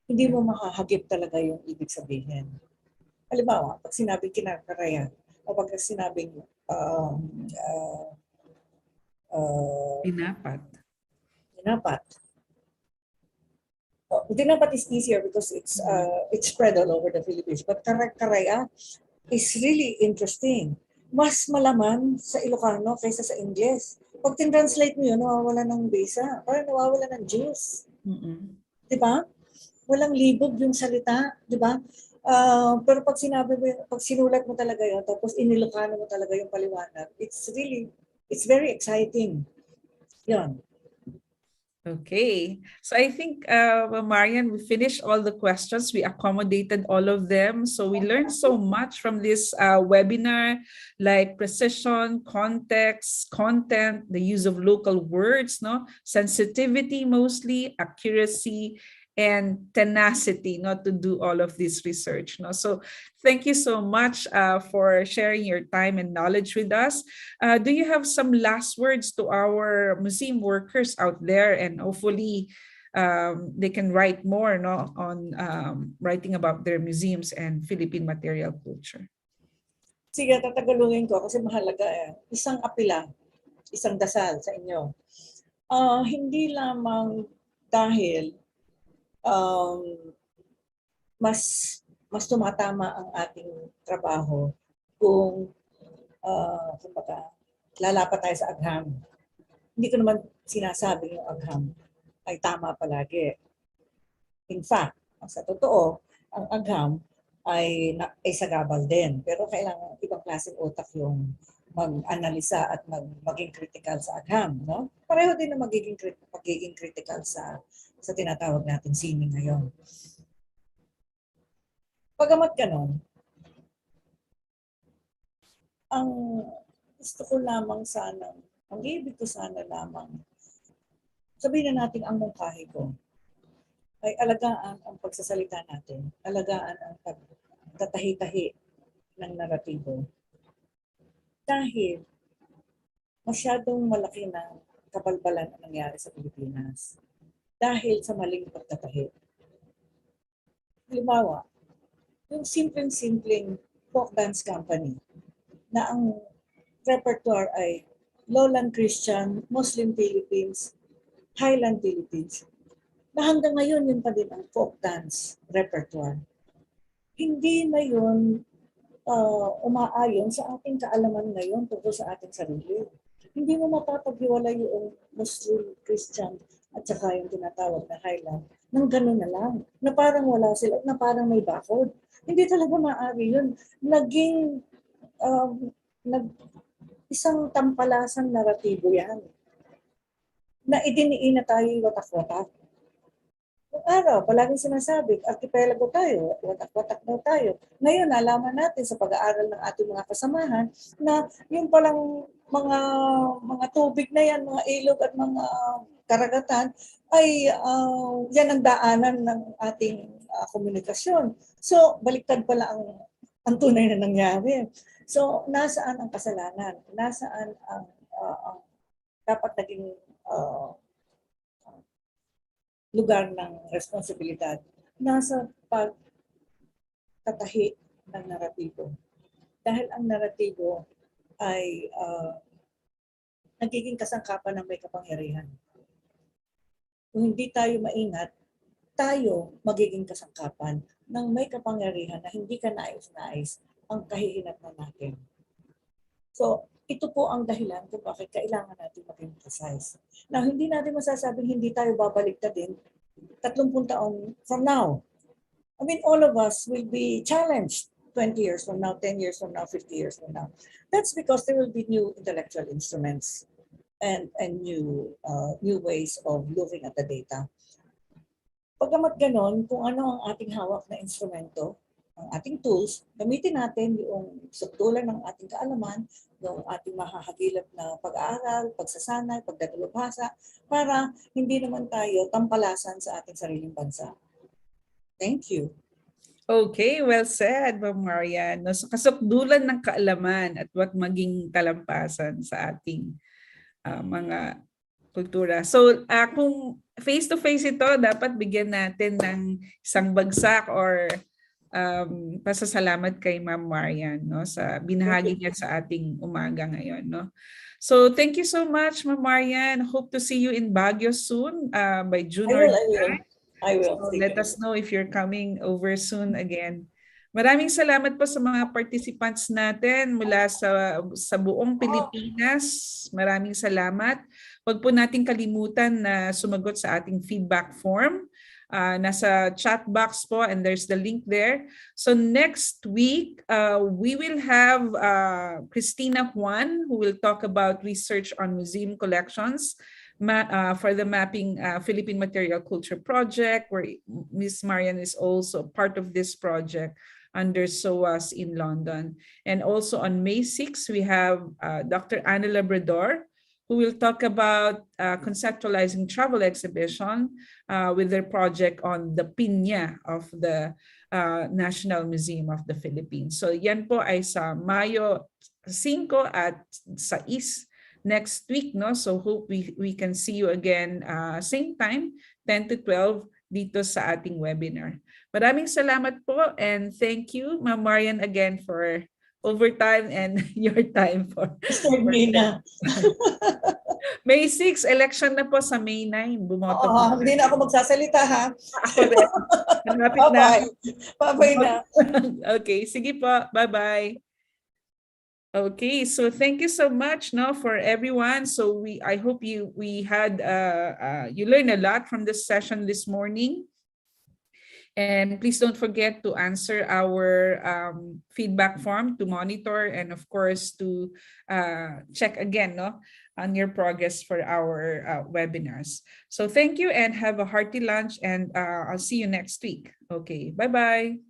Hindi mo makahagip talaga yung ibig sabihin. Halimbawa, pag sinabing kinakaraya, o pag sinabing
Dinapat.
Dinapat is easier because it's spread all over the Philippines. But karaya is really interesting. Mas malaman sa Ilocano kaysa sa Ingles. Pag tin-translate mo yun, nawawala ng basa. Parang nawawala ng juice. Di ba? Walang libog yung salita. Di ba? Pero pag sinabi mo, pag sinulat mo talaga yun, tapos inilocano mo talaga yung paliwanag, it's very exciting. Yun.
Okay, so I think, Marian, we finished all the questions. We accommodated all of them. So we learned so much from this webinar, like precision, context, content, the use of local words, no, sensitivity mostly, accuracy, and tenacity not to do all of this research. No? So thank you so much for sharing your time and knowledge with us. Do you have some last words to our museum workers out there, and hopefully they can write more, no, on writing about their museums and Philippine material culture?
Sige, tatagalungin ko kasi mahalaga eh. Isang apila, isang dasal sa inyo. Hindi lamang dahil mas tumatama ang ating trabaho kung kumbaga, lalapat tayo sa agham. Hindi ko naman sinasabing yung agham ay tama palagi. In fact, sa totoo, ang agham ay sagabal din. Pero kailangan ibang klaseng utak yung mag-analisa at maging critical sa agham. No? Pareho din na magiging critical sa tinatawag natin sining ngayon. Pagamat ganon, ang gusto ko lamang sana, ang ibig ko sana lamang, sabihin na natin ang mungkahi ko, ay alagaan ang pagsasalita natin, alagaan ang pagtatahi-tahi ng naratibo. Dahil masyadong malaki na kabalbalan ang nangyari sa Pilipinas. Dahil sa maling pagtatahi. Halimbawa, yung simpleng folk dance company na ang repertoire ay Lowland Christian, Muslim Philippines, Highland Philippines, na hanggang ngayon yun pa din ang folk dance repertoire. hindi na yun umaayon sa ating kaalaman ngayon tungkol sa ating sarili. Hindi mo mapapaghiwalay yung Muslim, Christian, at saka yung tinatawag na Highland nang gano'n na lang, na parang wala sila, na parang may bakod. Hindi talaga maaari yun. Naging isang tampalasang naratibo yan na idiniin na tayo watak-watak. Noong araw, palaging sinasabi, archipelago tayo, watak-watak daw tayo. Ngayon, nalaman natin sa pag-aaral ng ating mga kasamahan na yung palang mga tubig na yan, mga ilog at mga karagatan, ay yan ang daanan ng ating komunikasyon. So, baliktad pala ang tunay na nangyari. So, nasaan ang kasalanan? Nasaan ang dapat naging lugar ng responsibilidad? Nasa pagtatahi ng naratibo. Dahil ang naratibo ay nagiging kasangkapan ng may kapangyarihan. Kung hindi tayo maingat, tayo magiging kasangkapan ng may kapangyarihan na hindi ka nais-nais ang kahihinatnan natin. So, ito po ang dahilan kung bakit kailangan natin maging precise. Now, hindi natin masasabing hindi tayo babaliktad din 30 taon from now. I mean, all of us will be challenged 20 years from now, 10 years from now, 50 years from now. That's because there will be new intellectual instruments and new ways of looking at the data. Pagkamat ganon, kung ano ang ating hawak na instrumento, ang ating tools, gamitin natin yung sukdulan ng ating kaalaman, yung ating mahahagilap na pag-aaral, pagsasanay, pagdadalubhasa, para hindi naman tayo tampalasan sa ating sariling bansa. Thank you.
Okay, well said, Ma'am Marian. No, so kasukdulan ng kaalaman at what maging talampasan sa ating mga kultura. So kung face-to-face ito, dapat bigyan natin ng isang bagsak or pasasalamat kay Ma'am Marian, no, sa binahagi niya sa ating umaga ngayon. No? So thank you so much, Ma'am Marian. Hope to see you in Baguio soon by June or July.
I will.
So let us know if you're coming over soon again. Maraming salamat po sa mga participants natin mula sa buong Pilipinas. Maraming salamat. Huwag po nating kalimutan na sumagot sa ating feedback form. Nasa chat box po and there's the link there. So next week, we will have Christina Juan who will talk about research on museum collections for the Mapping Philippine Material Culture Project, where Ms. Marian is also part of this project under SOAS in London. And also on May 6, we have Dr. Ana Labrador, who will talk about conceptualizing travel exhibition with their project on the pinya of the National Museum of the Philippines. So yan po ay sa Mayo 5 at 6 next week, no? So hope we can see you again same time, 10 to 12 dito sa ating webinar. Maraming salamat po and thank you, Ma'am Marian, again for overtime and your time for May 6, election na po sa May 9. Bumoto po.
Hindi na ako magsasalita, ha?
Ako rin. Malapit na.
Bye-bye na.
Okay, sige po. Bye-bye. Okay, so thank you so much, no, for everyone. So I hope you learned a lot from this session this morning. And please don't forget to answer our feedback form to monitor and of course to check again, no, on your progress for our webinars. So thank you and have a hearty lunch and I'll see you next week. Okay, bye-bye.